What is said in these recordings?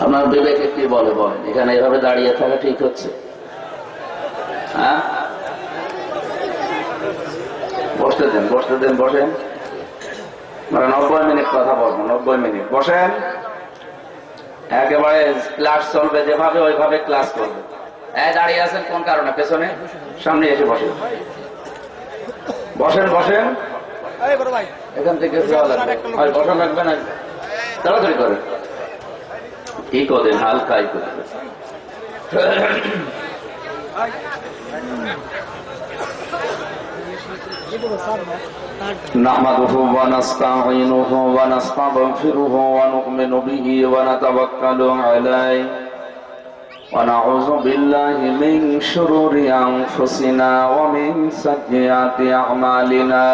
আপনার বিবেকে কি বলে বলেন? এখানে এভাবে দাঁড়িয়ে থাকা ঠিক হচ্ছে? হ্যাঁ, বসতে দেন, বসতে দেন, বসেন। 90 মিনিট কথা বলবো, 90 মিনিট বসেন। একেবারে ক্লাস চলবে যেভাবে ওইভাবে ক্লাস করবে। দাঁড়িয়ে আছেন কোন কারণে? পেছনে, সামনে এসে বসেন, বসেন বসেন। এখান থেকে বসা লাগবে না, তাড়াতাড়ি করে কি করেন, হালকাই করে। نحمده ونستعينه ونستغفره ونؤمن به ونتوكل عليه ونعوذ بالله من شرور أنفسنا ومن سيئات أعمالنا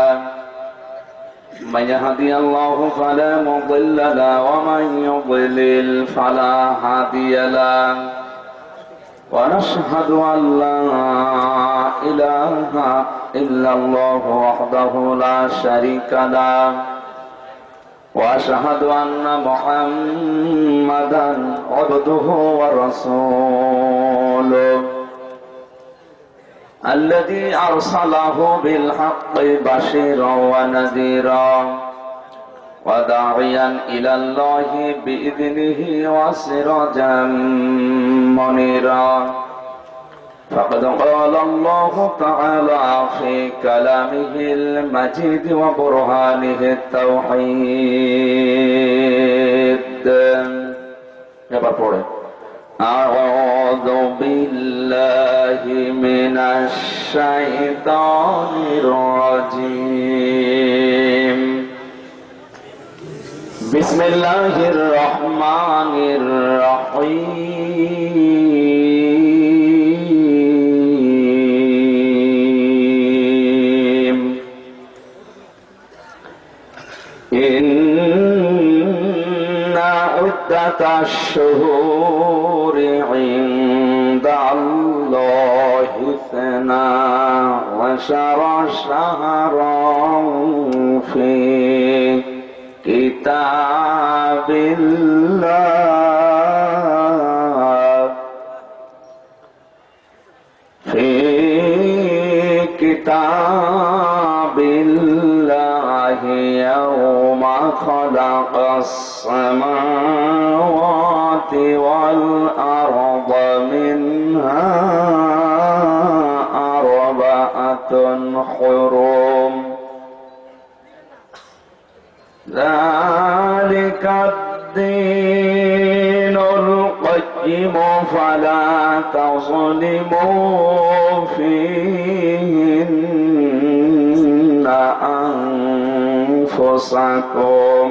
من يهدي الله فلا مضل له ومن يضلل فلا هادي له ونشهد أن لا إله إلا الله وحده لا شريك له وأشهد أن محمدا عبده ورسوله الذي أرسله بالحق بشيرا ونذيرا وداعيا إلى الله بإذنه وسراجا منيرا فقد قال الله تعالى في كلامه المجيد وبرهانه التوحيد. أعوذ بالله من الشيطان الرجيم. بسم الله الرحمن الرحيم. إن عدة الشهور عند الله 12 شهرا في كتاب الله في كتاب الله يوم خلق السماوات والأرض منها 4 حرم ذلك الدين القيم فلا تظلموا فيهن أنفسكم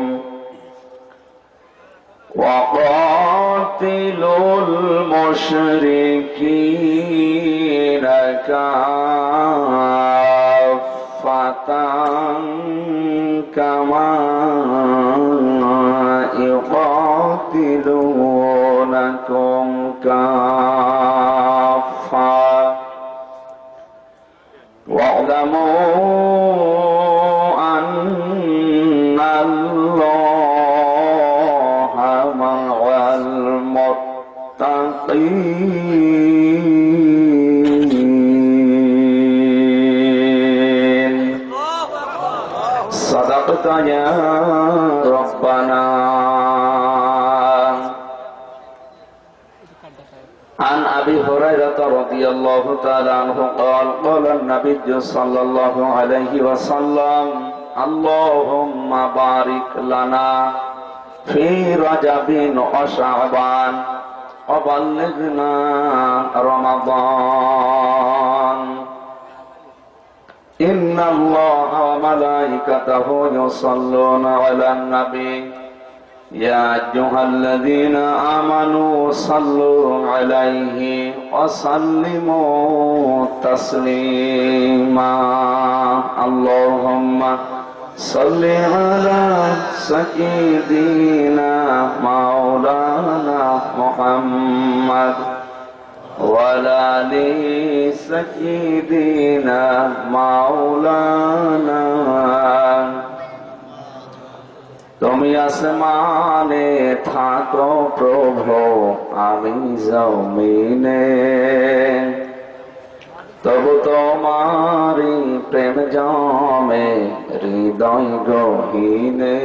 وقاتلوا المشركين كافة كما يقاتلونكم كافة واعلموا أن الله مع المتقين. صدقت يا ربنا. عن أبي هريرة رضي الله تعالى عنه قال قال النبي صلى الله عليه وسلم اللهم بارك لنا في رجب وشعبان وبلغنا رمضان. إن الله وملائكته يصلون على النبي يا أيها الذين آمنوا صلوا عليه وسلموا تسليما. اللهم صل على سيدنا مولانا محمد وعلى آل سيدنا مولانا তুমি আসমানে থাকো প্রভু, আমি জমিনে, তবু তোমারি প্রেম জমে হৃদয় গহীনে।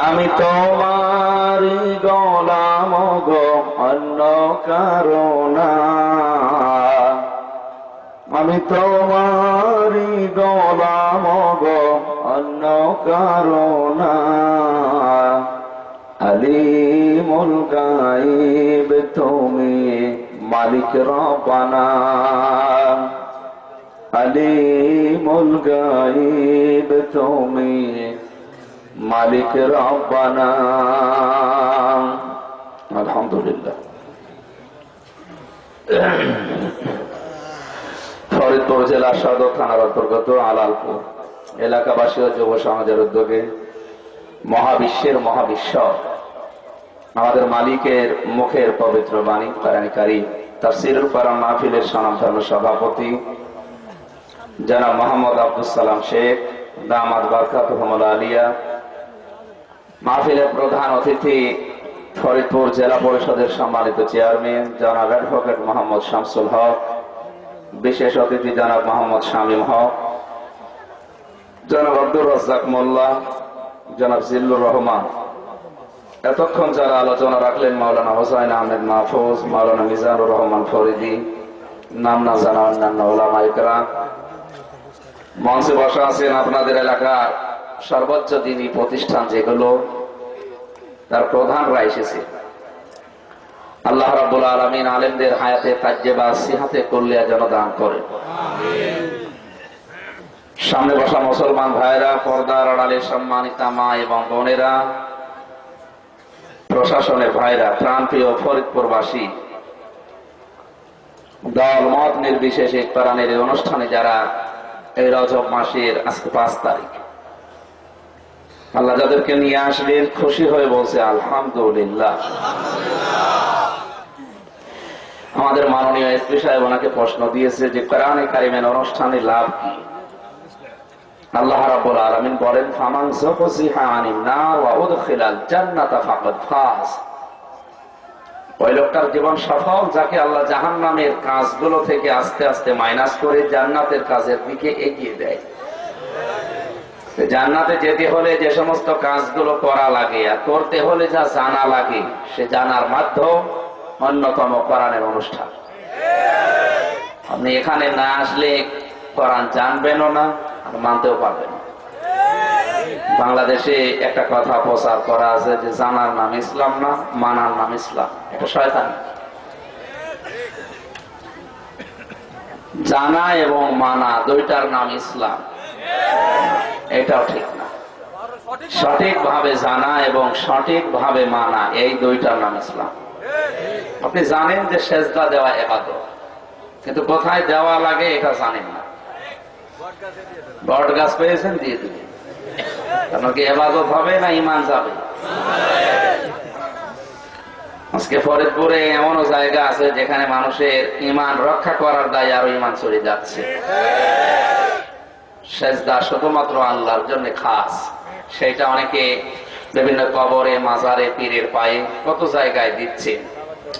আমি তোমারি গোলাম গো, অন্য কারো না। আমি তোমারি গোলাম গো, অন্য কারো না। আলিমুল গায়ব তুমি, মালিক রব্বানা। আলিমুল গায়ব তুমি, মালিক রব্বানা। আলহামদুলিল্লাহ। ফরিদপুর জেলার সদর থানার অন্তর্গত আলালপুর এলাকাবাসী ও যুব সমাজের উদ্যোগে মহাবিশ্বের মহাবিশ্ব আমাদের মালিকের মুখের পবিত্র বাণী কোরআনকারী তাফসীরুল কোরআন মাহফিলের স্বনামধন্য সভাপতি জনাব মোহাম্মদ আব্দুল সালাম শেখ দামাত বারকাতুহুল আলিয়া, মাহফিলের প্রধান অতিথি ফরিদপুর জেলা পরিষদের সম্মানিত চেয়ারম্যান জনাব অ্যাডভোকেট মোহাম্মদ শামসুল হক, বিশেষ অতিথি জনাব মোহাম্মদ শামীম হক, জনাব আব্দুর রাজ্জাক মোল্লা, জনাব জিল্লুর রহমান। এতক্ষণ যারা আলোচনা রাখলেন মাওলানা হোসাইন আহমেদ মাহফুজ, মাওলানা মিজানুর রহমান ফরিদি, নাম না জানা অন্যান্য ওলামা ইকরাম, মঞ্চে বসা আছেন আপনাদের এলাকার সর্বোচ্চ দিনী প্রতিষ্ঠান যেগুলো তার প্রধানরা এসেছে। আল্লাহ রাব্বুল আলামিন আলেমদের হায়াতে তাজ্জেবা সিহাতে কল্যাণ যেন দান করেন। সামনে বসা মুসলমান ভাইরা, পর্দার আড়ালে সম্মানিতা মা এবং বোনেরা, প্রশাসনের ভাইরা, প্রাণপ্রিয় ফরিদপুরবাসী, দল মত নির্বিশেষে কোরআনের এই অনুষ্ঠানে যারা এই রজব মাসের আজকে 5 তারিখ আল্লাহ যাদেরকে নিয়ে আসলেন, খুশি হয়ে বলছে আলহামদুলিল্লাহ। আমাদের মাননীয় এসপি সাহেব ওনাকে প্রশ্ন দিয়েছে যে কোরআনে কারিমের অনুষ্ঠানে লাভ কি? আল্লাহ রাব্বুল আলামিন বলেন, ফামান যুহজিহা আনিন নার ওয়া উদখিলাল জান্নাতা ফাকাদ ফাজ। ওই লোকটার জীবন সফল যাকে আল্লাহ জাহান্নামের কাজগুলো থেকে আস্তে আস্তে মাইনাস করে জান্নাতের কাজের দিকে এগিয়ে দেয়। জান্নাতে যেতে হলে যে সমস্ত কাজগুলো করা লাগে আর করতে হলে যা জানা লাগে, সে জানার মাধ্যম অন্যতম কোরআনের অনুষ্ঠান। আপনি এখানে না আসলে কোরআন জানবেনও না আর মানতেও পারবেন না। বাংলাদেশে একটা কথা প্রচার করা আছে যে জানার নাম ইসলাম না, মানার নাম ইসলাম। এটা শয়তানি। জানা এবং মানা দুইটার নাম ইসলাম, এটাও ঠিক না। সঠিকভাবে জানা এবং সঠিকভাবে মানা, এই দুইটার নাম ইসলাম। আপনি জানেন যে সেজদা দেওয়া ইবাদত, কিন্তু কোথায় দেওয়া লাগে এটা জানেন না। বট গাছ পেয়েছেন, দিয়ে দিবেন। আপনার কি ইবাদত হবে না ঈমান যাবে? আজকে ফরিদপুরে এমনও জায়গা আছে যেখানে মানুষের ঈমান রক্ষা করার দায় আরো ঈমান চলে যাচ্ছে। সেজদা শুধুমাত্র আল্লাহর জন্য খাস, সেটা অনেকে বিভিন্ন কবরে, মাজারে, পীরের পায়ে কত জায়গায় দিচ্ছে।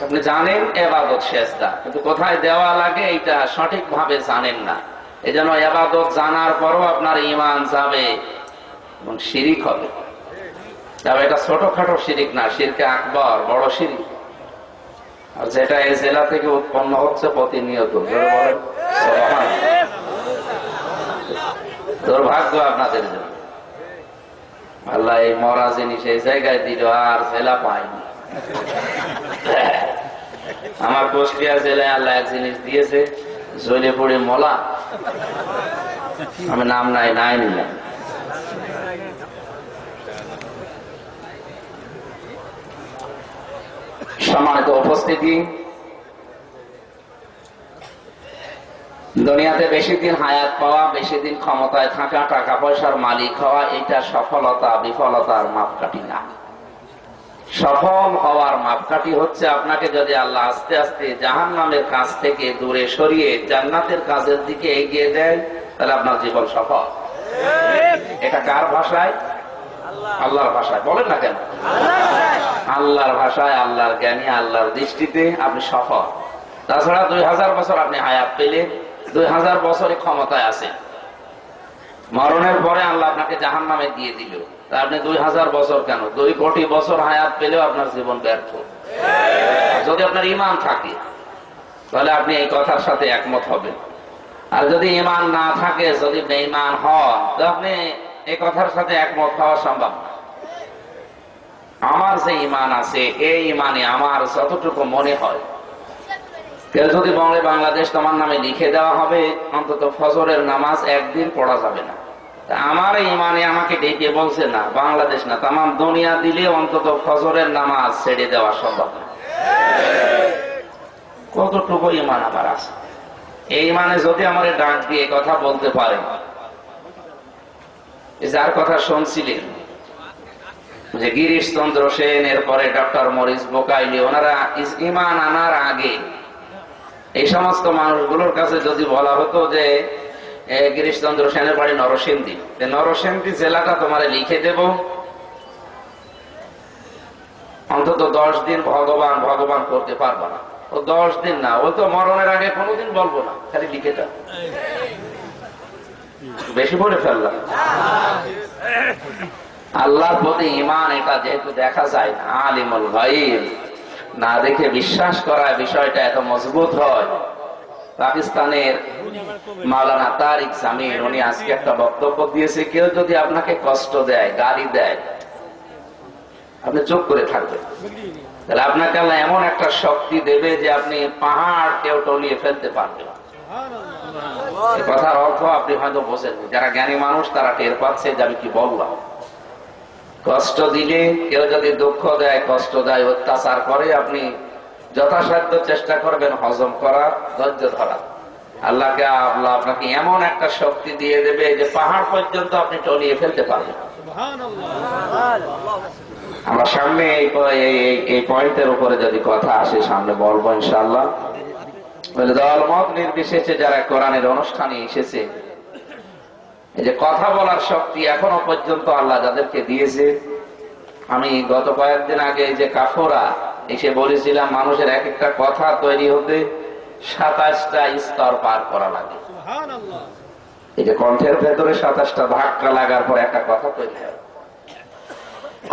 আপনি জানেন ইবাদত সেজদা, কিন্তু কোথায় দেওয়া লাগে এটা সঠিকভাবে জানেন না। এজন্য ইবাদত জানার পরও আপনার ঈমান যাবে এবং শিরিক হবে। তবে এটা ছোটখাটো শিরিক না, শিরকে আকবর, বড় শিরিক। আর যেটা এই জেলা থেকে উৎপন্ন হচ্ছে প্রতিনিয়ত, বলেন সুবহানাল্লাহ। দুর্ভাগ্য আপনাদের জন্য, আল্লাহ এই মরা জিনিস এই জায়গায় দিল আর জেলা পায়নি। আমার কুষ্টিয়া জেলায় আল্লাহ এক জিনিস দিয়েছে, জ্বলে পড়ে মলা। আমি নাম নাই নিলাম। সম্মানিত উপস্থিতি, দুনিয়াতে বেশি দিন হায়াত পাওয়া, বেশি দিন ক্ষমতায় থাকা, টাকা পয়সার মালিক হওয়া, এটা সফলতা বিফলতার মাপকাঠি না। সফল হওয়ার মাপকাঠি হচ্ছে আপনাকে যদি আল্লাহ আস্তে আস্তে জাহান্নামের কাছ থেকে দূরে সরিয়ে জান্নাতের কাজের দিকে এগিয়ে দেয়, তাহলে আপনার জীবন সফল। এটা কার ভাষায়? আল্লাহর ভাষায়। বলেন না কেন? আল্লাহর ভাষায়, আল্লাহর জ্ঞানী, আল্লাহর দৃষ্টিতে আপনি সফল। তাছাড়া 2000 বছর আপনি হায়াত পেলে, 2000 বছরে ক্ষমতায় আছেন, মরণের পরে আল্লাহ আপনাকে জাহান্নামে দিয়ে দিল, তা আপনি 2000 বছর কেন, 2 কোটি বছর হায়াত পেলেও আপনার জীবন ব্যর্থ। যদি আপনার ঈমান থাকে তাহলে আপনি এই কথার সাথে একমত হবেন। আর যদি ঈমান না থাকে, যদি বেঈমান হন, তো আপনি এই কথার সাথে একমত হওয়া সম্ভব না। আমার যে ঈমান আছে, এই ঈমানে আমার যতটুকু মনে হয়, কেউ যদি বলে বাংলাদেশ তোমার নামে লিখে দেওয়া হবে, অন্তত ফজরের নামাজ একদিন পড়া যাবে না, তা আমার ঈমানে আমাকে ডেকে বলছে না বাংলাদেশ না, তামাম দুনিয়া দিলে অন্তত ফজরের নামাজ ছেড়ে দেওয়া সম্ভব না। কতটুকু ঈমান আমার আছে, এই ঈমানে যদি আমার ডাক দিয়ে কথা বলতে পারে, যার কথা শুনছিলেন যে গিরিশচন্দ্র সেন, এরপরে ডক্টর মরিস বোকাইলি, ওনারা ঈমান আনার আগে এই সমস্ত মানুষগুলোর কাছে যদি বলা হতো যে গিরিশচন্দ্র সেনের বাড়ি নরসিংদী, নরসিংদী জেলাটা তোমারে লিখে দেব, অন্তত 10 দিন ভগবান ভগবান করতে পারবো না। ও 10 দিন না, ও তো মরণের আগে কোনোদিন বলবো না, খালি লিখে দাও। বেশি বলে ফেললাম। আল্লাহর প্রতি ঈমান, এটা যেহেতু দেখা যায় না, আলিমুল গায়ব, না দেখে বিশ্বাস করা বিষয়টা এত মজবুত হয়। পাকিস্তানের মাওলানা তারিক জামিল, উনি আজকে একটা বক্তব্য দিয়েছে, কেউ যদি আপনাকে কষ্ট দেয়, গালি দেয়, আপনি চুপ করে থাকবেন, তাহলে আপনাকে আল্লাহ এমন একটা শক্তি দেবে যে আপনি পাহাড় কেউ টলিয়ে ফেলতে পারবেন। এই কথার অর্থ আপনি হয়তো বোঝেন, যারা জ্ঞানী মানুষ তারা টের পাচ্ছে যে আমি কি বললাম। কষ্ট দিলে, কেউ যদি দুঃখ দেয়, কষ্ট দেয়, অত্যাচার করে, আপনি যথাসাধ্য চেষ্টা করবেন হজম করার, ধৈর্য ধরার। আল্লাহকে আল্লাহ আপনাকে এমন একটা শক্তি দিয়ে দেবে যে পাহাড় পর্যন্ত আপনি টলিয়ে ফেলতে পারবেন। আমরা সামনে এই পয়েন্টের উপরে যদি কথা আসে, সামনে বলবো ইনশাআল্লাহ। দলমত নির্বিশেষে যারা কোরআনের অনুষ্ঠানে এসেছে, এই যে কথা বলার শক্তি এখনো পর্যন্ত আল্লাহ যাদেরকে দিয়েছে, আমি গত কয়েকদিন আগে যে কাফরা এসে বলেছিলাম, মানুষের এক একটা কথা তৈরি হতে 27টা স্তর পার করা লাগে। এই যে কণ্ঠের ভেতরে 27টা ধাক্কা লাগার পর একটা কথা তৈরি হয়।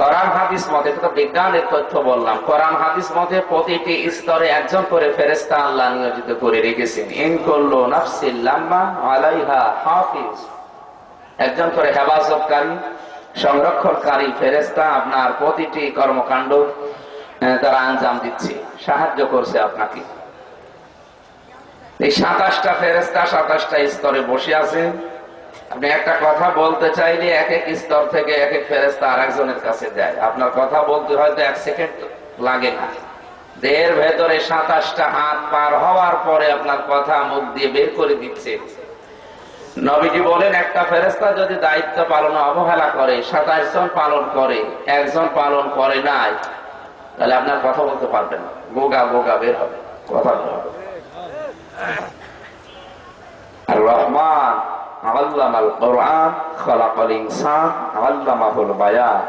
কোরআন হাদিস মতে, তো বিজ্ঞানের তথ্য বললাম, কোরআন হাদিস মতে প্রতিটি স্তরে একজন করে ফেরেশতা আল্লাহ নিয়োজিত করে রেখেছেন। ইন কুল্লু নাফসিন লাম্মা আলাইহা হাফিজ, একজন করে হেফাজতকারী, সংরক্ষণকারী ফেরেশতা আপনার প্রতিটি কর্মকাণ্ড তারা আঞ্জাম দিচ্ছে, সাহায্য করছে আপনাকে। এই 27টা ফেরেশতা 27টা স্তরে বসে আছে। আপনি একটা কথা বলতে চাইলে এক এক স্তর থেকে এক এক ফেরেশতা আরেকজনের কাছে দেয়। আপনার কথা বলতে হয়তো 1 সেকেন্ড লাগে না, দেহের ভেতরে 27টা হাত পার হওয়ার পরে আপনার কথা মুখ দিয়ে বের করে দিচ্ছে। নবীজি বলেন, একটা ফেরেশতা যদি দায়িত্ব পালনে অবহেলা করে, 27 জন পালন করে, একজন পালন করে নাই, তাহলে আপনার কথা বলতে পারবেন না, গোগা গোগা বের হবে, কথা বের হবে। আর রহমান আল্লামাল কোরআন খালাকাল ইনসান আল্লামাহুল বায়ান।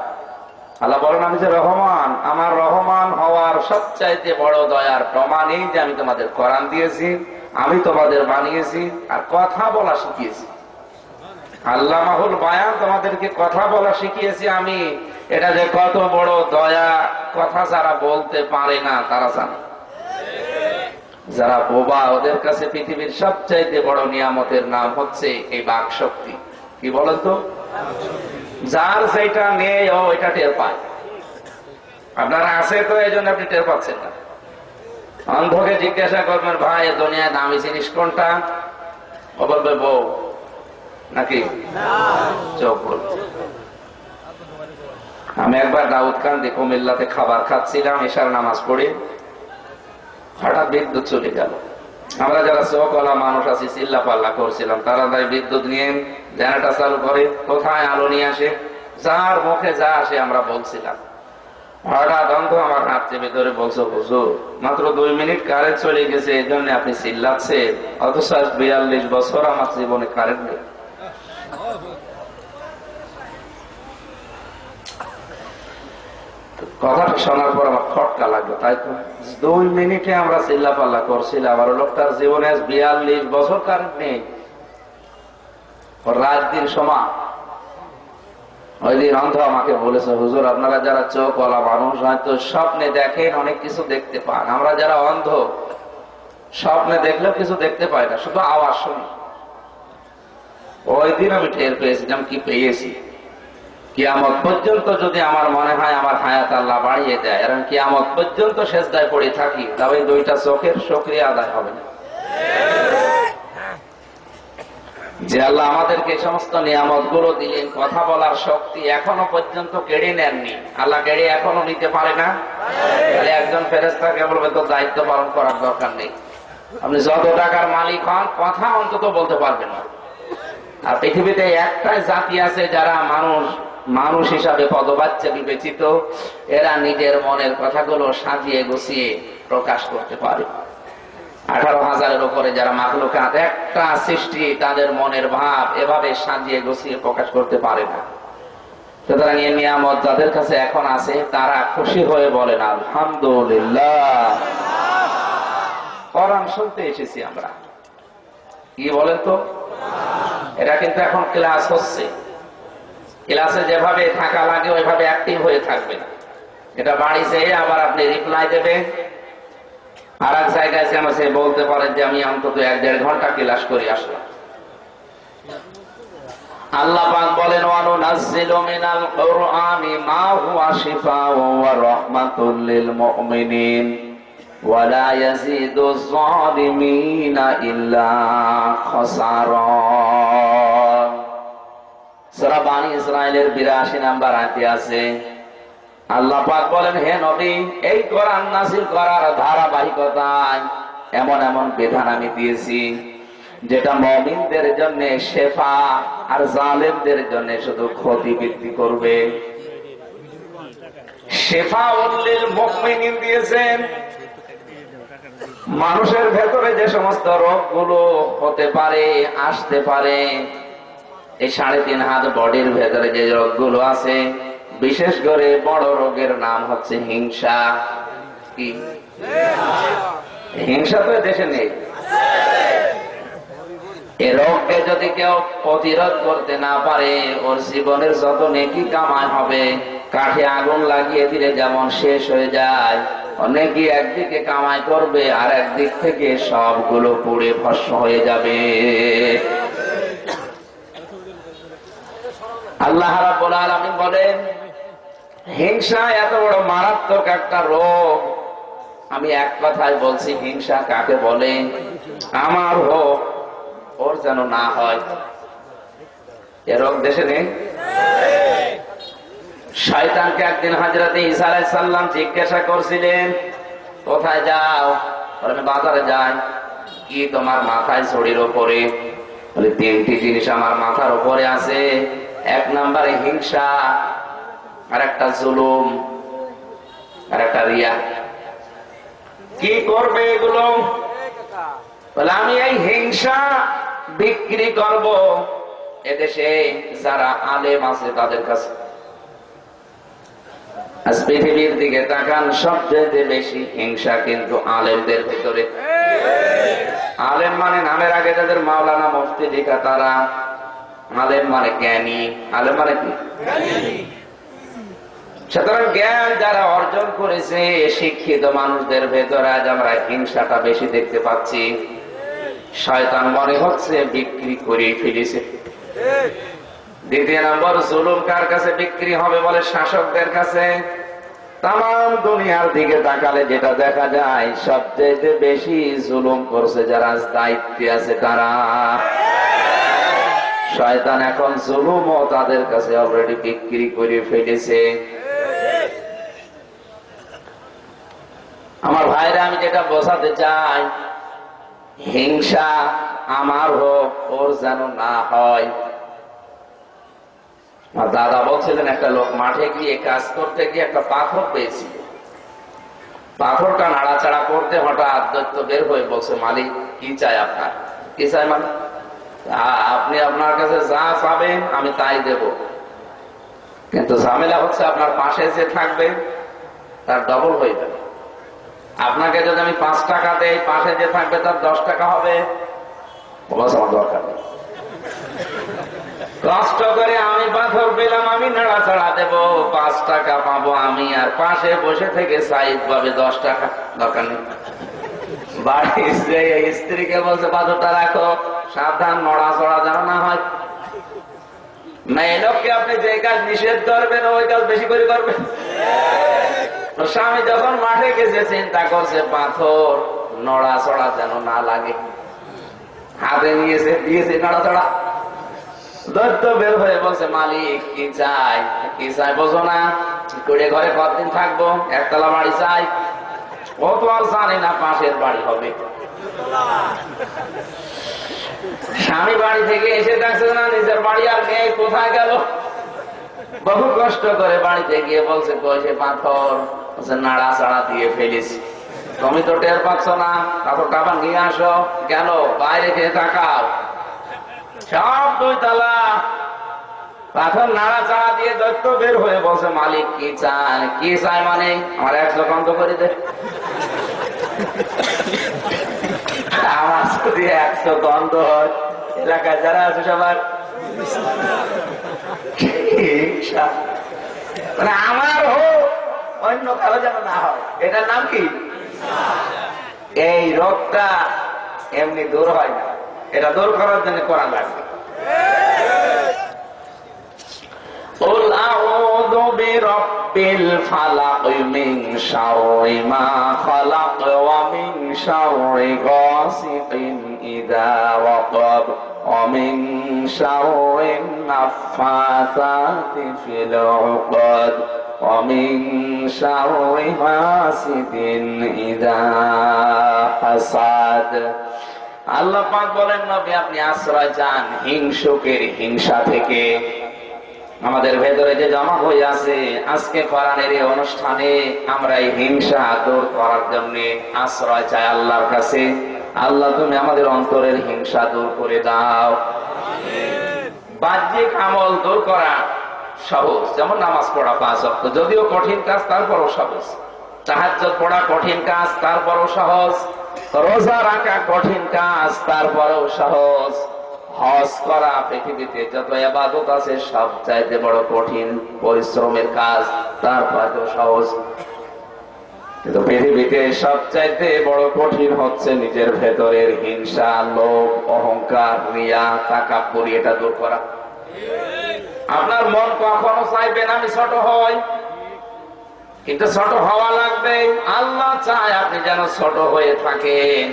আল্লাহ বলেন, আমি যে রহমান, আমার রহমান হওয়ার সবচাইতে বড় দয়ার প্রমাণ এই যে আমি তোমাদের কোরআন দিয়েছি, আমি তোমাদের বানিয়েছি আর কথা বলা শিখিয়েছি। আল্লামাহুল বায়ান, তোমাদেরকে কথা বলা শিখিয়েছি আমি। এটা যে কত বড় দয়া, কথা যারা বলতে পারে না তারা জানে। যারা বোবা, ওদের কাছে পৃথিবীর সবচাইতে বড় নিয়ামতের নাম হচ্ছে এই বাক শক্তি। কি বলেন তো? যার যেটা নেই ও এটা টের পায়। আপনারা আছে তো, এই জন্য আপনি টের পাচ্ছেন না। অন্ধকে জিজ্ঞাসা করবেন, ভাই দুনিয়ায় দামি জিনিস কোনটা? ও বলবে বউ, নাকি চোখ বলবে। আমি একবার দাউদকান্দি কুমিল্লাতে খাবার খাচ্ছিলাম, এশার নামাজ পড়ে হঠাৎ বিদ্যুৎ চলে গেল। আমরা যারা চোখওয়ালা মানুষ আছি চিল্লা পাল্লা করছিলাম, তারা তাই বিদ্যুৎ নিয়ে জেনারেটর চালু করে, কোথায় আলো নিয়ে আসে, যার মুখে যা আসে আমরা বলছিলাম। হঠাৎ অন্ধ আমার হাত চেপে ধরে বলছো, হুজুর মাত্র 2 মিনিট কারেন্ট চলে গেছে, এই জন্য আপনি চিল্লাচ্ছেন, অথচ 42 বছর আমার জীবনে কারেন্ট নেই। কথাটা শোনার পর আমার খটকা লাগলো। তাই তো 2 মিনিটে আমরা চিল্লাপাল্লা করছিলাম, আর লোকটার জীবনে 42 বছর কারেন্ট নেই, রাত দিন সমান। ওই দিন অন্ধ আমাকে বলেছে, হুজুর আপনারা যারা চোখওয়ালা মানুষ হয়তো স্বপ্নে দেখেন, অনেক কিছু দেখতে পান, আমরা যারা অন্ধ স্বপ্নে দেখলেও কিছু দেখতে পাই না, শুধু আওয়াজ শুনি। ওই দিন আমি টের পেয়েছিলাম, কি পেয়েছি, কিয়ামত পর্যন্ত যদি আমার মনে হয় আমার হায়াত আল্লাহ বাড়িয়ে দেয়, এবং কিয়ামত পর্যন্ত সেজদায় পড়ে থাকি, তবে 2টা চোখের শুকরিয়া আদায় হবে না। যে আল্লাহ আমাদেরকে এই সমস্ত নিয়ামত গুলো দিলেন, কথা বলার শক্তি এখনো পর্যন্ত কেড়ে নেননি, আল্লাহ কেড়ে এখনো নিতে পারে না। তাহলে একজন ফেরেশতাকে বলবে তো দায়িত্ব পালন করার দরকার নেই। আপনি যত টাকার মালিক হন, কথা অন্তত বলতে পারবেন না। আর পৃথিবীতে একটাই জাতি আছে যারা মানুষ হিসাবে পদবাচ্য বিবেচিত, এরা নিজের মনের কথাগুলো সাজিয়ে গুছিয়ে প্রকাশ করতে পারে। 18,000-এর উপরে যারা মাখলুকাত, একটা সৃষ্টি তাদের মনের ভাব এভাবে সাজিয়ে গুছিয়ে প্রকাশ করতে পারে না। সুতরাং এই নিয়ামত যাদের কাছে এখন আছে, তারা খুশি হয়ে বলেন আলহামদুলিল্লাহ। কোরআন শুনতে এসেছি আমরা, কি বলেন তো? এটা কিন্তু এখন ক্লাস হচ্ছে, ক্লাসে যেভাবে থাকা লাগে ওইভাবে অ্যাক্টিভ হয়ে থাকবে। এটা বাড়ি যেয়ে আবার আপনি রিপ্লাই দেবেন, আর এক জায়গায় সে বলতে পারেন যে আমি অন্তত 1-1.5 ঘন্টা ক্লাস করে আসলাম। আল্লাহ পাক বলেন, ওয়ানুনাজ্জিলু মিনাল কুরআনি মা হুয়া শিফাউন ওয়া রাহমাতুল লিল মুমিনিন ওয়া লা ইয়াজিদুজ যালিমিনা ইল্লা খাসারা। সূরা বানী ইসরাঈলের 82 নম্বর আয়াতে আছে, আল্লাহ পাক বলেন, হে নবী, এই কোরআন নাযিল করার ধারাবাহিকতায় এমন এমন বিধান আমি দিয়েছি যেটা মুমিনদের জন্য শেফা, আর জালেমদের জন্য শুধু ক্ষতি বৃদ্ধি করবে। শেফাউল লিল মুমিনিন দিয়েছেন, মানুষের ভেতরে যে সমস্ত রোগগুলো হতে পারে, আসতে পারে, এই 3.5 হাত বডির ভেতরে যে রোগগুলো আছে, বিশেষ করে বড় রোগের নাম হচ্ছে হিংসা। কি হিংসা তো দেশে নেই। এই রোগকে যদি কেউ প্রতিরোধ করতে না পারে, ওর জীবনের যত নেকি কামাই হবে, কাঠে আগুন লাগিয়ে দিলে যেমন শেষ হয়ে যায়, অনেকে একদিকে কামাই করবে আর একদিক থেকে সবগুলো পুড়ে ভস্ম হয়ে যাবে। আল্লাহ রাব্বুল আলামিন বলেন, হিংসা এত বড় মারাত্মক একটা রোগ, আমি এক কথায় বলছি, হিংসা কাকে বলে? আমার হোক, ওর যেন না হয়। এ রোগ দেশে নেই। শয়তানকে একদিন হযরত ঈসা আলাইহিস সালাম জিজ্ঞাসা করছিলেন, কোথায় যাও? বলে বাজারে যাই। কি তোমার মাথায় ছড়ির উপরে? বলে 3টি জিনিস আমার মাথার উপরে আছে। 1 নম্বরে হিংসা, আর একটা জুলুম, আর একটা রিয়া। কি করবে এগুলো? বলে আমি এই হিংসা বিক্রি করব এদেশে যারা আলেম আছে তাদের কাছে। আজ পৃথিবীর দিকে তাকান, সবচেয়ে বেশি হিংসা কিন্তু আলেমদের ভিতরে। আলেম মানে নামের আগে যাদের মাওলানা মুফতি লেখা, তারা আলেম মানে জ্ঞানী। আলেম মানে কি? সুতরাং জ্ঞান যারা অর্জন করেছে, শিক্ষিত মানুষদের ভেতরে আজ আমরা হিংসাটা বেশি দেখতে পাচ্ছি। শয়তান মনে হচ্ছে বিক্রি করে ফেলেছে। 2 নম্বর, জুলুম কার কাছে বিক্রি হবে? বলে শাসকদের কাছে। তাম দুনিয়ার দিকে তাকালে যেটা দেখা যায়, সবচেয়ে বেশি জুলুম করছে যারা দায়িত্বে আছে তারা। শয়তান এখন জুলুমও তাদের কাছে অলরেডি বিক্রি করে ফেলেছে। আমার ভাইরা, আমি যেটা বোঝাতে চাই, হিংসা আমার হোক, ওর যেন না হয়। দাদা বলছিলেন, একটা লোক মাঠে গিয়ে কাজ করতে গিয়ে একটা পাথর পেয়েছিল। পাথরটা নাড়াচাড়া করতে হঠাৎ দৈত্য বের হয়ে বলছে, মালিক কি চাই আপনার? কি চাই মানে? আপনি আপনার কাছে যা চাবেন আমি তাই দেব, কিন্তু ঝামেলা হচ্ছে আপনার পাশে যে থাকবে তার ডবল হয়ে যাবে। আপনাকে যদি আমি 5 টাকা দেই, পাশে যে থাকবে তার 10 টাকা হবে। আমার দরকার নেই, কষ্ট করে আমি পাথর পেলাম, আমি নাড়াচাড়া দেব, 5 টাকা পাবো আমি, আর পাশে বসে থেকে সাইদ পাবে 10 টাকা। দরকার নেই। বাড়ি স্ত্রীকে বলছে পাথরটা রাখো, সাবধান, নড়াচড়া যেন না হয়। মেয়ে লোককে আপনি যে কাজ নিষেধ করবেন ওই কাজ বেশি করে করবেন। স্বামী যখন মাঠে গেছে চিন্তা করছে পাথর নড়াচড়া যেন না লাগে, হাতে নিয়েছে, দিয়েছে নড়াচড়া। দৈত্য বের হয়ে বলছে মালিক কি চাই? কি চাই বোঝো না? করে ঘরে কতদিন থাকবো? একতলা বাড়ি চাই। ও তো আর জানে না পাশের বাড়ি হবে। স্বামী বাড়ি থেকে এসে দেখছে না নিজের বাড়ি আর নেই, কোথায় গেল? বহু কষ্ট করে বাড়িতে গিয়ে বলছে কইছে পাথর নাড়াচাড়া দিয়ে ফেলিস, তুমি তো টের পাচ্ছ না, পাথরটা আবার নিয়ে আসো। গেল বাইরে গিয়ে তাকাও, সব 2 তালা পাথর নাড়াচাড়া দিয়ে দৈত্য বের হয়ে বলছে মালিক কি চায়? কি চায় মানে আমার 100 বন্ধ করে দে। আমার যদি 100 বন্ধ হয়, এলাকায় যারা আছে সবার মানে আমার হোক, অন্য কারো যেন না হয়। এটার নাম কি? এই রোগটা এমনি দূর হয় না, এটা দূর করার জন্য কোরআন লাগবে। قل أعوذ برب الفلق من شر ما خلق ومن شر غاسق إذا وقب ومن شر النفاثات في العقد ومن شر حاسد إذا حسد। আল্লাহ পাক বলেন নবী আপনি আশ্রয় চান হিংসুকের হিংসা থেকে। আমাদের ভেতরে যে জমা হয়ে আছে, আজকে কোরআনের এই অনুষ্ঠানে আমরা এই হিংসা দূর করার জন্য আশ্রয় চাই আল্লাহর কাছে। আল্লাহ তুমি আমাদের অন্তরের হিংসা দূর করে দাও। বাহ্যিক আমল দূর করা সহজ, যেমন নামাজ পড়া 5 ওয়াক্ত, যদিও কঠিন কাজ তারপরও সহজ। তাহাজ্জুদ পড়া কঠিন কাজ তারপরও সহজ। রোজা রাখা কঠিন কাজ তারপরও সহজ। হজ করা পৃথিবীতে যত ইবাদত আছে সব চাইতে বড় কঠিন পরিশ্রমের কাজ, তারপরেও সহজ। কিন্তু পৃথিবীতে সবচাইতে বড় কঠিন হচ্ছে নিজের ভেতরের হিংসা, লোভ, অহংকার, রিয়া, তাকাব্বুরি, এটা দূর করা। আপনার মন কখনো চাইবে না আমি ছোট হই, কিন্তু ছোট হওয়া লাগবে। আল্লাহ চায় আপনি যেন ছোট হয়ে থাকেন।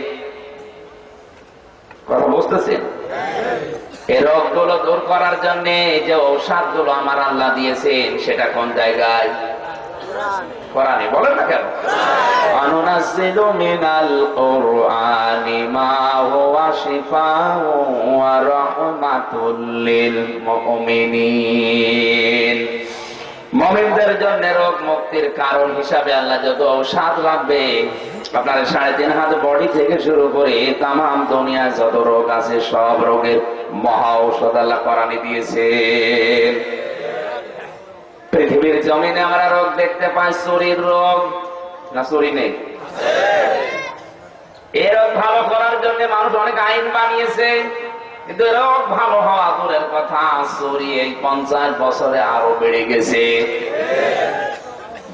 কথা বুঝতেছেন? এই রোগগুলো দূর করার জন্য যে ঔষধগুলো আমার আল্লাহ দিয়েছেন সেটা কোন জায়গায়? কোরআনে। বলেন না কেন? অনুনাজ্জিলু মিনাল কুরআনি মা হুয়া শিফাউন ওয়া রাহমাতুল লিল মুমিনিন। মুমিনদের জন্য রোগ মুক্তির কারণ হিসাবে আল্লাহ যত ঔষধ রাখবে, আপনার 3.5 হাত বডি থেকে শুরু করে তাম দুনিয়া যত রোগ আছে সব রোগের মহা ঔষধ আল্লাহ কোরআনে দিয়েছেন। পৃথিবীর জমিনে আমরা রোগ দেখতে পাই, চুরির রোগ, না চুরি নেই? এই রোগ ভালো করার জন্য মানুষ অনেক আইন বানিয়েছে, কিন্তু রোগ ভালো হওয়া দূরের কথা, চুরি এই 50 বছরে আরো বেড়ে গেছে।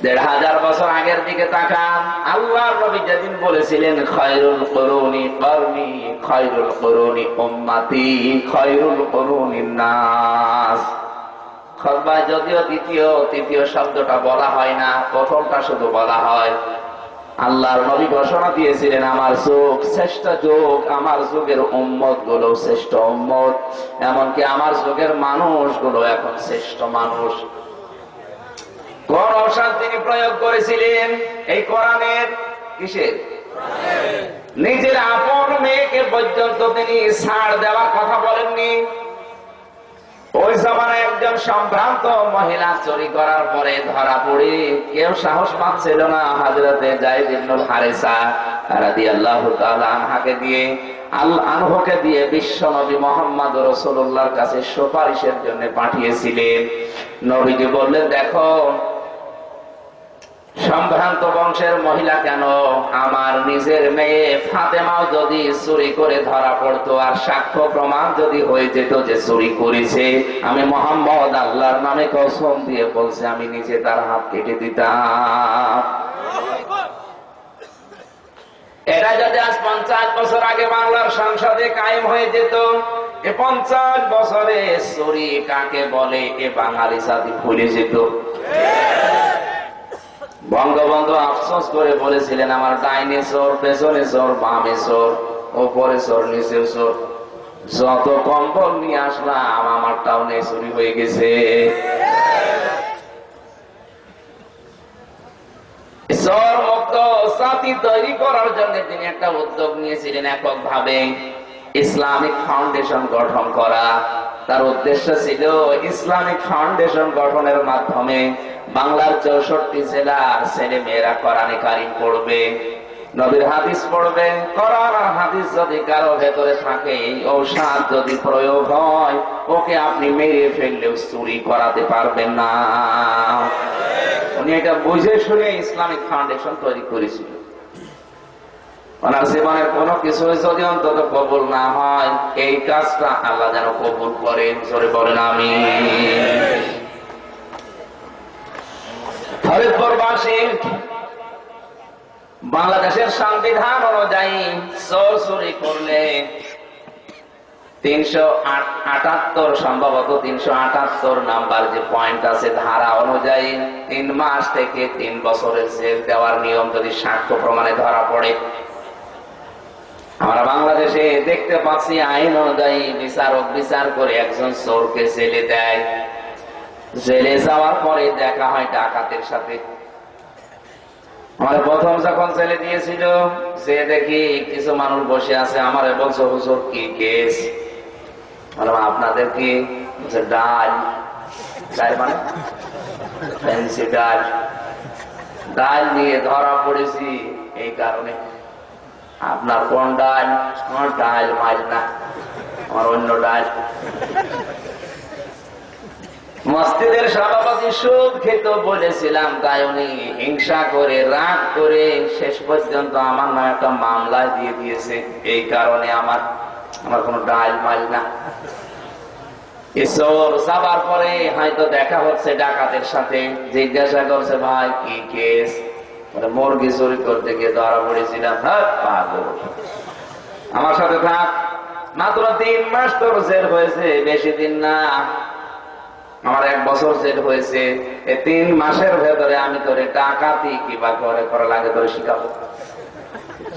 1500 বছর আগের দিকে তাকান, আল্লাহর নবী যেদিন বলেছিলেন খায়রুল কুরুনি করনি, খায়রুল কুরুনি উম্মতি, খায়রুল কুরুনিন নাস। খুতবায় যদিও দ্বিতীয় তৃতীয় শব্দটা বলা হয় না, প্রথমটা শুধু বলা হয়। আল্লাহর নবী ঘোষণা দিয়েছিলেন আমার যুগ শ্রেষ্ঠ যুগ, আমার যুগের উম্মত গুলো শ্রেষ্ঠ উম্মত, এমনকি আমার যুগের মানুষগুলো এখন শ্রেষ্ঠ মানুষ। কোন ঔষধ তিনি প্রয়োগ করেছিলেন? এই কোরআনের। কিসের? নিজের আপন মেয়েকে পর্যন্ত তিনি ছাড় দেওয়ার কথা বলেননি। ওই জামানায় একজন সম্ভ্রান্ত মহিলা চুরি করার পরে ধরা পড়ে কেউ সাহস পাচ্ছিল না হযরতে যায়েদ ইবনুল হারেসা রাদিয়াল্লাহু তাআলা আনহাকে দিয়ে বিশ্ব নবী মুহাম্মদ রাসূলুল্লাহর কাছে সুপারিশের জন্য পাঠিয়েছিলেন। নবীজি বললেন দেখো সম্ভ্রান্ত বংশের মহিলা কেন, আমার নিজের মেয়ে ফাতেমাও যদি চুরি করে ধরা পড়তো আর সাক্ষ্য প্রমাণ যদি হয়ে যেত যে চুরি করেছে, আমি মোহাম্মদ আল্লাহর নামে কসম দিয়ে বলছে আমি নিজে তার হাত কেটে দিতাম। এটা যদি আজ 50 বছর আগে বাংলার সংসদে কায়েম হয়ে যেত, 50 বছরে চুরি কাকে বলে এ বাঙালি জাতি ভুলে যেত। বঙ্গবন্ধু আফসোস করে বলেছিলেন, আমার ডাইনে চোর, পেছনে চোর, বামে চোর, ওপরে চোর, নিচে চোর, যত কম্বল নিয়ে আসলাম আমার টাউনে চুরি হয়ে গেছে। চোর মুক্ত জাতি তৈরি করার জন্য তিনি একটা উদ্যোগ নিয়েছিলেন, এককভাবে ইসলামিক ফাউন্ডেশন গঠন করা। তার উদ্দেশ্য ছিল ইসলামিক ফাউন্ডেশন গঠনের মাধ্যমে বাংলার 64 জেলার ছেলে মেয়েরা কোরআনে কারিম পড়বে, নবীর হাদিস পড়বে। কোরআন আর হাদিস যদি কারো ভেতরে থাকে, ঔষধ যদি প্রয়োগ হয়, ওকে আপনি মেরে ফেললেও চুরি করাতে পারবেন না। উনি এটা বুঝে শুনে ইসলামিক ফাউন্ডেশন তৈরি করেছিল। ওনার জীবনের কোনো কিছু যদি অন্তত কবুল না হয়, এই কাজটা আল্লাহ যেন কবুল করেন। জোরে বলেন আমিন। ফরিদপুরবাসী বাংলাদেশের সংবিধান অনুযায়ী চোর চুরি করলে 378 সম্ভবত 378 নাম্বার যে পয়েন্ট আছে ধারা অনুযায়ী 3 মাস থেকে 3 বছরের জেল দেওয়ার নিয়ম যদি সাক্ষ্য প্রমাণে ধরা পড়ে। আমরা বাংলাদেশে দেখতে পাচ্ছি আইন অনুযায়ী বিচারক বিচার করে একজন চোরকে জেলে দেয়। জেলে যাওয়ার পরে দেখা হয় ডাকাতের সাথে। আমার প্রথম যখন জেলে দিয়েছিল, সে দেখি কিছু মানুষ বসে আছে, আমার বলছে হুজুর কি কেস? আপনাদের কি? ডাল ডাল মানে ফ্যান্সি ডাল, ডাল নিয়ে ধরা পড়েছি। এই কারণে আপনার কোন ডাল? আমার ডাল মাল না, আমার অন্য ডাল। মসজিদের সভাপতি সুদ খেত বলেছিলাম, তাই উনি হিংসা করে রাগ করে শেষ পর্যন্ত আমার নামে একটা মামলা দিয়ে দিয়েছে। এই কারণে আমার কোনো ডাল মাল না। ঈশ্বর যাবার পরে হয়তো দেখা হচ্ছে ডাকাতের সাথে, জিজ্ঞাসা করছে ভাই কি কেস? মুরগি চুরি করতে গিয়ে ধরা পড়েছিলাম। আমার সাথে থাক, মাত্র 3 মাস তোর জেল হয়েছে, বেশি দিন না। আমার 1 বছর জেল হয়েছে। এই 3 মাসের ভেতরে আমি তোরে ডাকাতি কিবা করে করা লাগে তোরে শিখাবো।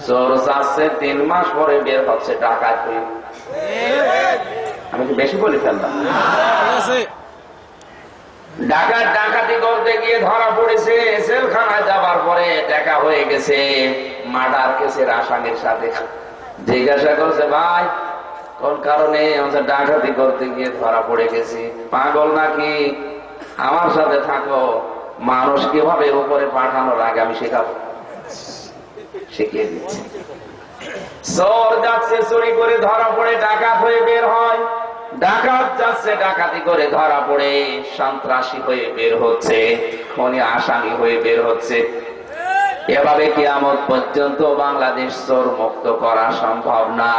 চোর যাচ্ছে 3 মাস পরে বের হচ্ছে ডাকাতি। আমি কি বেশি বলে ফেললাম? ডাকাত ডাকাতি করতে গিয়ে ধরা পড়েছে। জেলখানায় যাবার পরে দেখা হয়ে গেছে মার্ডার কেসের আসামির সাথে। জিজ্ঞাসা করছে ভাই কোন কারণে? ডাকাতি করতে গিয়ে ধরা পড়ে গেছি। পাগল নাকি? আমার সাথে থাকো, মানুষ কিভাবে উপরে পাঠানোর আগে আমি শেখাবো, শিখিয়ে দিচ্ছি। চোর যাচ্ছে চুরি করে ধরা পড়ে ডাকাত হয়ে বের হয়, ডাকাত যাচ্ছে ডাকাতি করে ধরা পড়ে সন্ত্রাসী হয়ে বের হচ্ছে, খনি আসামি হয়ে বের হচ্ছে। এভাবে কিয়ামত পর্যন্ত বাংলাদেশ চোর মুক্ত করা সম্ভব না।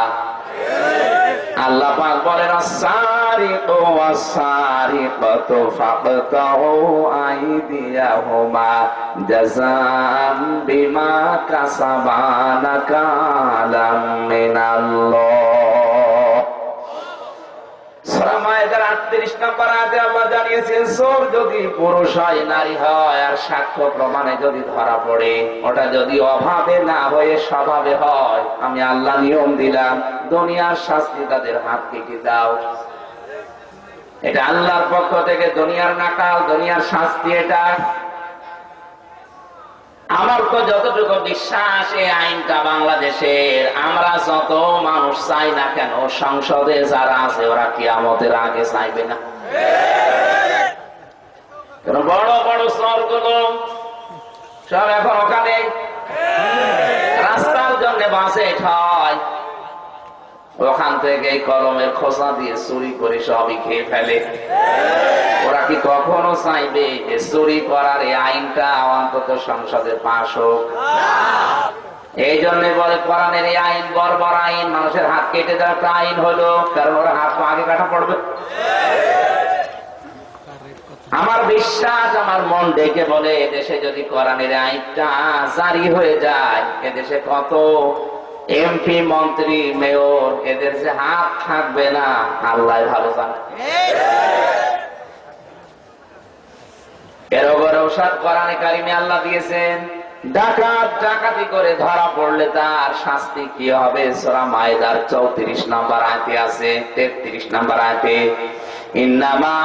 আল্লাহ পাক বলেন আস-সারিকু ওয়াস-সারিকাতু ফাকতাউ আইদিয়াহুমা জাযাম বিমা কাসাবা নাকালাম মিনাল্লাহ। সূরা মায়েদার 38 নম্বর আয়াতে আল্লাহ জানিয়েছেন, চোর যদি পুরুষ হয় নারী হয় আর সাক্ষ্য প্রমাণে যদি ধরা পড়ে, ওটা যদি অভাবে না হয়ে স্বভাবে হয়, আমি আল্লাহ নিয়ম দিলাম দুনিয়ার শাস্তি তাদের হাত কেটে দাও। এটা আল্লাহর পক্ষ থেকে দুনিয়ার নাকাল, দুনিয়ার শাস্তি। এটা আমার তো যতটুকু বিশ্বাস, এই আইনটা বাংলাদেশের আমরা যত মানুষ চাই না কেন, সংসদে যারা আছে ওরা কিয়ামতের আগে চাইবে না। বড় বড় চোরগুলো সব এখন ওখানে রাস্তার জন্য বাসে ঠায়, ওখান থেকে কলমের খোসা দিয়ে চুরি করে সবই খেয়ে ফেলে। ওরা কি কখনো চাইবে যে চুরি করার এই আইনটা অন্তত সংসদে পাশ হোক? এই জন্য বলে কোরআনের এই আইন বর্বর আইন, মানুষের হাত কেটে দেওয়া একটা আইন হলো, কারণ ওরা হাত তো আগে কাটা পড়বে। আমার বিশ্বাস, আমার মন ডেকে বলে, এদেশে যদি কোরআনের আইনটা জারি হয়ে যায়, এদেশে কত এমপি, মন্ত্রী, মেয়র, এদের যে হাত থাকবে না আল্লাহ ভালো জানে। এর ওপরে ওসাদ কোরআনে কারিমে আল্লাহ দিয়েছেন, ডাকাত ডাকাতি করে ধরা পড়লে তার শাস্তি কি হবে? সূরা মায়েদার 34 নম্বর আয়াতে আছে, 33 নম্বর আয়াতে, ইন্নামা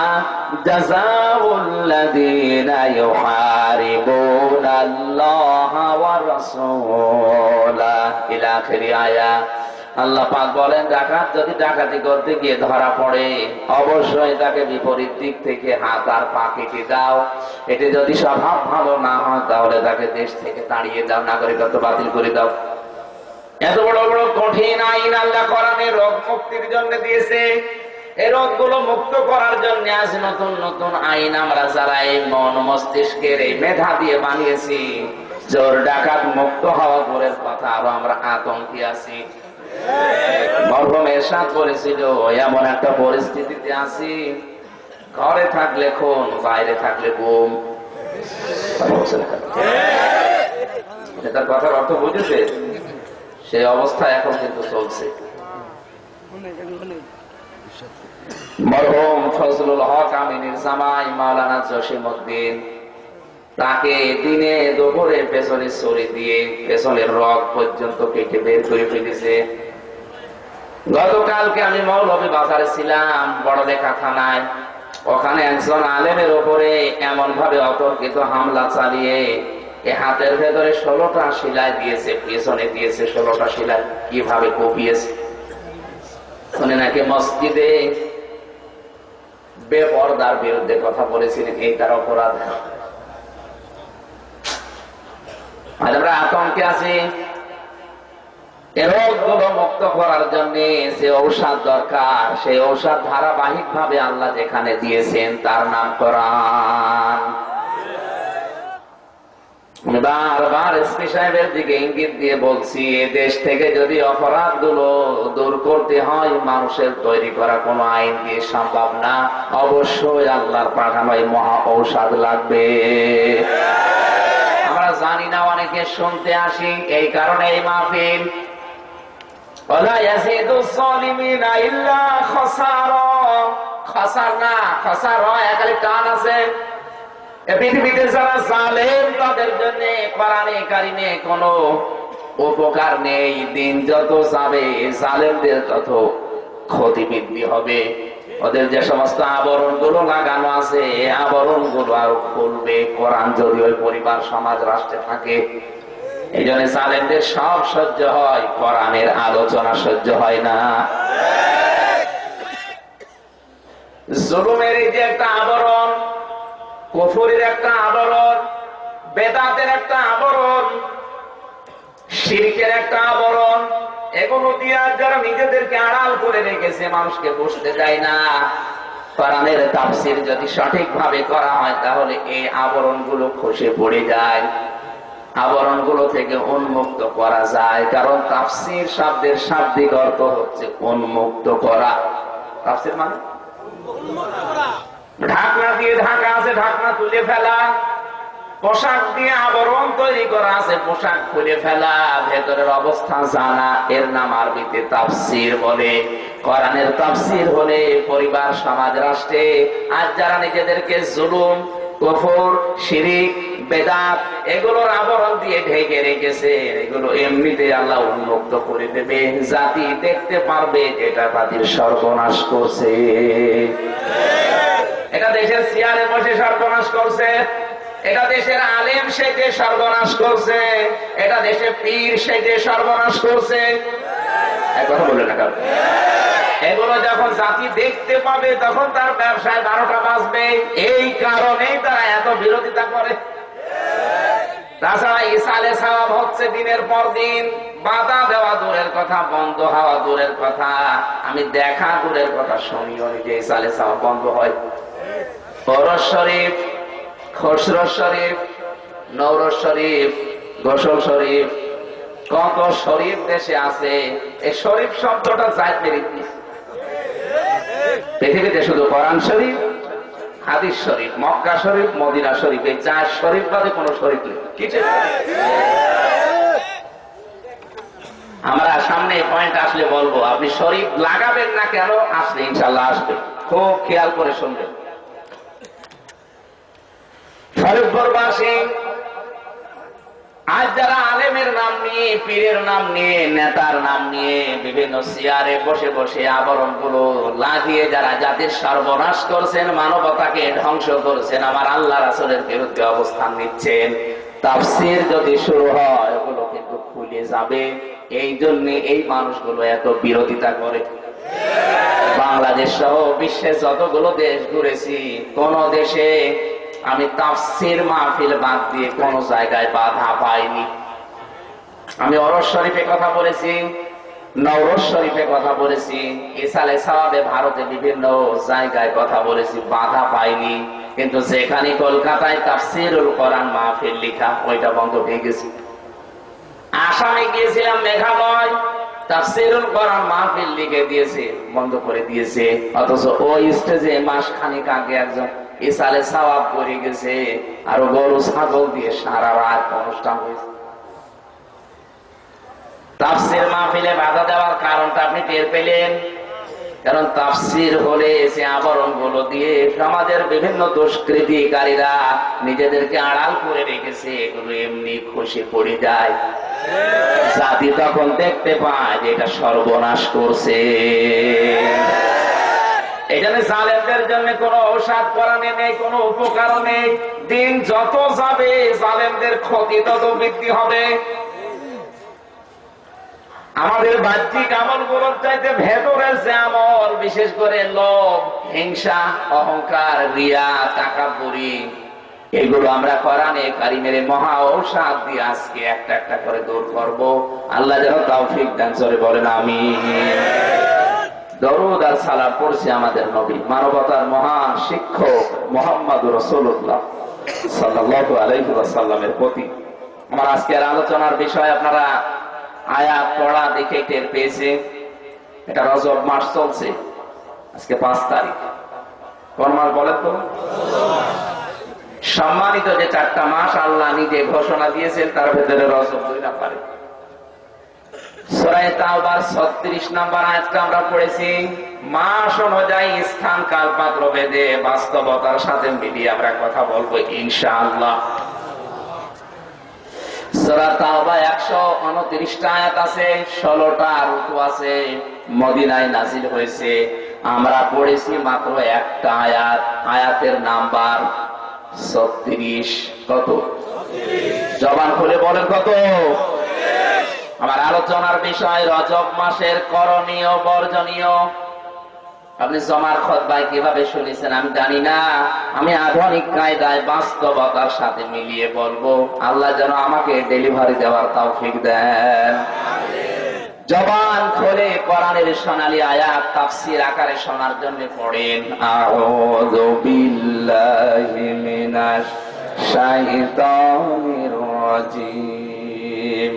জাযাউল্লাযীনা ইউহারিবুনাল্লাহা ওয়া রাসূলাহু ইলা আখির আয়াত। আল্লাহ পাক বলেন, ডাকাত যদি ডাকাতি করতে গিয়ে ধরা পড়ে, অবশ্যই তাকে বিপরীত দিক থেকে হাত আর পা কেটে দাও। এতে যদি স্বভাব ভালো না হয়, তাহলে তাকে দেশ থেকে তাড়িয়ে দাও, নাগরিকত্ব বাতিল করে দাও। এত বড় বড় কঠিন আইন আল্লাহ কোরআনে রোগ মুক্তির জন্য দিয়েছে। এই রোগগুলো মুক্ত করার জন্য আজ নতুন নতুন আইন আমরা যারা এই মন মস্তিষ্কের এই মেধা দিয়ে বানিয়েছি, চোর ডাকাত মুক্ত হওয়া দূরের কথা, আরো আমরা আতঙ্কে আছি। মরহুম এরশাদ বলেছিল, এমন একটা পরিস্থিতিতে আছি, ঘরে থাকলে খুন, বাইরে থাকলে গুম। তার কথার অর্থ বুঝেছে? সেই অবস্থা এখন কিন্তু চলছে। মরহুম ফজলুল হক আমিনীর জামাই মাওলানা জসিমউদ্দিন, তাকে দিনে দুপুরে পেছনে ছুরি দিয়ে পেছনের রগ পর্যন্ত কেটে বের করে ফেলেছে। গতকালকে আমি মৌলভী বাজারে ছিলাম, বড়লেখা থানায়। ওখানে একজন আলেমের উপরে এমন ভাবে অতর্কিত হামলা চালিয়ে এ হাতের ভেতরে 16টা সেলাই দিয়েছে, পেছনে দিয়েছে 16টা সেলাই। কিভাবে কপিয়েছে? উনি নাকি মসজিদে বেপরদার বিরুদ্ধে কথা বলেছিলেন, এই তার অপরাধ। আজ আমরা আতঙ্কে আছি। এ রোগগুলো মুক্ত করার জন্য যে ঔষধ দরকার, সেই ঔষধ ধারাবাহিক ভাবে আল্লাহ যেখানে দিয়েছেন তার নাম কোরআন। বারবার এসপি সাহেবের দিকে ইঙ্গিত দিয়ে বলছি, এ দেশ থেকে যদি অপরাধ গুলো দূর করতে হয়, মানুষের তৈরি করা কোন আইন দিয়ে সম্ভব না, অবশ্যই আল্লাহর পাঠানো এই মহা ঔষধ লাগবে। আমরা জানি না, অনেকে শুনতে আসি, এই কারণে এই মাহফিল। ওয়ালা ইয়াজিদুস সালিমিনা ইল্লা খাসারা। খাসার না, খাসার একালি টান আছে। পৃথিবীতে যারা জালেম, তাদের জন্য কোরআনে কারিমে কোনো উপকার নেই। দিন যত যাবে জালেমদের তত ক্ষতি বৃদ্ধি হবে। ওদের যে সমস্ত আবরণ গুলো লাগানো আছে, আবরণ গুলো আরো খুলবে কোরআন যদি ওই পরিবার, সমাজ, রাষ্ট্রে থাকে। এই জন্য জালেমদের সব সহ্য হয়, কোরআনের আলোচনা সহ্য হয় না। জুলুমের এই যে একটা আবরণ, কুফরের একটা আবরণ, বেদাতের একটা আবরণ, শিরকের একটা আবরণ, এগুলো দিয়ে যারা নিজেদেরকে আড়াল করে রেখেছে, মানুষকে বুঝতে যায় না। কোরআনের তাফসীর যদি সঠিকভাবে করা হয়, তাহলে এই আবরণগুলো খসে পড়ে যায়, আবরণগুলো থেকে উন্মুক্ত করা যায়। কারণ তাফসীর শব্দের শাব্দিক অর্থ হচ্ছে উন্মুক্ত করা। তাফসীর মানে ঢাকনা দিয়ে ঢাকা আছে, ঢাকনা তুলে ফেলা। পোশাক দিয়ে আবরণ তৈরি করা আছে, পোশাক খুলে ফেলা, ভেতরের অবস্থা জানা, এর নাম আরবিতে তাফসীর বলে। কোরআনের তাফসীর হলে পরিবার, সমাজ, রাষ্ট্রে আজ যারা নিজেদেরকে জুলুম, কুফর, শিরিক, বেদাত এগুলোর আবরণ দিয়ে ঢেকে রেখেছে, এগুলো এমনিতে আল্লাহ উন্মুক্ত করে দেবে। জাতি দেখতে পারবে এটা তাদের সর্বনাশ করছে। এটা দেশের চেয়ারে বসে সর্বনাশ করছে, এটা দেশের আলেম সেজে সর্বনাশ করছে, এটা দেশে পীর সেজে সর্বনাশ করছে। কথা বলে না কারণ এগুলো যখন জাতি দেখতে পাবে, তখন তার ব্যবসায় 12টা বাজবে। এই কারণেই তারা এত বিরোধিতা করে। তাছাড়া ইসালে সওয়াব হচ্ছে দিনের পর দিন বাধা দেওয়া দূরের কথা, বন্ধ হওয়া দূরের কথা, আমি দেখা দূরের কথা, শুনিও যে ইসালে সওয়াব বন্ধ হয়। ওরস শরীফ, খসরস শরীফ, নওরস শরীফ, গোসল শরীফ, কত শরীফ দেশে আছে। এই শরীফ শব্দটা জায়েদ বেরিয়ে পৃথিবীতে শুধু কোরআন শরীফ, হাদিস শরীফ, মক্কা শরীফ, মদিনা শরীফ, এই 4 শরীফ বাদে কোন শরীফ নেই। আমরা সামনে পয়েন্ট আসলে বলবো, আপনি শরীফ লাগাবেন না কেন, আসলে ইনশাল্লাহ আসবে, খুব খেয়াল করে শুনবেন। শরীফবাসী আজ যারা আলেমের নাম নিয়ে, পীরের নাম নিয়ে, নেতার নাম নিয়ে বিভিন্ন চেয়ারে বসে বসে আবরণ গুলো লাগিয়ে যারা জাতির সর্বনাশ করছেন, মানবতাকে ধ্বংস করছেন, আমার আল্লাহ রাসূলের বিরুদ্ধে অবস্থান নিচ্ছেন, তাফসীর যদি শুরু হয় ওগুলো কিন্তু খুলে যাবে। এই জন্য এই মানুষগুলো এত বিরোধিতা করে। বাংলাদেশ সহ বিশ্বের যতগুলো দেশ ঘুরেছি, কোন দেশে আমি তাফসীর মাহফিল বাদ দিয়ে কোন জায়গায় বাধা পাইনি। আমি ওরস শরীফে কথা বলেছি, নওরস শরীফে কথা বলেছি, ইসালে সওয়াবে ভারতে বিভিন্ন জায়গায় কথা বলেছি, বাধা পাইনি। কিন্তু যেখানে কলকাতায় তাফসীরুল কোরআন মাহফিল লিখা, ওইটা বন্ধ হয়ে গেছে। আসামে গিয়েছিলাম, মেঘালয়, তাফসীরুল কোরআন মাহফিল লিখে দিয়েছে, বন্ধ করে দিয়েছে। অথচ ওই স্টেজে মাস খানিক আগে একজন ইসালে সওয়াব করে গেছে, আর গরু ছাগল দিয়ে সারা রাত অনুষ্ঠান হয়েছে। তাফসীর মাহফিলে বাধা দেওয়ার কারণটা আপনি টের পেলেন। কারণ তাফসীর হলে সে আবরণ গুলো দিয়ে সমাজের বিভিন্ন দুষ্কৃতিকারীরা নিজেদেরকে আড়াল করে রেখেছে, এগুলো এমনি খুশি পড়ে যায়। জাতি তখন দেখতে পায় যে এটা সর্বনাশ করছে। এখানে জালেমদের জন্য কোনো ঔষধ করানো নেই, কোনো উপকার নেই। দিন যত যাবে জালেমদের ক্ষতি তত বৃদ্ধি হবে। আমাদের বাহ্যিক আমল গুলোর চাইতে ভেতরের যে আমল, বিশেষ করে লোভ, হিংসা, অহংকার, রিয়া, তাকাব্বুরি, এগুলো আমরা কোরআনে কারীমের মহা ঔষধ দিয়ে আজকে একটা একটা করে দূর করব। আল্লাহ যেন তৌফিক দান করে, বলেন আমিন। দরুদ আর সালাম পড়ছি আমাদের নবী, মানবতার মহান শিক্ষক মুহাম্মদুর রাসূলুল্লাহ সাল্লাল্লাহু আলাইহি ওয়াসাল্লামের প্রতি। আমার আজকের আলোচনার বিষয় আপনারা আয়াত পড়া দেখে টের পেয়েছে। এটা রজব মাস চলছে, আজকে 5 তারিখ। কোন মাস বলেন তো? সম্মানিত যে 4টা মাস আল্লাহ নিজে ঘোষণা দিয়েছেন, তার ভেতরে রজব 2 নাম্বারে। সূরা তাওবার 36 নম্বর আয়াতটা আমরা পড়েছি। মাস অনুযায়ী স্থান কাল পাত্র ভেদে বাস্তবতার সাথে মিলিয়ে আমরা কথা বলবো ইনশাআল্লাহ। সূরা তাওবা 129টা আয়াত আছে, 16টা রুকু আছে, মদিনায় নাজিল হয়েছে। আমরা পড়েছি মাত্র একটা আয়াত, আয়াতের নাম্বার 36। কত? জবান খুলে বলেন কত? আমার আলোচনার বিষয় রজব মাসের করণীয় বর্জনীয়। আপনি জমার খুতবায় কিভাবে শুনেছেন আমি জানি না, আমি আধুনিক কায়দায় বাস্তবতার সাথে মিলিয়ে বলবো। আল্লাহ যেন আমাকে ডেলিভারি দেওয়ার তৌফিক দেন। জবান খুলে কোরআনের সোনালী আয়াত তাফসীর আকারে শোনার জন্য পড়েন। আউযু বিল্লাহি মিনাশ শাইতানির রাজিম।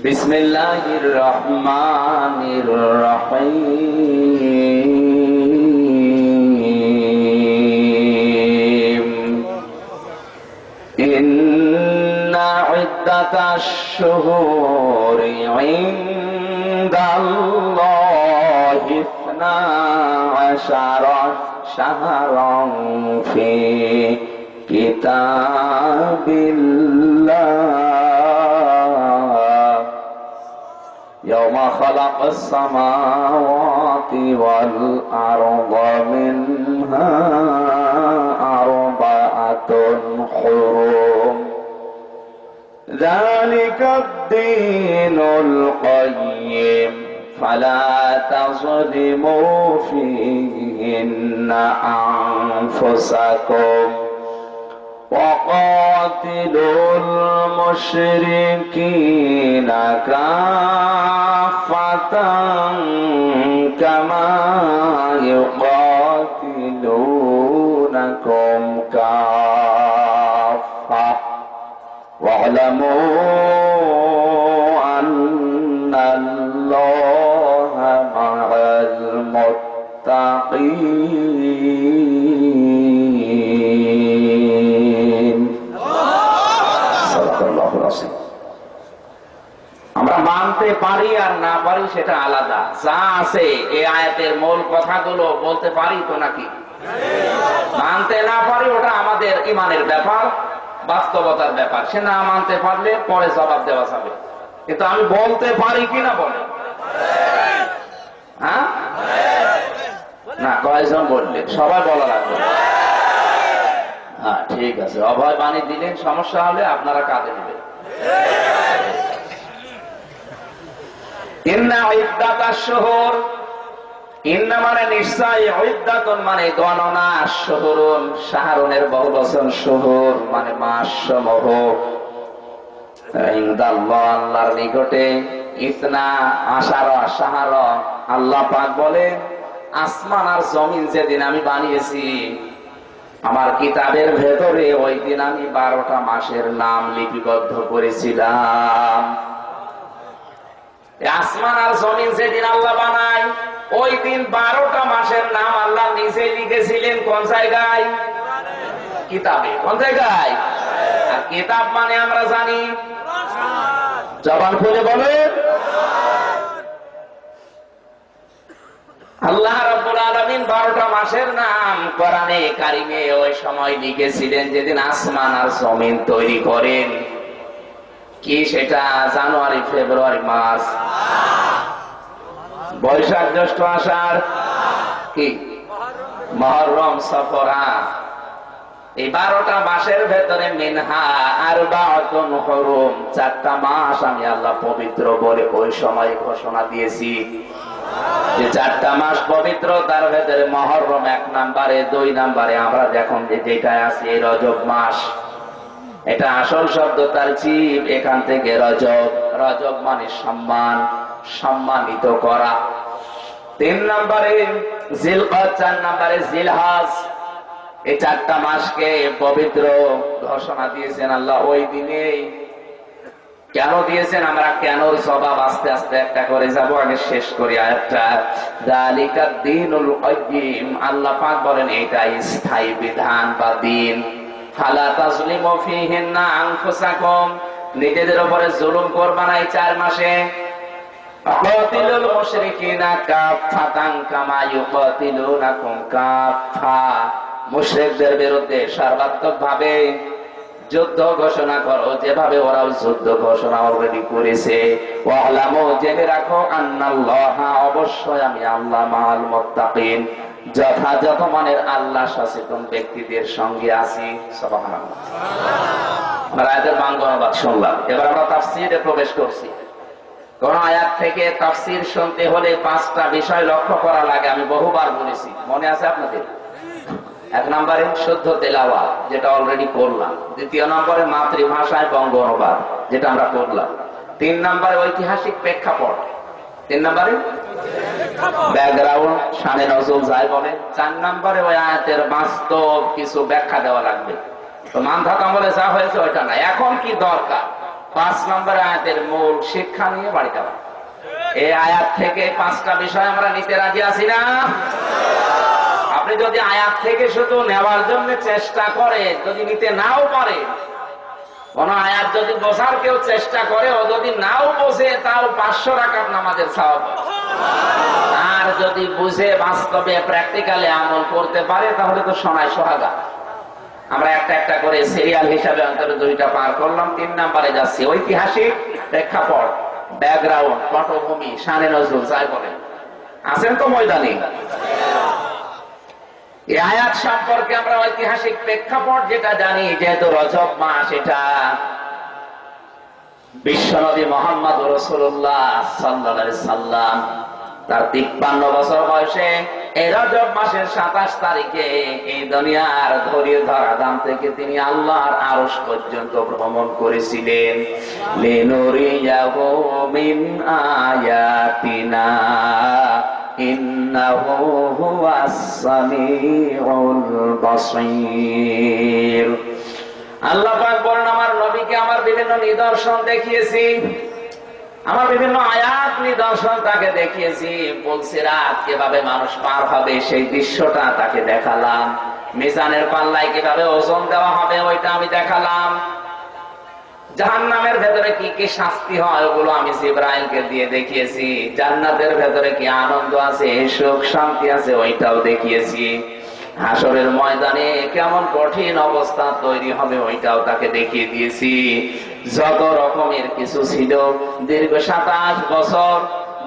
বিসমিল্লাহির রহমানির রহিম। ইন্না ইদ্দাতাশ শুহুরি ইনদাল্লাহি 12 শাহরান ফি কিতাবিল্লাহ يوم خلق السماوات والأرض منها 4 حرم ذلك الدين القيم فلا تظلموا فيهن أنفسكم وقاتلوا المشركين كافة كما يقاتلونكم كافة واعلموا أن الله مع المتقين صدق الله العظيم আমরা মানতে পারি আর না পারি সেটা আলাদা যা আছে এই আয়াতের মূল কথাগুলো বলতে পারি তো নাকি মানতে না পারি ওটা আমাদের ঈমানের ব্যাপার বাস্তবতার ব্যাপার সে না মানতে পারলে পরে জবাব দেওয়া যাবে কিন্তু আমি বলতে পারি কিনা বলে হ্যাঁ না কয়জন বললে সবাই বলা লাগবে হ্যাঁ ঠিক আছে অভয় বাণী দিলেন সমস্যা হলে আপনারা কাঁদে নেবেন ইন্না ইদ্দাতাশ শুহুর ইন্না মানে নিশ্চয় ইদ্দাতুন মানে গণনা শুহুরুন শাহরুনের বহুবচন শুহুর মানে মাস সমূহ ইনদাল্লাহ আল্লাহর নিকটে ইসনা আশারা শাহর আল্লাহ পাক বলেন আসমান আর জমিন যেদিন আমি বানিয়েছি আমার কিতাবের ভেতরে ওই দিন আমি 12টা মাসের নাম লিপিবদ্ধ করেছিলাম আসমান আর জমিন যেদিন আল্লাহ বানায় ওই দিন 12টা মাসের নাম আল্লাহ নিজে লিখেছিলেন কোন জায়গায় কিতাবে কোন জায়গায় আর কিতাব মানে আমরা জানি জবান খুলে বলে আল্লাহ রাব্বুল আলামিন 12টা মাসের নাম কোরআনে কারিমে ওই সময় লিখেছিলেন যেদিন আসমান আর জমিন তৈরি করেন কি সেটা জানুয়ারি ফেব্রুয়ারি মার্চ বৈশাখ জ্যৈষ্ঠ আষাঢ় কি মুহররম সফর এই 12টা মাসের ভেতরে মিনহা আরবাআতুন হুরুম 4টা মাস আমি আল্লাহ পবিত্র বলে ওই সময় ঘোষণা দিয়েছি যে 4টা মাস পবিত্র তার ভেতরে মুহররম 1 নম্বরে 2 নম্বরে আমরা দেখুন যে যেটা আছে এই রজব মাস এটা আসল শব্দ তার জীব এখান থেকে রজব রজব মানে সম্মান সম্মানিত করা 3 নম্বরে জিলকদ 4 নম্বরে জিলহজ এই 4টা মাসকে পবিত্র ঘোষণা দিয়েছেন আল্লাহ ওই দিনে কেন দিয়েছেন আমরা কেনর জবাব আস্তে আস্তে একটা করে যাব আগে শেষ করি আয়াতটা যালিকাদ দীনুল কাইয়্যিম আল্লাহ পাক বলেন এটাই স্থায়ী বিধান বা দিন ফালা তাজলিমু ফীহিন্না আনফুসাকুম নিজেদের উপরে জুলুম করবা না এই 4 মাসে আকাতিলুল মুশরিকিনা কাফাতান কামা ইউকাতিলুনাকুম কাফা মুশরিকদের বিরুদ্ধে সর্বাত্মকভাবে যুদ্ধ ঘোষণা করো যেভাবে ওরাও যুদ্ধ ঘোষণা অলরেডি করেছে ওয়ালামু জেনে রাখো আন্নাল্লাহা অবশ্যই আমি আল্লাহ মাআল মুত্তাকিন যথাযথ মানের আল্লাহ সচেতন ব্যক্তিদের সঙ্গে আছি সুবহানাল্লাহ আমরা আয়াতের বাংলা অনুবাদ শুনলাম এবার আমরা তাফসীরে প্রবেশ করছি কোন আয়াত থেকে তাফসীর শুনতে হলে 5টা বিষয় লক্ষ্য করা লাগে আমি বহুবার বলেছি মনে আছে আপনাদের 1 নম্বরে শুদ্ধ তেলাওয়াত যেটা অলরেডি করলাম 2 নম্বরে মাতৃভাষায় বঙ্গ অনুবাদ যেটা আমরা করলাম 3 নম্বরে ঐতিহাসিক প্রেক্ষাপট 3 নম্বরে ব্যাকগ্রাউন্ড শানে নজুল যায় বলে 4 নম্বরে ওই আয়াতের বাস্তব কিছু ব্যাখ্যা দেওয়া লাগবে তো মানধাত আমলে যা হয়েছে ওইটা না এখন কি দরকার 5 নম্বরে আয়াতের মূল শিক্ষা নিয়ে বাড়ি যাওয়া এই আয়াত থেকে 5টা বিষয় আমরা নিতে রাজি আছি না আপনি যদি আয়াত থেকে শুধু নেওয়ার জন্য চেষ্টা করে যদি নিতে নাও পারে কোন আয়াত যদি বোঝার কেউ চেষ্টা করে ও যদি নাও বোঝে তাও 500 রাকাত নামাজের সওয়াব আর যদি বুঝে বাস্তবে প্র্যাকটিক্যালি আমল করতে পারে তাহলে তো সোনায় সোহাগা আমরা একটা একটা করে সিরিয়াল হিসাবে অন্তত 2টা পার করলাম 3 নম্বরে যাচ্ছি ঐতিহাসিক প্রেক্ষাপট ব্যাকগ্রাউন্ড পটভূমি শানে নজরুল যাই বলেন আছেন তো ময়দানে এই আয়াত সম্পর্কে আমরা ঐতিহাসিক প্রেক্ষাপট যেটা জানি যেহেতু রজব মাস এটা বিশ্বনবী মুহাম্মদ রাসূলুল্লাহ সাল্লাল্লাহু আলাইহি সাল্লাম তার 53 বছর বয়সে এই রজব মাসের 27 তারিখে এই দুনিয়ার ধরিয়ে ধরা দাম থেকে তিনি আল্লাহর আরশ পর্যন্ত ভ্রমণ করেছিলেন। লিনুরিয়াহু মিন আয়াতিনা ইন্নাহু হুয়াস সামিউল বাসীর। আল্লাহ পাক বলেন, আমার নবীকে আমার বিভিন্ন নিদর্শন দেখিয়েছি, আমার বিভিন্ন আয়াত নিদর্শন তাকে দেখিয়েছি। বলছি রাত কিভাবে মানুষ পার হবে সেই দৃশ্যটা তাকে দেখালাম। মিজানের পাল্লায় কিভাবে ওজন দেওয়া হবে ওইটা আমি দেখালাম। জাহান্নামের ভেতরে কি কি শাস্তি হয় ওগুলো আমি জিবরাইলকে দিয়ে দেখিয়েছি। জান্নাতের ভেতরে কি আনন্দ আছে, সুখ শান্তি আছে ওইটাও দেখিয়েছি। হাসরের ময়দানে কেমন কঠিন অবস্থা তৈরি হবে ওইটাও তাকে দেখিয়ে দিয়েছি। যত রকমের কিছু ছিল, দীর্ঘ 27 বছর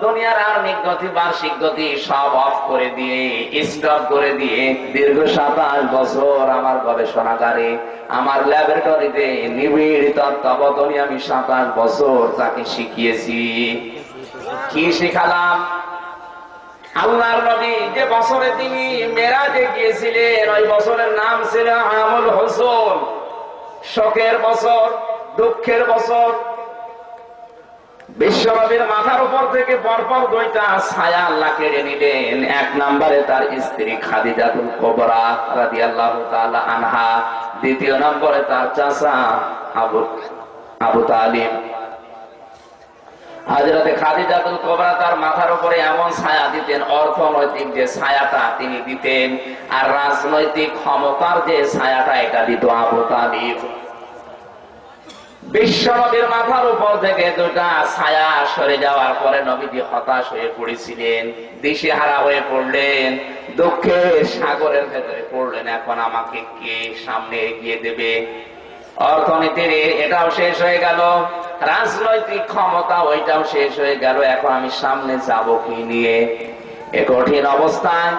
দুনিয়ার আর্মিক গতি, বার্ষিক গতি সব অফ করে দিয়ে, স্টপ করে দিয়ে দীর্ঘ 27 বছর আমার গবেষণাগারে, আমার ল্যাবরেটরিতে নিবিড় তত্ত্বাবধানে আমি 27 বছর তাকে শিখিয়েছি। কি শিখালাম? আল্লাহর নবী যে বছরে তিনি মেরাজে গিয়েছিলেন ওই বছরের নাম ছিল আমুল হুজুন, শোকের বছর, দুঃখের বছর। বিশ্বনবীর মাথার উপর থেকে পরপর 2টা ছায়া আল্লাহ কেড়ে নিলেন। 1 নম্বরে তার স্ত্রী খাদিজাতুল কুবরা রাদিয়াল্লাহু তাআলা আনহা, 2য় নম্বরে তার চাচা আবু তালিব। হযরতে খাদিজাতুল কুবরা তার মাথার উপরে এমন ছায়া দিতেন, অর্থনৈতিক যে ছায়াটা তিনি দিতেন, আর রাজনৈতিক ক্ষমতার যে ছায়াটা এটা দিত আবু তালিব। বিশ্বনবীর মাথার উপর থেকে 2টা ছায়া সরে যাওয়ার পরে নবীজি হতাশ হয়ে পড়েছিলেন, দিশেহারা হয়ে পড়লেন, দুঃখের সাগরের ভেতরে পড়লেন। এখন আমাকে কে সামনে এগিয়ে দেবে? অর্থনীতির এটাও শেষ হয়ে গেল, রাজনৈতিক ক্ষমতা ওইটাও শেষ হয়ে গেল, এখন আমি সামনে যাব কি নিয়ে? এ কঠিন অবস্থায়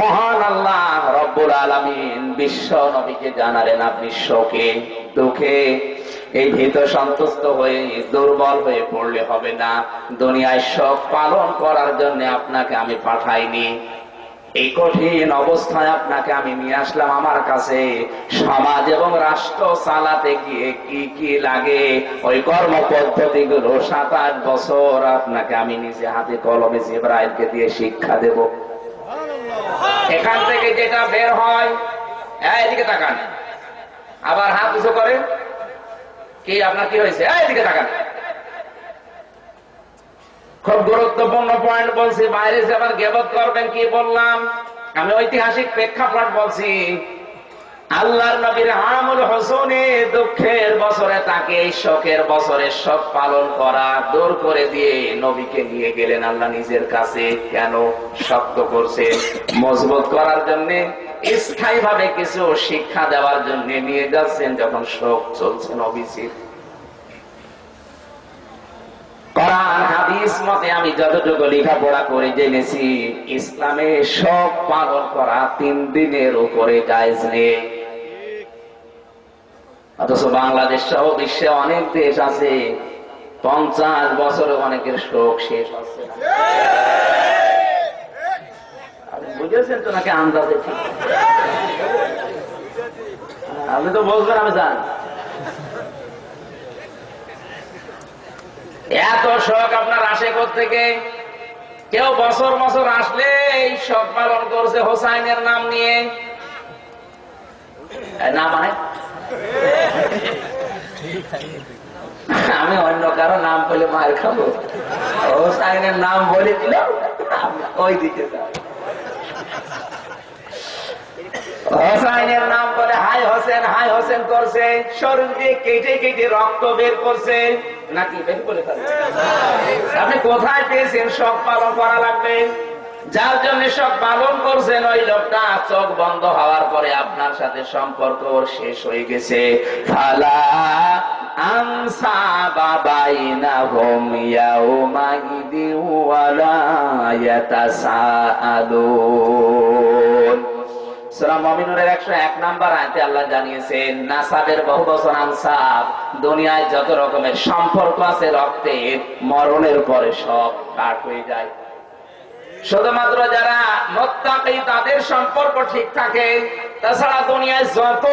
মহান আল্লাহ রব্বুল আলামিন বিশ্ব নবীকে জানালেন, আপনি শোকে দুঃখে এই ভীত সন্তুষ্ট হয়ে দুর্বল হয়ে পড়লে হবে না। দুনিয়ায় শোক পালন করার জন্য আপনাকে আমি পাঠাইনি। এই কঠিন অবস্থায় আপনাকে আমি নিয়ে আসলাম আমার কাছে। সমাজ এবং রাষ্ট্র চালাতে গিয়ে কি কি লাগে ওই কর্ম পদ্ধতিগুলো 27 বছর আপনাকে আমি নিজে হাতে কলমে জিবরাইলকে দিয়ে শিক্ষা দেব। এখান থেকে যেটা বের হয়, এইদিকে তাকান, আবার হাত উঁচু করে, কি আপনার কি হয়েছে? এইদিকে তাকান। খুব গুরুত্বপূর্ণ পয়েন্ট বলছি, বাইরে যে আবার গিবত করবেন কি বললাম? আমি ঐতিহাসিক প্রেক্ষাপট বলছি। আল্লাহর নবীর আমুল হুজুনে দুঃখের বছরে তাকে এই শোকের বছরে শোক পালন করা দূর করে দিয়ে নবীকে নিয়ে গেলেন আল্লাহ নিজের কাছে। কেন? শক্ত করছে, মজবুত করার জন্য, স্থায়ী ভাবে কিছু শিক্ষা দেওয়ার জন্য নিয়ে যাচ্ছেন যখন শোক চলছে নবীজির। কোরআন হাদিস মতে আমি যতটুকু লেখাপড়া করে জেনেছি, ইসলামে শোক পালন করা 3 দিনের উপরে জায়েজ নেই। অথচ বাংলাদেশ সহ বিশ্বে অনেক দেশ আছে 50 বছরে অনেকের শোক শেষ হচ্ছে না। বুঝেছেন তো নাকি আন্দাজে? ঠিক, আপনি তো বলবেন আমি জানি। এত শোক আপনার আসে কোত্থেকে? কেউ বছর বছর আসলে এই শোক পালন করছে হোসাইনের নাম নিয়ে। না মানে আমি অন্য কারো নাম বলে মায়ের খাবো? হোসাইনের নাম বলে দিল ওই দিকে হোসাইনের নাম বলে হাই হোসেন করছে, শরীর দিয়ে কেটে কেটে রক্ত বের করছে নাকি বের করে ফেলছে। আপনি কোথায় পেয়েছেন শোক পালন করা লাগবে? যার জন্য শোক পালন করছেন ওই লোকটা চোখ বন্ধ হওয়ার পরে আপনার সাথে সম্পর্ক শেষ হয়ে গেছে। ফালা আনসাবা বাইনাহুম ইয়াউমাইদি ওয়ালা ইয়াতাসাআলুন। সূরা মুমিনুনের 101 নম্বর আয়াতে আল্লাহ জানিয়েছেন, নাসাবের বহুবচন আনসাব। দুনিয়ায় যত রকমের সম্পর্ক আছে রক্তের, মরণের পরে সব কাট হয়ে যায়। শুধুমাত্র যারা মুত্তাকি তাদের সম্পর্ক ঠিক থাকে। তাছাড়া দুনিয়ায় যত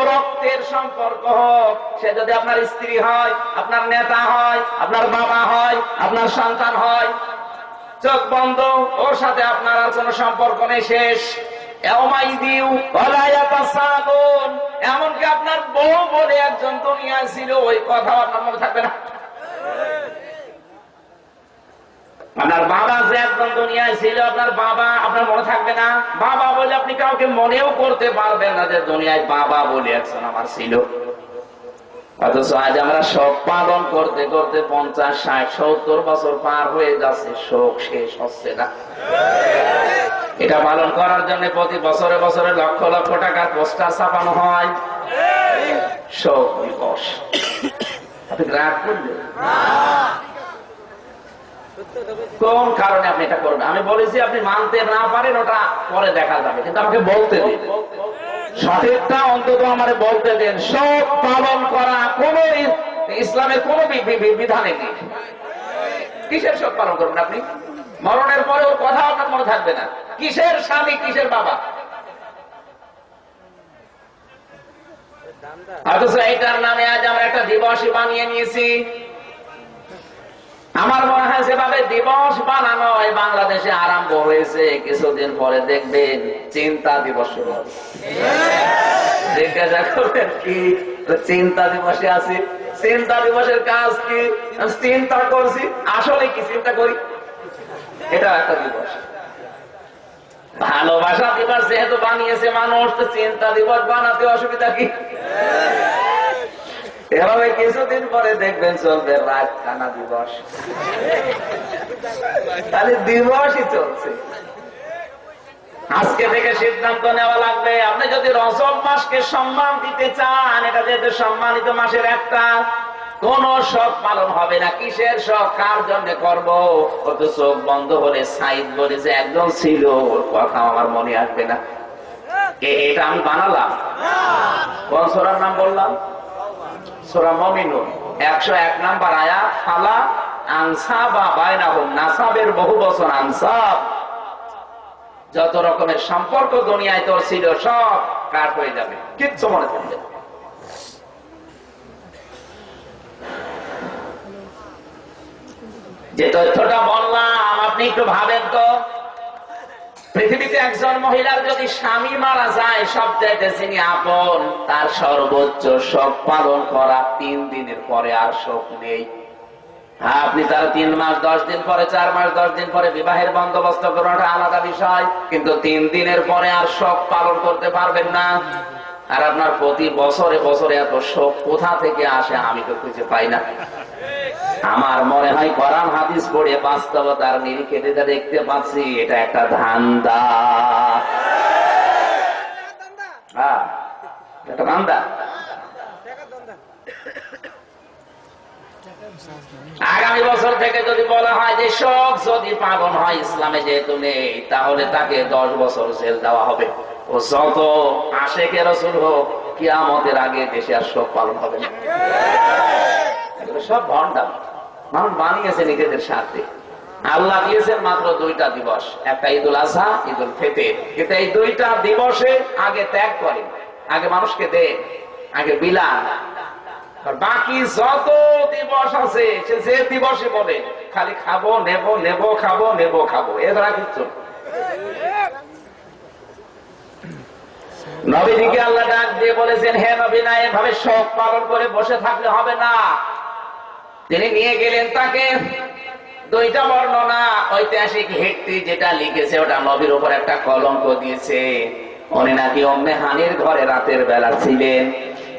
রক্তের সম্পর্ক হোক, সে যদি আপনার স্ত্রী হয়, আপনার নেতা হয়, আপনার বাবা হয়, আপনার সন্তান হয়, চোখ বন্ধ, ওর সাথে আপনার আর কোনো সম্পর্ক নেই, শেষ। এমনকি আপনার বউ বলে একজন দুনিয়ায় ছিল, ওই কথা আপনার মনে থাকবে না। আপনার বাবা যে একজন দুনিয়ায় ছিল, আপনার বাবা আপনার মনে থাকবে না। বাবা বলে আপনি কাউকে মনেও করতে পারবেন না যে দুনিয়ায় বাবা বলে একজন আমার ছিল। অথচ আজ আমরা শোক পালন করতে করতে 50, 60, 70 বছর পার হয়ে যাচ্ছে, শোক শেষ হচ্ছে না। এটা পালন করার জন্য প্রতি বছরে বছরে লক্ষ লক্ষ টাকার পোস্টার ছাপানো হয়, শোক দিবস। আপনি রাগ করবেন কোন কারণে আপনি এটা করবেন? আমি বলেছি আপনি মানতে না পারেন ওটা পরে দেখা যাবে, কিন্তু আমাকে বলতে দিন, সঠিকটা অন্তত আমারে বলতে দেন। শোক পালন করা কোন ইসলামের কোন বিধানে নেই। কিসের শোক পালন করবেন আপনি? মরণের পরে ওর কথা আপনার মনে থাকবে না। কিসের স্বামী, কিসের বাবা? অথচ এইটার নামে আজ আমরা একটা দিবসই বানিয়ে নিয়েছি। আমার মনে হয় যেভাবে দিবস বানানো এই বাংলাদেশে আরম্ভ হয়েছে, কিছুদিন পরে দেখবেন চিন্তা দিবস শুরু হবে। জিজ্ঞাসা করবেন কি চিন্তা দিবসে আছি? চিন্তা দিবসের কাজ কি? চিন্তা করছি, আসলে কি চিন্তা করি? এটা একটা দিবস। ভালোবাসা দিবস যেহেতু বানিয়েছে মানুষ, তো চিন্তা দিবস বানাতে অসুবিধা কি? এভাবে কিছুদিন পরে দেখবেন চলবে রাত কানা দিবস। তাহলে দিবসই চলছে। আজকে থেকে সিদ্ধান্ত নেওয়া লাগবে, আপনি যদি রজব মাসকে সম্মান দিতে চান, এটা যেহেতু সম্মানিত মাসের একটা, কোন শখ পালন হবে না। কিসের শখ, কার জন্য করব? ও তো চোখ বন্ধ হলে সাইদ বলেছে একজন ছিল, ওর কথা আমার মনে আসবে না। এটা আমি বানালাম। কোন সূরার নাম বললাম? সূরা মুমিনুন 101 নম্বর আয়াত। ফালা আনসাবা বাইনাহুম, নাসাবের বহু বচন আনসাব। যত রকমের সম্পর্ক দুনিয়ায় তোর ছিল সব কাট হয়ে যাবে, কিচ্ছু মনে থাকবে না। যে তথ্যটা বললাম আপনি একটু ভাবেন তো, পৃথিবীতে একজন মহিলার যদি স্বামী মারা যায়, সবচাইতে যিনি আপন, তার সর্বোচ্চ শোক পালন করা 3 দিনের পরে আর শোক নেই। আপনি তার 3 মাস 10 দিন পরে, 4 মাস 10 দিন পরে বিবাহের বন্দোবস্ত করাটা আলাদা বিষয়, কিন্তু 3 দিনের পরে আর শোক পালন করতে পারবেন না। আর আপনার প্রতি বছরে বছরে এত শোক কোথা থেকে আসে আমি তো খুঁজে পাই না। আমার মনে হয় কোরআন হাদিস পড়ে বাস্তবতার নিরিখে যেটা দেখতে পাচ্ছি, এটা একটা ধান্দা। হ্যাঁ, একটা ধান্দা। আগামী বছর থেকে যদি বলা হয় যে শোক যদি পালন হয় ইসলামে যেহেতু নেই, তাহলে তাকে 10 বছর জেল দেওয়া হবে। ও যত আশেকে রাসূল হোক, কিয়ামতের আগে দেশে আর শোক পালন হবে না। এগুলো সব ভণ্ডামি, মানুষ বানিয়েছে নিজেদের স্বার্থে। আল্লাহ দিয়েছেন মাত্র 2টা দিবস, একটা ঈদুল আজহা, ঈদুল ফিতর। কিন্তু এই 2টা দিবসে আগে ত্যাগ করেন, আগে মানুষকে দেন, আগে বিলান। বাকি যত দিবস আছে সে যে দিবসে বলে খালি খাবো নেব, নেব খাবো, নেব খাবো, এছাড়া কিচ্ছু। নবীকে আল্লাহ ডাক দিয়ে বলেছেন, হে নবী, না এভাবে শোক পালন করে বসে থাকলে হবে না। তিনি নিয়ে গেলেন তাকে। 2টা বর্ণনা, ঐতিহাসিক হিট্রি যেটা লিখেছে ওটা নবীর উপর একটা কলঙ্ক দিয়েছে। উনি নাকি উম্মে হানির ঘরে রাতের বেলা ছিলেন,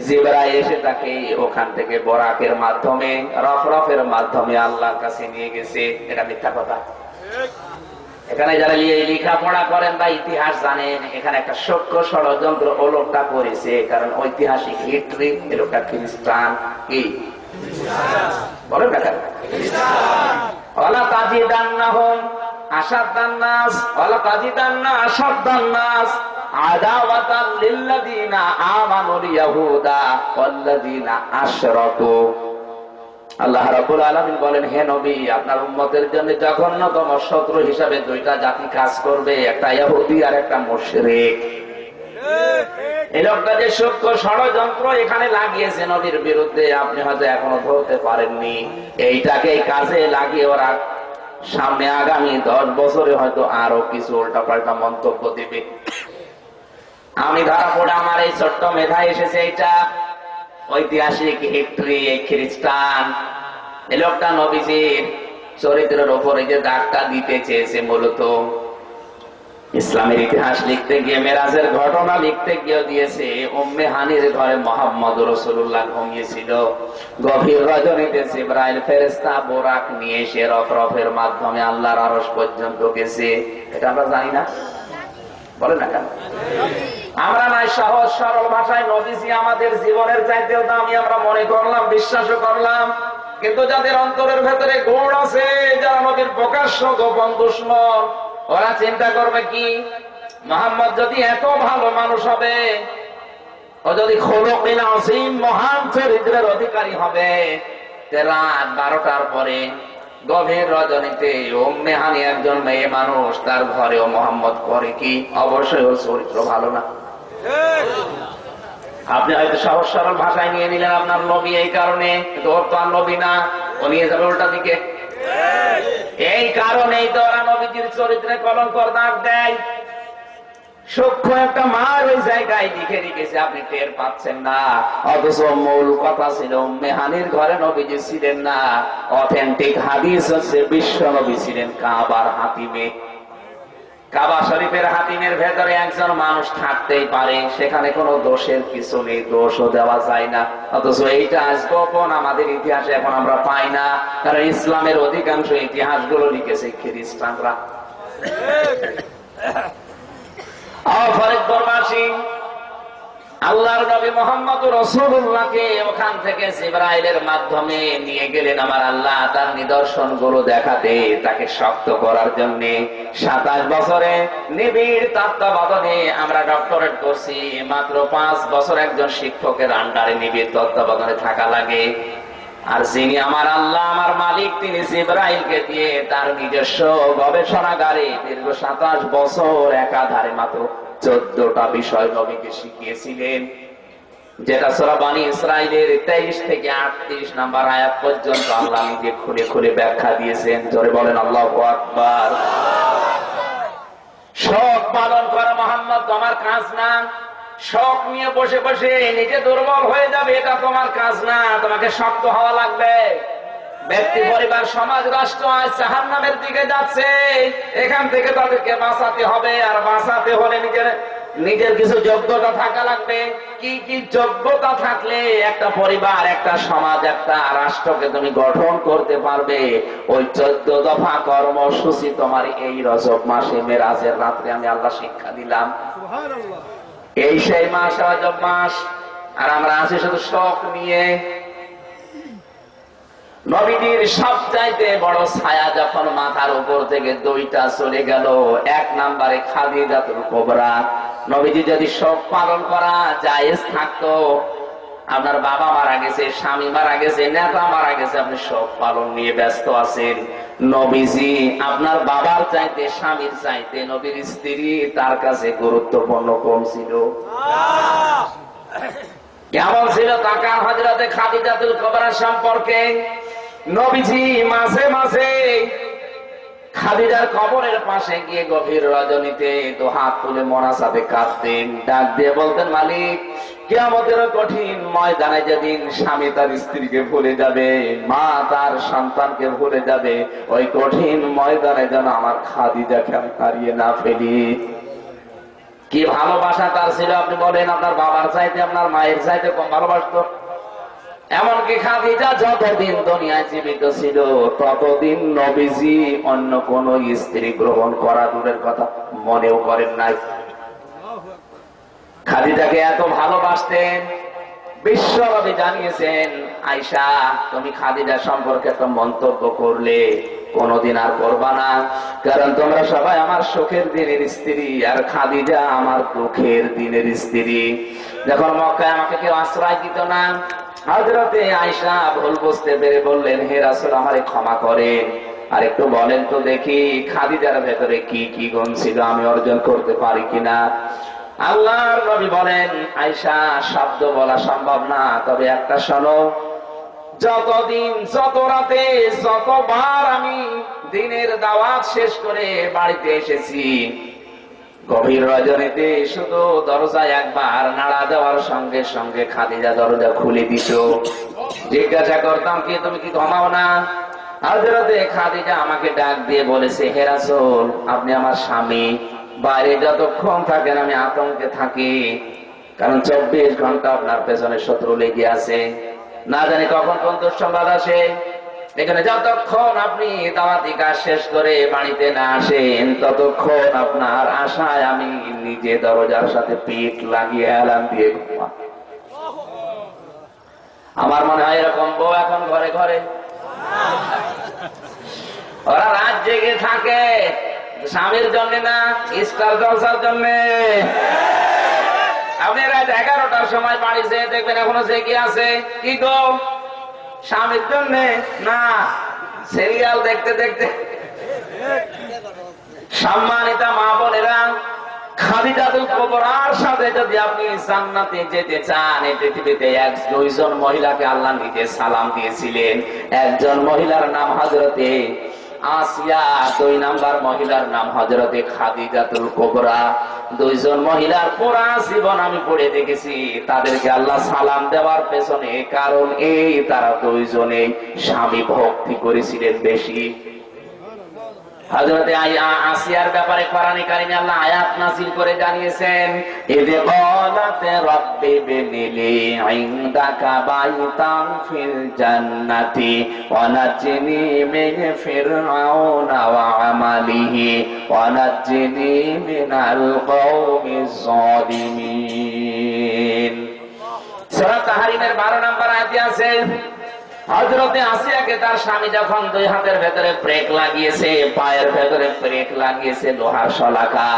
জিবরাইল এসে তাকে ওখান থেকে বরাকের মাধ্যমে, রফরফের মাধ্যমে আল্লাহর কাছে নিয়ে গেছে। এটা মিথ্যা কথা। এখানে যারা লেখাপড়া করেন বা ইতিহাস জানেন, এখানে একটা সূক্ষ্ম ষড়যন্ত্র ও লোকটা করেছে। কারণ ঐতিহাসিক হিস্ট্রি এ লোকটা খ্রিস্টান। কি বলেন না? ওয়ালা তাজিদান্নাহুম আশাদ্দান নাস, ওয়ালা তাজিদান্না আশাদ্দান নাস আদাওয়াতান লিল্লাযিনা আমানুল ইয়াহুদা ওয়াল্লাযিনা আশরাকু। আল্লাহ রাব্বুল আলামিন বলেন, হে নবী, আপনার উম্মতের জন্য জঘন্যতম শত্রু হিসাবে দুইটা জাতি কাজ করবে, একটা ইহুদি আর একটা মুশরিক। এই লোকটা যে সূক্ষ্ম ষড়যন্ত্র এখানে লাগিয়েছে নবীর বিরুদ্ধে, আপনি হয়তো এখনো ধরতে পারেননি। এইটাকে কাজে লাগিয়ে ওরা সামনে আগামী 10 বছরে হয়তো আরো কিছু উল্টাপাল্টা মন্তব্য দিবে। আমি ধরা পড়ে আমার এই ছোট্ট মেধায় এসেছে এইটা ঐতিহাসিক হিস্ট্রি। এই খ্রিস্টান এই লোকটা নবীজির চরিত্রের ওপরে যে দাগটা দিতে চেয়েছে, মূলত ইসলামের ইতিহাস লিখতে গিয়ে, মেরাজের ঘটনা লিখতে গিয়ে দিয়েছে উম্মে হানির ঘরে মুহাম্মদ রাসূলুল্লাহ ঘুমিয়েছিল। গভীর রজনীতে জিবরাইল ফেরেশতা বোরাক নিয়ে এসে রফরফের মাধ্যমে আল্লাহর আরশ পর্যন্ত গেছে। এটা আমরা জানি না, বলে না কেন? আমরা নাই সহজ সরল ভাষায় নবীজি আমাদের জীবনের চাইতেও দামি আমরা মনে করলাম, বিশ্বাসও করলাম। কিন্তু যাদের অন্তরের ভেতরে গুণ আছে, যারা নবীর প্রকাশ্য গোপন দুশমন, ওরা চিন্তা করবে কি, মুহাম্মদ যদি এত ভালো মানুষ হবে, ও যদি খুলুকিল আযীম মহান চরিত্রের অধিকারী হবে, রাত 12টার পরে গভীর রজনীতে উম্মে হানি একজন মেয়ে মানুষ, তার ঘরেও মুহাম্মদ করে কি? অবশ্যই ওর চরিত্র ভালো না। আপনি হয়তো সহজ সরল ভাষায় নিয়ে নিলেন আপনার নবী এই কারণে, কিন্তু ওর তো আর নবী না, ও নিয়ে যাবে উল্টা দিকে। এই কারণেই তো ওরা নবীজির চরিত্রে কলঙ্কর দাগ দেয়। সূক্ষ্ম একটা মার ওই জায়গায় লিখে রেখেছে, আপনি টের পাচ্ছেন না। অথচ মূল কথা ছিল উম্মে হানির ঘরে নবীজি ছিলেন না। অথেন্টিক হাদিস হচ্ছে বিশ্ব নবী ছিলেন কাবার হাতিমে। কাবা শরীফের হাতিমের ভেতরে একজন মানুষ থাকতেই পারে, সেখানে কোনো দোষের কিছু নেই, দোষও দেওয়া যায় না। অথচ এইটা আজ গোপন আমাদের ইতিহাসে এখন আমরা পাই না, কারণ ইসলামের অধিকাংশ ইতিহাসগুলো লিখেছে খ্রিস্টানরা। ফরিদপুরবাসী আল্লাহর নবী মুহাম্মদ রাসূলুল্লাহকে ওখান থেকে জিবরাইলের মাধ্যমে নিয়ে গেলেন আমার আল্লাহ তার নিদর্শন গুলো দেখাতে, তাকে শক্ত করার জন্য। 27 বছরে নিবিড় তত্ত্বাবধানে আমরা ডক্টরেট করছি। মাত্র 5 বছর একজন শিক্ষকের আন্ডারে নিবিড় তত্ত্বাবধানে থাকা লাগে। আর যিনি আমার আল্লাহ, আমার মালিক, তিনি জিবরাইলকে দিয়ে তার নিজস্ব গবেষণাগারে দীর্ঘ 27 বছর একাধারে মাত্র 14টা বিষয় নবীকে শিখিয়েছিলেন, যেটা সূরা বনী ইসরাঈলের 23 থেকে 38 নম্বর আয়াত পর্যন্ত আল্লাহ নিজে খুলে খুলে ব্যাখ্যা দিয়েছেন। জোরে বলেন আল্লাহু আকবার। শখ পালন করা মুহাম্মদ তোমার কাজ না। শখ নিয়ে বসে বসে নিজে দুর্বল হয়ে যাবে, এটা তোমার কাজ না। তোমাকে শক্ত হওয়া লাগবে। ব্যক্তি, পরিবার, সমাজ, রাষ্ট্র আজ জাহান্নামের দিকে যাচ্ছে। এখান থেকে তাদেরকে বাঁচাতে হবে, আর বাঁচাতে হলে নিজের কিছু যোগ্যতা থাকা লাগবে। কি কি যোগ্যতা থাকলে একটা পরিবার, একটা সমাজ, একটা রাষ্ট্রকে তুমি গঠন করতে পারবে? ওই 14 দফা কর্মসূচি তোমার এই রজব মাসে মেরাজের রাত্রে আমি আল্লাহ শিক্ষা দিলাম। সুবহানাল্লাহ। এই সেই মাস রজব মাস, আর আমরা আছি শুধু শখ নিয়ে। নবীজির সবচাইতে বড় ছায়া যখন মাথার উপর থেকে 2টা চলে গেল, 1 নম্বরে খাদিজাতুল কুবরা। নবীজি যদি শোক পালন করা জায়েজ থাকতো, আপনার বাবা মারা গেছে, স্বামী মারা গেছে, নেতা মারা গেছে, আপনি শোক পালন নিয়ে ব্যস্ত আছেন। নবীজি আপনার বাবার চাইতে, স্বামীর চাইতে নবীর স্ত্রী তার কাছে গুরুত্বপূর্ণ কম ছিল। কেমন ছিল তাকান হযরতে খাদিজাতুল কুবরা সম্পর্কে। নবীজি মাঝে মাঝে খাদিজার কবরের পাশে গিয়ে গভীর রজনীতে 2 হাত তুলে মোনাজাতে কাঁদতেন, ডাক দিয়ে বলতেন, মালিক, কিয়ামতের কঠিন ময়দানে যেদিন স্বামী তার স্ত্রীকে ভুলে যাবে, মা তার সন্তানকে ভুলে যাবে, ওই কঠিন ময়দানে যেন আমার খাদিজাকে আমি হারিয়ে না ফেলি। কি ভালোবাসা তার ছিল আপনি বলেন। আপনার বাবার চাইতে, আপনার মায়ের চাইতে কম ভালোবাসতো? এমনকি খাদিজা যতদিন দুনিয়ায় জীবিত ছিল, ততদিন নবীজি অন্য কোন স্ত্রী গ্রহণ করা দূরের কথা মনেও করেন নাই। খাদিজাকে এত ভালোবাসতেন, বিশ্ব নবী জানিয়েছেন, আয়েশা, তুমি খাদিজা সম্পর্কে একটা মন্তব্য করলে কোনদিন আর করবা না, কারণ তোমরা সবাই আমার সুখের দিনের স্ত্রী, আর খাদিজা আমার দুঃখের দিনের স্ত্রী। যখন মক্কায় আমাকে কেউ আশ্রয় দিত না, হযরতে আয়েশা ভুল বুঝতে পেরে বললেন, হে রাসূল আমারে ক্ষমা করেন, আর একটু বলেন তো দেখি খাদিজার ভেতরে কি কি গুণ ছিল আমি অর্জন করতে পারি কিনা। আল্লাহর নবী বলেন, আয়েশা শব্দ বলা সম্ভব না, তবে একটা শোনো, যতদিন যত রাতে যতবার আমি দিনের দাওয়াত শেষ করে বাড়িতে এসেছি, গভীর রজনীতে শুধু দরজায় একবার নাড়া দেওয়ার সঙ্গে সঙ্গে খাদিজা দরজা খুলে দিত। জিজ্ঞাসা করতাম, কি তুমি কি ঘুমাও না? হযরতে খাদিজা আমাকে ডাক দিয়ে বলেছে, হে রাসূল আপনি আমার স্বামী, বাইরে যতক্ষণ থাকেন আমি আতঙ্কে থাকি, কারণ 24 ঘন্টা আপনার পেছনে শত্রু লেগে আছে, না জানি কখন কোন দুঃসংবাদ আসে। এখানে যতক্ষণ আপনি দাওয়াতি কাজ শেষ করে বাড়িতে না আসেন ততক্ষণ আপনার আশায় আমি নিজে দরজার সাথে পিঠ লাগিয়ে এলাম দিয়ে ঘুমা। আমার মনে হয় এরকম বউ এখন ঘরে ঘরে, ওরা রাত জেগে থাকে স্বামীর জন্য না, স্টার জলসার জন্য। আপনি রাত 11টার সময় বাড়ি যেয়ে দেখবেন এখনো জেগে আছে, কি গো স্বামীর জন্য না, সিরিয়াল দেখতে দেখতে। সম্মানিতা মা বোনেরা, খাদিজাতুল কুবরার সাথে যদি আপনি জান্নাতে যেতে চান, এই পৃথিবীতে দুইজন মহিলাকে আল্লাহ নিজে সালাম দিয়েছিলেন। একজন মহিলার নাম হযরতে আসিয়া, 2 নাম্বার মহিলার নাম হযরতে খাদিজাতুল কুবরা। দুইজন মহিলার পুরা জীবন আমি পড়ে দেখেছি, তাদেরকে আল্লাহ সালাম দেওয়ার পেছনে কারণ এই, তারা দুইজনে স্বামী ভক্তি করেছিলেন বেশি। হযরতে আসিয়ার ব্যাপারে কোরআনে কারিমে আল্লাহ আয়াত নাযিল করে জানিয়েছেন, ইদ ক্বালাত রাব্বি বিনিলি ইনদাকা বাইতান ফিল জান্নাতি ওয়া নাজ্জিনি মিন ফিরআউনা ওয়া আমালিহি ওয়া নাজ্জিনি মিনাল কওমিজ জালিমিন। সূরা তাহরিমের 12 নম্বর আয়াতে আছে, হযরতে আসিয়াকে তার স্বামী যখন 2 হাতের ভেতরে ব্রেক লাগিয়েছে, পায়ের ভেতরে ব্রেক লাগিয়েছে লোহার শলাকা,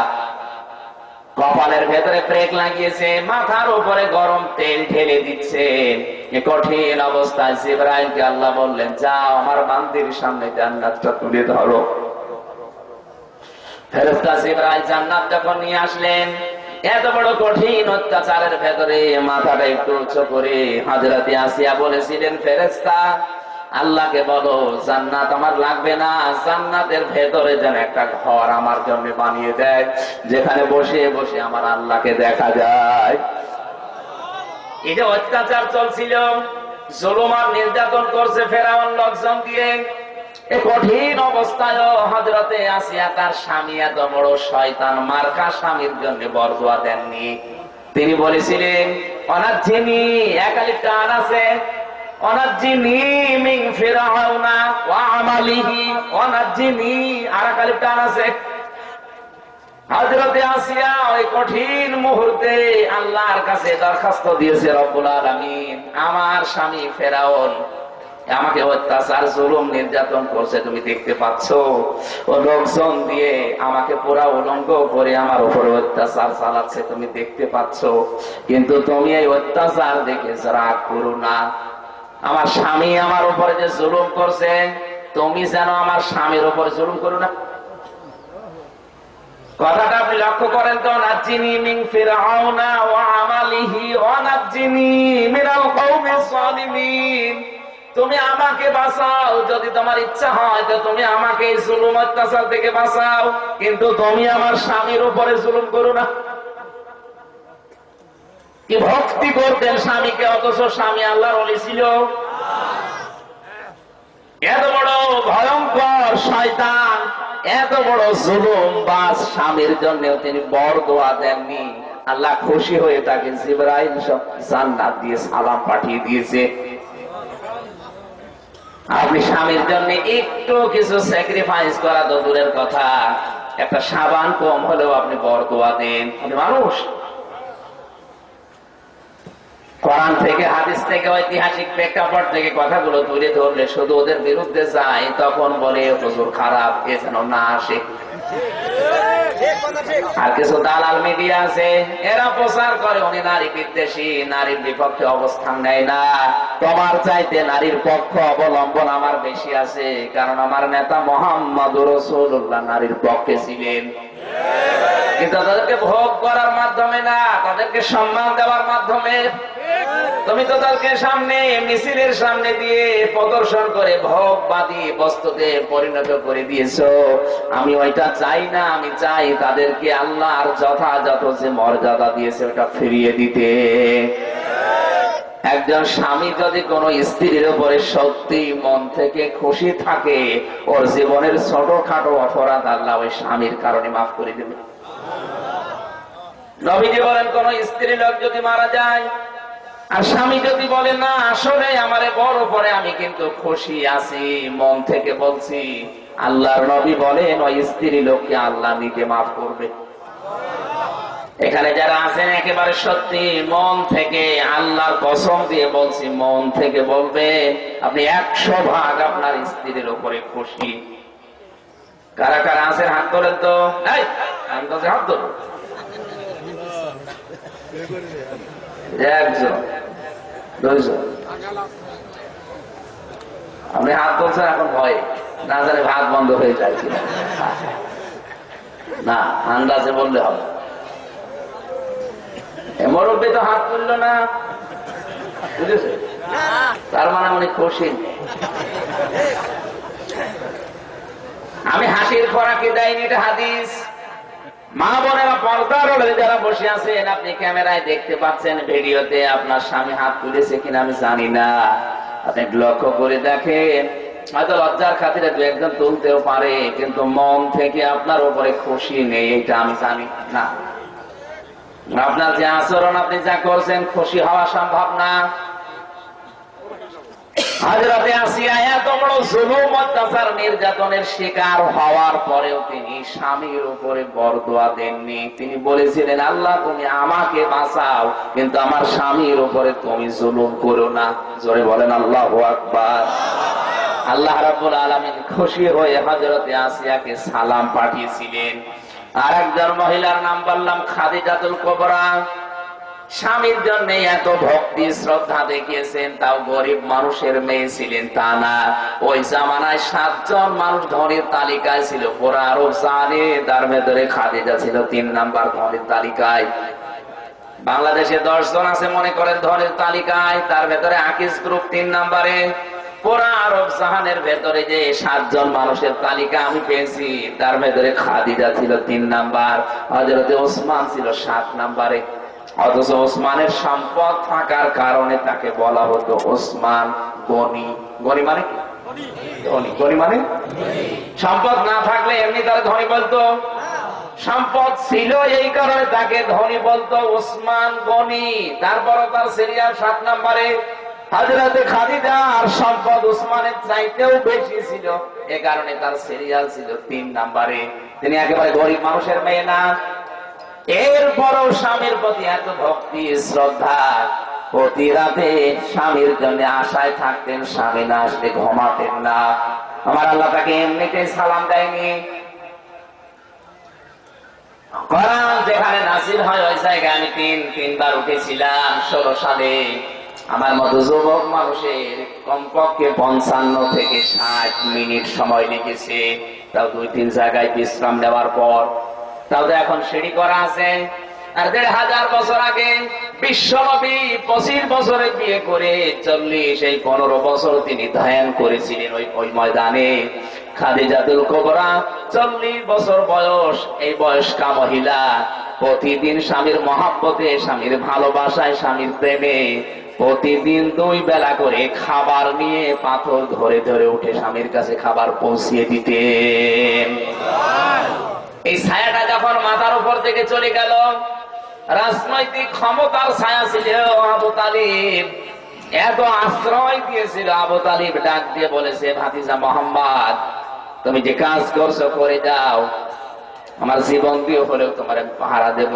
কপালের ভেতরে ব্রেক লাগিয়েছে, মাথার উপরে গরম তেল ঢেলে দিচ্ছে, এই কঠিন অবস্থায় জিবরাইলকে আল্লাহ বললেন, যাও আমার বান্দির সামনে জান্নাতটা তুলে ধরো। ফেরেশতা জিবরাইল জান্নাত যখন নিয়ে আসলেন, এত বড় কঠিন অত্যাচারের ভেতরে মাথাটা একটু উঁচু করে হযরতে আসিয়া বলেছিলেন, ফেরেশতা আল্লাহকে বলো জান্নাত আমার লাগবে না, জান্নাতের ভেতরে যেন একটা ঘর আমার জন্য বানিয়ে দেয়, যেখানে বসে বসে আমার আল্লাহকে দেখা যায়। এই যে অত্যাচার চলছিল, জুলুম আর নির্যাতন করছে ফেরাউন লোকজন দিয়ে, এই কঠিন অবস্থায় হযরতে আসিয়া তার স্বামী এত বড় শয়তান মার্কা স্বামীর জন্য বরদোয়া দেননি। তিনি বলেছিলেন, অনাজ্জিনি, একালিফ টান আছে, অনাজ্জিনি মিন ফিরআউনা ওয়া আমালিহি, অনাজ্জিনি আর একালিফ টান আছে। হযরতে আসিয়া ওই কঠিন মুহূর্তে আল্লাহর কাছে দরখাস্ত দিয়েছে, রব্বুল আলামিন আমার স্বামী ফেরাউন আমাকে অত্যাচার জুলুম নির্যাতন করছে, তুমি দেখতে পাচ্ছ, ও লোকজন দিয়ে আমাকে পুরা উলঙ্গ করে আমার উপর অত্যাচার চালাচ্ছে, তুমি দেখতে পাচ্ছ, কিন্তু তুমি এই অত্যাচার দেখে রাগ করো না, আমার স্বামী আমার উপরে যে জুলুম করছে, তুমি যেন আমার স্বামীর উপর জুলুম করো না। কথাটা আপনি লক্ষ্য করেন তো, নাজ্জিনি মিন ফিরআউনা ওয়া আমালিহি ওয়া নাজ্জিনি মিনাল কওমিজ জালিমিন, তুমি আমাকে বাঁচাও, যদি তোমার ইচ্ছা হয় তো তুমি আমাকে এই জুলুম অত্যাচার থেকে বাঁচাও, কিন্তু তুমি আমার স্বামীর উপরে জুলুম করো না। কি ভক্তি করতেন স্বামীকে, অথচ স্বামী আল্লাহর ওলি ছিল। এত বড় ভয়ঙ্কর শয়তান, এত বড় জুলুম বাস স্বামীর জন্য তিনি বরদোয়া দেননি। আল্লাহ খুশি হয়ে তাকে জিবরাইল জান্নাত দিয়ে সালাম পাঠিয়ে দিয়েছে। আপনি স্বামীর জন্য একটু কিছু স্যাক্রিফাইস করা তো দূরের কথা, একটা সাবান কম হলেও আপনি বরদোয়া দেন। মানুষ কোরআন থেকে হাদিস থেকে ঐতিহাসিক প্রেক্ষাপট থেকে কথাগুলো তুলে ধরলে শুধু ওদের বিরুদ্ধে যায়, তখন বলে হুজুর খারাপ, এ যেন না আসে। আর কিছু দালাল মিডিয়া আছে, এরা প্রচার করে উনি নারী বিদ্বেষী, নারীর বিপক্ষে অবস্থান নেয় না। তোমার চাইতে নারীর পক্ষ অবলম্বন আমার বেশি আছে, কারণ আমার নেতা মুহাম্মদুর রাসূলুল্লাহ নারীর পক্ষে ছিলেন। কিন্তু তাদেরকে ভোগ করার মাধ্যমে না, তাদেরকে সম্মান দেওয়ার মাধ্যমে। তুমি তো তাদেরকে সামনে মিছিলের সামনে দিয়ে প্রদর্শন করে ভোগবাদী বস্তুতে পরিণত করে দিয়েছো। আমি ওইটা চাই না, আমি চাই তাদেরকে আল্লাহর যথাযথ যে মর্যাদা দিয়েছে ওটা ফিরিয়ে দিতে। একজন স্বামী যদি কোন স্ত্রীর উপরে সত্যি মন থেকে খুশি থাকে, ওর জীবনের ছোটখাটো অপরাধ আল্লাহ ওই স্বামীর কারণে মাফ করে দেবে। নবীজি বলেন, কোন স্ত্রী লোক যদি মারা যায় আর স্বামী যদি বলে না আসলে আমারে বড় পরে আমি কিন্তু খুশি আছি, মন থেকে বলছি, আল্লাহর নবী বলেন ওই স্ত্রী লোককে আল্লাহ নিজে মাফ করবে। এখানে যারা আছেন একেবারে সত্যি মন থেকে আল্লাহর কসম দিয়ে বলছি, মন থেকে বলবে আপনি 100% আপনার স্ত্রীর উপরে খুশি। কারা কারা আছেন হাত তোলেন তো, হাত তোল। একজন, দুইজন। আপনি হাত তুলছেন এখন ভয়ে, না জানি ভাত বন্ধ হয়ে যায় কিনা। না, আন্দাজে বললে হবে। মুরব্বী তো হাত তুললো না, বুঝেছে? তার মানে উনি খুশি। আমি হাসির খোরাকি দেয়নি, এটা হাদিস। মা বোনেরা, পর্দার আড়ালে যারা বসে আছেন, আপনি ক্যামেরায় দেখতে পাচ্ছেন, ভিডিওতে আপনার স্বামী হাত তুলেছে কিনা আমি জানি না, আপনি লক্ষ্য করে দেখেন। হয়তো লজ্জার খাতিরে দু একজন তুলতেও পারে, কিন্তু মন থেকে আপনার উপরে খুশি নেই, এটা আমি জানি না। আপনার যে আচরণ, আপনি যা করছেন, খুশি হওয়া সম্ভব না। হযরতে আসিয়া এত বড় জুলুম অত্যাচার নির্যাতনের শিকার হওয়ার পরেও তিনি স্বামীর উপরে বরদোয়া দেননি। তিনি বলেছিলেন, আল্লাহ তুমি আমাকে বাঁচাও, কিন্তু আমার স্বামীর উপরে তুমি জুলুম করো না। জোরে বলেন আল্লাহু আকবার। আল্লাহ রাব্বুল আলামিন খুশি হয়ে হযরতে আসিয়াকে সালাম পাঠিয়েছিলেন। আর একজন মহিলার নাম বললাম খাদিজাতুল কুবরা। স্বামীর জন্য এত ভক্তি শ্রদ্ধা দেখিয়েছেন, তাও গরিব মানুষের মেয়ে ছিলেন তা না। ওই জামানায় 7 জন মানুষ ধনীর তালিকায় ছিল, পুরা আরব জানে, তার ভেতরে খাদিজা ছিল 3 নাম্বার ধনীর তালিকায়। বাংলাদেশে 10 জন আছে মনে করেন ধনীর তালিকায়, তার ভেতরে আকিস গ্রুপ 3 নাম্বারে। পুরা আরব জাহানের ভেতরে যে 7 জন মানুষের তালিকা আমি পেয়েছি, তার ভেতরে খাদিজা ছিল 3 নাম্বার, হযরতে ওসমান ছিল 7 নাম্বারে। অথচ ওসমানের সম্পদ থাকার কারণে তাকে বলা হতো ওসমান গনি। গনি মানে ধনী, গনি মানে সম্পদ না থাকলে এমনি তারা ধনী বলতো, সম্পদ ছিল এই কারণে তাকে ধনী বলতো, ওসমান গনি। তারপরও তার সিরিয়াল 7 নম্বরে। হযরতে খাদিজা আর সম্পদ ওসমানের চাইতেও বেশি ছিল, এ কারণে তার সিরিয়াল ছিল 3 নম্বরে। তিনি একেবারে গরিব মানুষের মেয়ে না। এরপরও স্বামীর প্রতি এত ভক্তি শ্রদ্ধা, প্রতি রাতে স্বামীর জন্য আশায় থাকতেন, স্বামী না আসলে ঘুমাতেন না। আমার আল্লাহ তাকে এমনিতেই সালাম দেয়নি। কোরআন যেখানে নাযিল হয় ওই জায়গায় আমি তিনবার উঠেছিলাম 16 সালে। আমার মতো যুবক মানুষের কমপক্ষে 55 থেকে 60 মিনিট সময় লেগেছে, তাও 2-3 জায়গায় বিশ্রাম নেওয়ার পর। তাও তো এখন সিঁড়ি করা আছে। আর 1500 বছর আগে বিশ্বনবী 25 বছরে বিয়ে করে 15 বছর তিনি ধ্যান করেছিলেন ওই ময়দানে। খাদিজাতুল কুবরা 40 বছর বয়স, এই বয়স্কা মহিলা প্রতিদিন স্বামীর মহব্বতে, স্বামীর ভালোবাসায়, স্বামীর প্রেমে প্রতিদিন 2 বেলা করে খাবার নিয়ে পাথর ধরে ধরে উঠে স্বামীর কাছে খাবার পৌঁছিয়ে দিতেন। এই ছায়াটা যখন মাথার উপর থেকে চলে গেল, রাজনৈতিক ক্ষমতার ছায়া ছিল আবু তালিব, এত আশ্রয় দিয়েছিল। আবু তালিব ডাক দিয়ে বলেছে, ভাতিজা মোহাম্মদ, তুমি যে কাজ করছো করে যাও, আমার জীবন দিয়ে হলেও তোমার পাহারা দেব।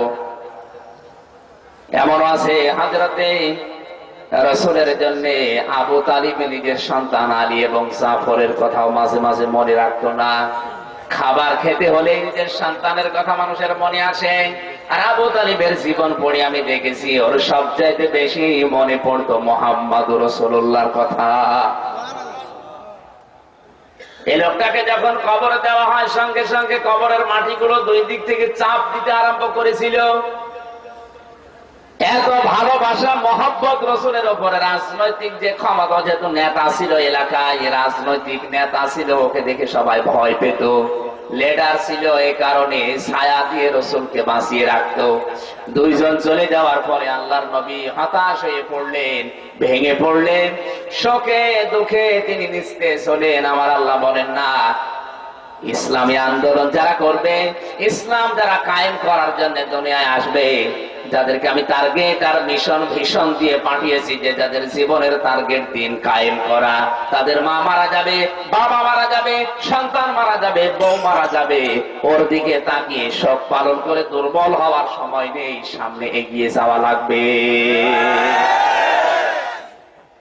এমন আছে হযরতে রাসূলের জন্য আবু তালিব নিজের সন্তান আলী এবং জাফরের কথাও মাঝে মাঝে মনে রাখতো না। খাবার খেতে হলে নিজের সন্তানের কথা মানুষের মনে আসে। আর আবু তালিবের জীবন পড়ে আমি দেখেছি ওর সবচাইতে বেশি মনে পড়তো মুহাম্মদুর রাসূলুল্লাহর কথা। এই লোকটাকে যখন কবরে দেওয়া হয় সঙ্গে সঙ্গে কবরের মাটিগুলো দুই দিক থেকে চাপ দিতে আরম্ভ করেছিল। এত ভালোবাসা মহব্বত রসুলের উপরে। রাজনৈতিক যে ক্ষমতা, যেহেতু নেতা ছিল এলাকায়, রাজনৈতিক নেতা ছিল, ওকে দেখে সবাই ভয় পেত। লিডার ছিল, এই কারণে ছায়া দিয়ে রসুলকে বাঁচিয়ে রাখত। দুইজন চলে যাওয়ার পরে আল্লাহর নবী হতাশ হয়ে পড়লেন, ভেঙে পড়লেন, শোকে দুঃখে তিনি নিস্তেজ হলেন। আমার আল্লাহ বলেন না, ইসলামী আন্দোলন যারা করবে, ইসলাম যারা কায়েম করার জন্য দুনিয়ায় আসবে, যাদেরকে আমি টার্গেট আর মিশন ভীষণ দিয়ে পাঠিয়েছি, যে যাদের জীবনের টার্গেট দিন কায়েম করা, তাদের মা মারা যাবে, বাবা মারা যাবে, সন্তান মারা যাবে, বউ মারা যাবে, ওর দিকে তাকিয়ে শোক পালন করে দুর্বল হওয়ার সময় নেই, সামনে এগিয়ে যাওয়া লাগবে।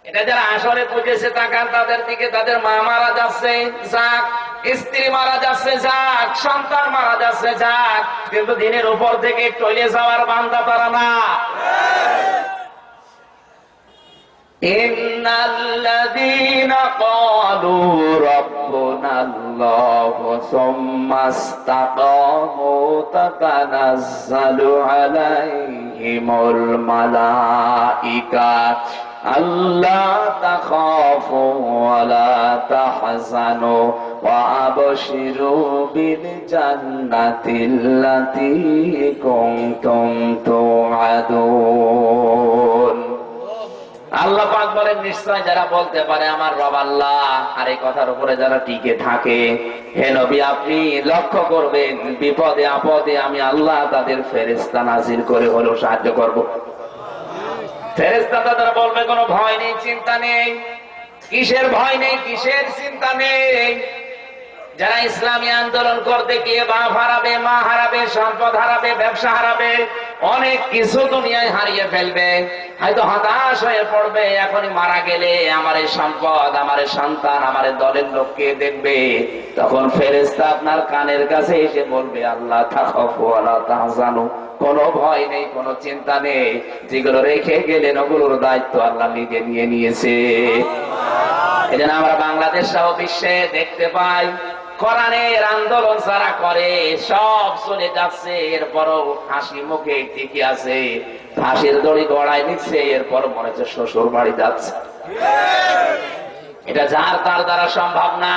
এটা যারা আসরে পুজেছে তাকান তাদের দিকে, তাদের মা মারা যাচ্ছে যাক, স্ত্রী মারা যাচ্ছে যাক, সন্তান মারা যাচ্ছে যাক, কিন্তু দিনের উপর থেকে টলে যাওয়ার বান্দা তারা না। ইন্নাল্লাযীনা ক্বালু রাব্বুনাল্লাহু সুম্মা ইসতাকামু তাতানাজ্জালু আলাইহিমুল মালাঈকা আল্লা তাখাফু ওয়া লা তাহজানু ওয়া আবশিরু বিল জান্নাতিল্লাতী কুনতুম তুআদুন। আল্লাহ পাক বলেন, নিশ্চয় যারা বলতে পারে আমার রব আল্লাহ, আর এই কথার উপরে যারা টিকে থাকে, হে নবী আপনি লক্ষ্য করবেন, বিপদে আপদে আমি আল্লাহ তাদের ফেরেশতা নাজিল করে হলেও সাহায্য করব। ফেরেশতা তারা বলবে কোনো ভয় নেই, চিন্তা নেই। কিসের ভয় নেই, কিসের চিন্তা নেই? যারা ইসলামী আন্দোলন করতে গিয়ে বাপ হারাবে, মা হারাবে, সম্পদ হারাবে, ব্যবসা হারাবে, অনেক কিছু দুনিয়ায় হারিয়ে ফেলবে, হয়তো হতাশ হয়ে পড়বে, এখনই মারা গেলে আমার এই সম্পদ, আমার এই সন্তান, আমার এই দলের লোককে দেখবে, তখন ফেরেশতা আপনার কানের কাছে এসে বলবে আল্লাহ তাখাফু ওয়া লা তাহজানু, কোনো ভয় নেই, কোনো চিন্তা নেই, যেগুলো রেখে গেলেন ওগুলোর দায়িত্ব আল্লাহ নিজে নিয়ে নিয়েছে। এজন্য আমরা বাংলাদেশ সহ বিশ্বে দেখতে পাই, কোরআনের আন্দোলন যারা করে সব চলে যাচ্ছে, এরপরও হাসি মুখে টিকে আছে, ফাঁসির দড়ি গড়ায় নিচ্ছে, এরপর মনে হচ্ছে শ্বশুর বাড়ি যাচ্ছে। এটা যার তার দ্বারা সম্ভব না।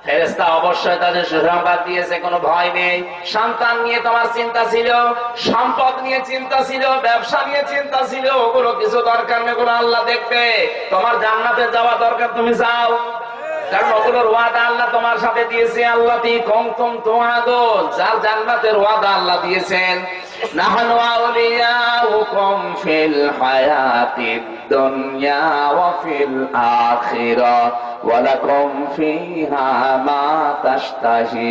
ফেরেশতা অবশ্যই তাদের সুসংবাদ দিয়েছে, কোনো ভয় নেই। সন্তান নিয়ে তোমার চিন্তা ছিল, সম্পদ নিয়ে চিন্তা ছিল, ব্যবসা নিয়ে চিন্তা ছিল, ওগুলো কিছু দরকার নেই, ওগুলো আল্লাহ দেখবে। তোমার জান্নাতে যাওয়া দরকার, তুমি যাও, কারণ ওগুলোর ওয়াদা আল্লাহ তোমার সাথে দিয়েছে। আল্লাতী কুনতুম তুআদুন, যার জান্নাতের ওয়াদা আল্লাহ দিয়েছেন। নাহনু আউলিয়াউকুম ফিল হায়াতিদ দুনিয়া ওয়া ফিল আখিরাহ ওয়া লাকুম ফিহা মা তাশতাহি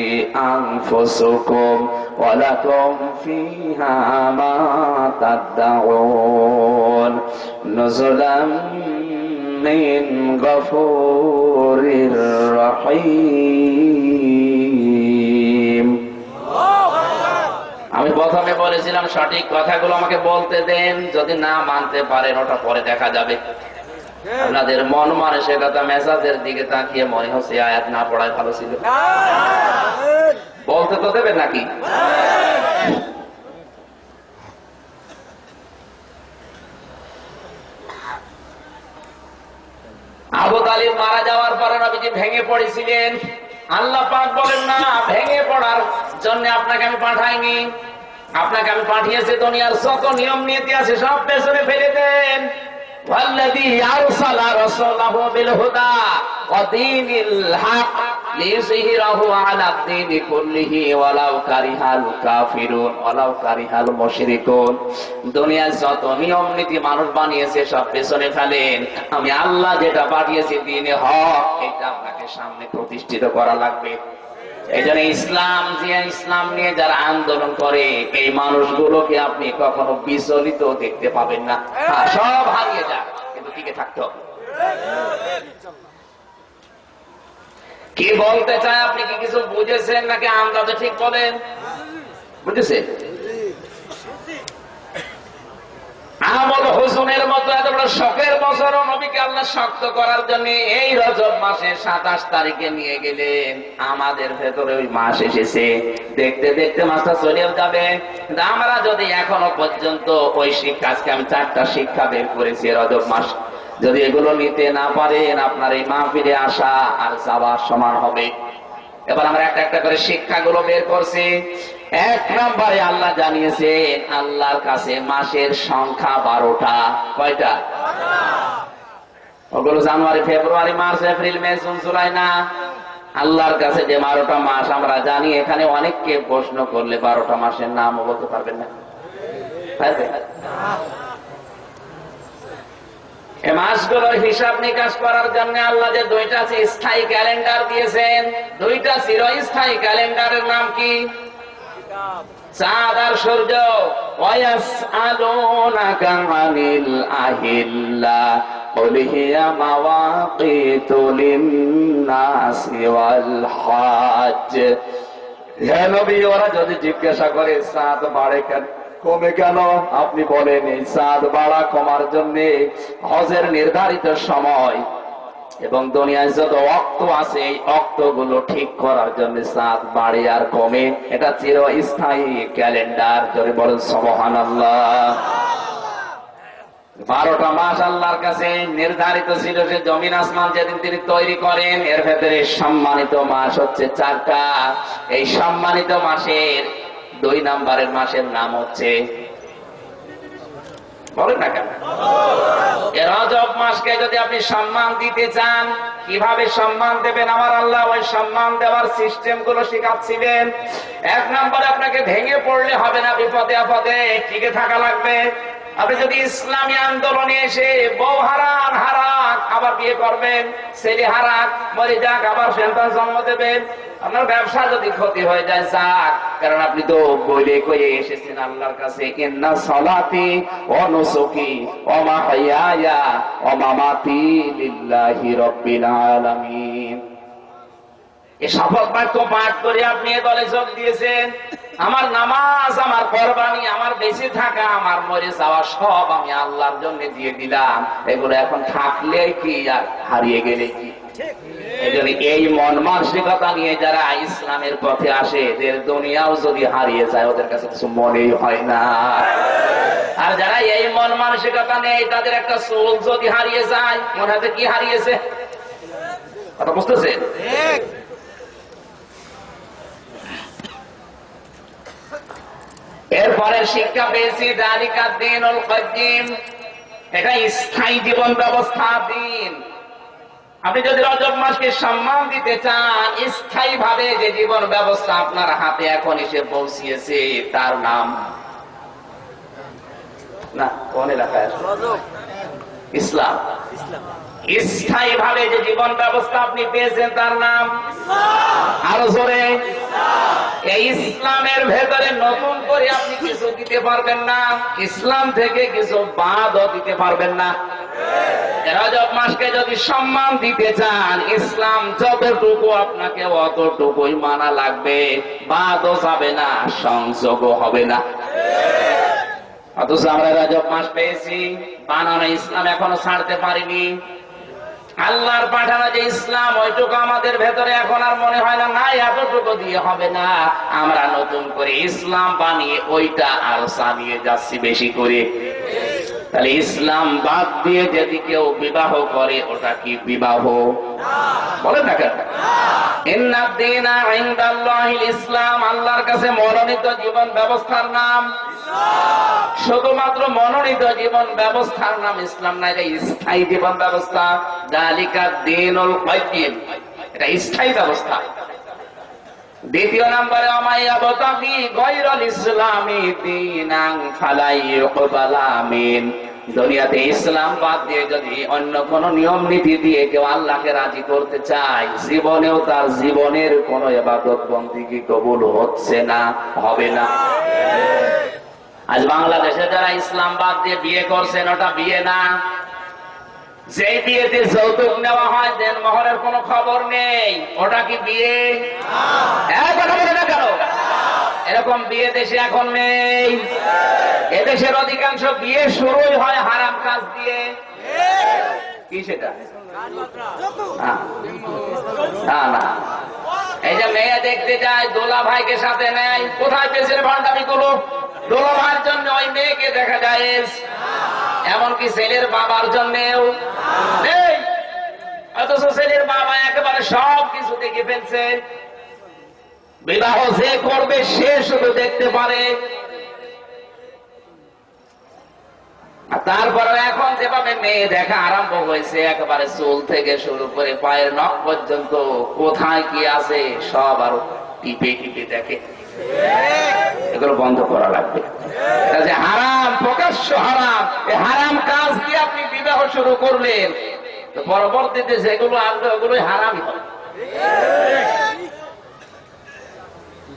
আনফুসুকুম ওয়া লাকুম ফিহা মা তাদউন নুজুলাম মিন গফুরির রহিম। আমি প্রথমে বলেছিলাম সঠিক কথাগুলো আমাকে বলতে দেন, যদি না মানতে পারেন ওটা পরে দেখা যাবে। আপনাদের মন মানসিকতা মেজাজের দিকে তাকিয়ে মনে হচ্ছে আয়াত না পড়ায় ভালো ছিল। বলতে তো দেবেন নাকি? আবু তালিব মারা যাওয়ার পরে নবীজি ভেঙে পড়েছিলেন। আল্লাহ পাক বলেন না, ভেঙে পড়ার জন্য আপনাকে আমি পাঠাইনি, আপনাকে আমি পাঠিয়েছি দুনিয়ার যত নিয়ম নীতি আছে সব পেছনে ফেলে দেন। ওয়াল্লাযী আরসালা রাসূলাহু বিল হুদা ওয়া দীনিল হক লিইয়ুযহিরাহু আলা দ্বীনি কুল্লিহি ওয়ালাউ কারিহাল কাফিরুন ওয়ালাউ কারিহাল মুশরিকুন। দুনিয়ার যত নিয়ম নীতি মানুষ বানিয়েছে সব পেছনে ফেলেন, আমি আল্লাহ যেটা পাঠিয়েছি দ্বীনে হক, এটা আপনাকে সামনে প্রতিষ্ঠিত করা লাগবে। এই জন্য ইসলাম নিয়ে যারা আন্দোলন করে এই মানুষগুলোকে আপনি কখনো বিচলিত দেখতে পাবেন না। সব হারিয়ে যাক, কিন্তু টিকে থাকতে হবে। কি বলতে চায় আপনি কি কিছু বুঝেছেন নাকি আন্দাজে ঠিক বলেন? বুঝেছেন? আমল হুজুনের মতো এত বড় শখের বছর নবীকে আল্লাহ শক্ত করার জন্য এই রজব মাসে 27 তারিখে নিয়ে গেলেন। আমাদের ভেতরে ওই মাস এসেছে, দেখতে দেখতে মাসটা চলে যাবে। কিন্তু আমরা যদি এখনো পর্যন্ত ওই শিক্ষা, আজকে আমি 4টা শিক্ষা বের করেছি রজব মাস, যদি এগুলো নিতে না পারেন আপনার এই মাহফিলে আসা আর যাওয়া সমান হবে। এবার আমরা একটা একটা করে শিক্ষাগুলো বের করছি। 1 নম্বরে আল্লাহ জানিয়েছেন আল্লাহর কাছে মাসের সংখ্যা 12টা। কয়টা? ওগুলো জানুয়ারি, ফেব্রুয়ারি, মার্চ, এপ্রিল, মে, জুন, জুলাই না। আল্লাহর কাছে যে 12টা মাস আমরা জানি, এখানে অনেককে প্রশ্ন করলে 12টা মাসের নাম বলতে পারবেন না। এই মাসগুলোর হিসাব নিকাশ করার জন্য আল্লাহ যে 2টা স্থায়ী ক্যালেন্ডার দিয়েছেন, 2টা চিরস্থায়ী ক্যালেন্ডারের নাম কি? চাঁদ আর সূর্য। ওয়ায়াসআলুনাকা আনিল আহিল্লাহ কুল হিয়া মাওয়াকিতু লিন-নাসি ওয়াল হজ। হে নবী, ওরা যদি জিজ্ঞাসা করে চাঁদ বাড়ে কেন, কমে কেন, আপনি বলেন এই চাঁদ বাড়া কমার জন্য হজের নির্ধারিত সময় এবং দুনিয়ায় যত অক্ত আছে এই অক্তগুলো ঠিক করার জন্য চাঁদ বাড়ে আর কমে। এটা চিরস্থায়ী ক্যালেন্ডার। জোরে বলেন সুবহানাল্লাহ। 12টা মাস আল্লাহর কাছে নির্ধারিত ছিল। যে জমিন আসমান যেদিন তিনি তৈরি করেন, এর ভেতরে সম্মানিত মাস হচ্ছে 4টা। এই সম্মানিত মাসের 2 নম্বরের মাসের নাম হচ্ছে, বলেন না কেন? রজব মাসকে যদি আপনি সম্মান দিতে চান, কিভাবে সম্মান দেবেন আমার আল্লাহ ওই সম্মান দেওয়ার সিস্টেম গুলো শিখাচ্ছিলেন। 1 নম্বরে আপনাকে ভেঙে পড়লে হবে না, বিপদে আপদে টিকে থাকা লাগবে। আপনি যদি ইসলামী আন্দোলনে এসে বউ হারান, আবার বিয়ে করবেন, ছেলে হারাক, মরে যাক, আবার সন্তান জন্ম দেবেন, আপনার ব্যবসা যদি ক্ষতি হয়ে যায় যাক, কারণ আপনি তো বলে কয়ে এসেছেন আল্লাহর কাছে, ইন্না সালাতি ওয়া নুসুকি ওয়া মাহইয়ায়া ওয়া মামাতি লিল্লাহি রাব্বিল আলামিন। এই শপথ বাক্য পাঠ করে আপনি এ দলে যোগ দিয়েছেন। আমার নামাজ, আমার কোরবানি, আমার বেঁচে থাকা, আমার মরে যাওয়া সব আমি আল্লাহর জন্য দিয়ে দিলাম। এগুলো এখন থাকলে কি আর হারিয়ে গেলে কি? এই মন মানসিকতা নিয়ে যারা ইসলামের পথে আসে, এদের দুনিয়াও যদি হারিয়ে যায় ওদের কাছে কিছু মনেই হয় না। আর যারা এই মন মানসিকতা নেই, তাদের একটা সোল যদি হারিয়ে যায়, মনে হয় কি হারিয়েছে। কথা বুঝতেছেন? এরপরে শিক্ষা পেয়েছি যালিকা দ্বীনুল কাইয়্যিম। এটা স্থায়ী জীবন ব্যবস্থা দিন। আপনি যদি রজব মাসকে সম্মান দিতে চান, স্থায়ী ভাবে যে জীবন ব্যবস্থা আপনার হাতে এখন এসে পৌঁছিয়েছে তার নাম না, কোন এলাকায় ইসলাম। স্থায়ী ভাবে যে জীবন ব্যবস্থা আপনি পেয়েছেন তার নাম আরো জোরে। এই ইসলামের ভেতরে নতুন করে আপনি কিছু দিতে পারবেন না, ইসলাম থেকে কিছু বাদও দিতে পারবেন না। রজব মাসকে যদি সম্মান দিতে চান, ইসলাম যতটুকু আপনাকে অতটুকুই মানা লাগবে, বাদও যাবে না, সংযোগও হবে না। অথচ আমরা রজব মাস পেয়েছি, বানানো ইসলাম এখনো ছাড়তে পারিনি। আল্লাহর পাঠানো যে ইসলাম, ওইটুকু আমাদের ভেতরে এখন আর মনে হয় না, না এতটুকু দিয়ে হবে না। আমরা নতুন করে ইসলাম বানিয়ে ওইটা আর চালিয়ে যাচ্ছি বেশি করে। তাহলে ইসলাম বাদ দিয়ে যদি কেউ বিবাহ করে, ওটা কি বিবাহ? বলেন না কেন? ইন্নাদ দীনা ইনদাল্লাহিল ইসলাম। আল্লাহর কাছে মনোনীত জীবন ব্যবস্থার নাম শুধুমাত্র মনোনীত জীবন ব্যবস্থার নাম ইসলাম না, এটা স্থায়ী জীবন ব্যবস্থা। যালিকা দ্বীনুল কাইয়্যিম, এটা স্থায়ী ব্যবস্থা। দ্বিতীয় নম্বরে আমাইয়াবতাগি গায়রাল ইসলামি দীনান ফালা ইউকবালা মিন। দুনিয়াতে ইসলাম বাদ দিয়ে যদি অন্য কোন নিয়ম নীতি দিয়ে কেউ আল্লাহকে রাজি করতে চায়, জীবনেও তার জীবনের কোন ইবাদত বন্দেগী কবুল হচ্ছে না, হবে না। আজ বাংলাদেশে যারা ইসলাম বাদ দিয়ে বিয়ে করছেন, ওটা বিয়ে না। যে বিয়েতে যৌতুক নেওয়া হয় দেন মোহরের কোনো খবর নেই, ওটা কি বিয়ে? কথা বলে না কেন? এরকম বিয়ে দেশে এখন নেই। এদেশের অধিকাংশ বিয়ে শুরুই হয় হারাম কাজ দিয়ে। কি সেটা? না, এই যে মেয়ে দেখতে যায় দোলা ভাইকে সাথে নেয়, কোথায় পেয়েছেন ভান্ডামি গুলো? দোলা ভাইয়ের জন্য ওই মেয়েকে দেখা যায়, এমনকি ছেলের বাবার জন্যেও নেই। অথচ ছেলের বাবা একেবারে সব কিছু দেখে ফেলছে। বিবাহ যে করবে সে শুধু দেখতে পারে। তারপরে এখন যেভাবে মেয়ে দেখা আরম্ভ হয়েছে, একেবারে চুল থেকে শুরু করে পায়ের নখ পর্যন্ত কোথায় কি আছে সব আরো টিপে টিপে দেখে। এগুলো বন্ধ করা লাগবে। যে হারাম, প্রকাশ্য হারাম, এই হারাম কাজ দিয়ে আপনি বিবাহ শুরু করলেন, তো পরবর্তীতে যেগুলো আসবে ওগুলোই হারামই হবে।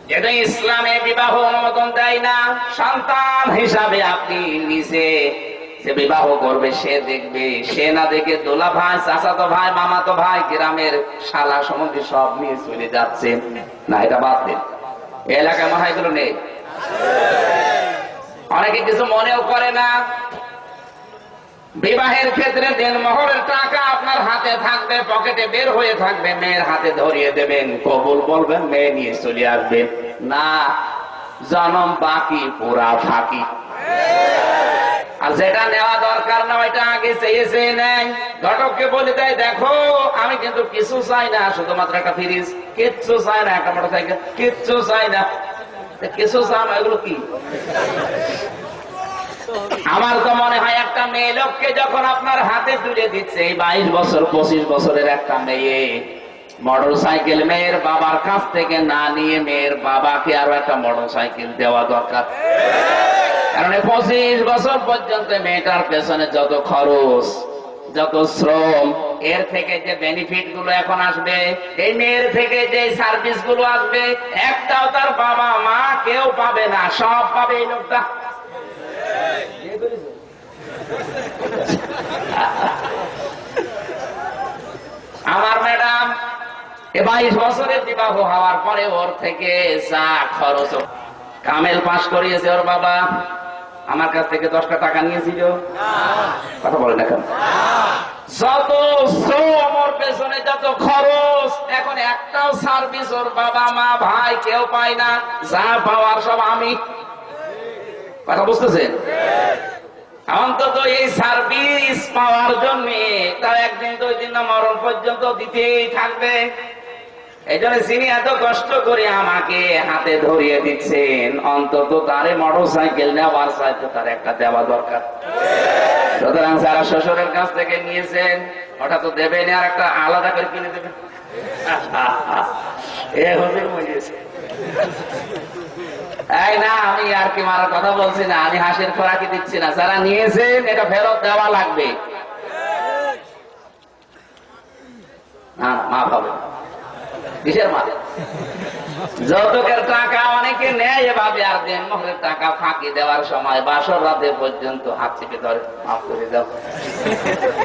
যেটা ইসলামে বিবাহ অনুমোদন দেয় না। সন্তান হিসাবে আপনি নিজে যে বিবাহ করবে সে দেখবে, সে না দেখে দোলা ভাই, চাচাতো ভাই, মামাতো ভাই, গ্রামের শালা সম্বন্ধে সব নিয়ে চলে যাচ্ছে। না, এটা বাদ দিন। এলাকায় মনে হয় এগুলো নেই। অনেকে কিছু মনেও করে না। বিবাহের ক্ষেত্রে দেন মোহরের টাকা আপনার হাতে থাকবে, পকেটে বের হয়ে থাকবে, মেয়ের হাতে ধরিয়ে দেবেন, কবুল বলবেন, মেয়ে নিয়ে চলে আসবেন। না, জনম বাকি পুরা ফাঁকি। আর যেটা নেওয়া দরকার না ওইটা আগে চেয়েছে নেয়। ঘটককে বলে দেয়, দেখো আমি কিন্তু কিছু চাই না, শুধুমাত্র একটা ফ্রিজ, কিচ্ছু চাই না, একটা মোটরসাইকেল, কিচ্ছু চাই না। কিছু চান এগুলো কি? আমার তো মনে হয় একটা মেয়ে লোককে যখন আপনার হাতে তুলে দিচ্ছে, 22 বছর 25 বছরের একটা মেয়ে, মোটর সাইকেল মেয়ের বাবার কাছ থেকে না নিয়ে মেয়ের বাবাকে আরো একটা মোটর সাইকেল দেওয়া দরকার। কারণ 25 বছর পর্যন্ত মেয়েটার পেছনে যত খরচ, যত শ্রম, এর থেকে যে বেনিফিট গুলো এখন আসবে, এই মেয়ের থেকে যে সার্ভিস গুলো আসবে, একটাও তার বাবা মা কেউ পাবে না, সব পাবে এই লোকটা। আমার ম্যাডাম 22 বছরের বিবাহ হওয়ার পরে ওর থেকে যা খরচ, কামেল পাশ করিয়েছে ওর বাবা, আমার কাছ থেকে 10টা টাকা নিয়েছিল। কথা বলে না কেন? যত শ্রম ওর পেছনে, যত খরচ, এখন একটাও সার্ভিস ওর বাবা মা ভাই কেউ পায় না, যা পাওয়ার সব আমি। কথা বুঝতেছেন? অন্তত এই সার্ভিস পাওয়ার জন্য তার একদিন 2 দিন না মরণ পর্যন্ত দিতেই থাকবে। এই জন্য যিনি এত কষ্ট করে আমাকে হাতে ধরিয়ে দিচ্ছেন, অন্তত তারে মোটর সাইকেল নেওয়ার চাইতে তার একটা দেওয়া দরকার। সুতরাং যারা শ্বশুরের কাছ থেকে নিয়েছেন ওটা তো দেবেন, আর একটা আলাদা করে কিনে দেবেন। এ হুজুর মজেছে। এই না, আমি আর কি মারার কথা বলছি না, আমি হাসির খোরাকি দিচ্ছি না। যারা নিয়েছেন এটা ফেরত দেওয়া লাগবে। না, মা পাবে। কিসের মা? যৌতুকের টাকা অনেকে নেয় এভাবে, আর দেন মোহরের টাকা ফাঁকি দেওয়ার সময় বাসর রাতে পর্যন্ত হাত চেপে ধরে, মাফ করে দাও।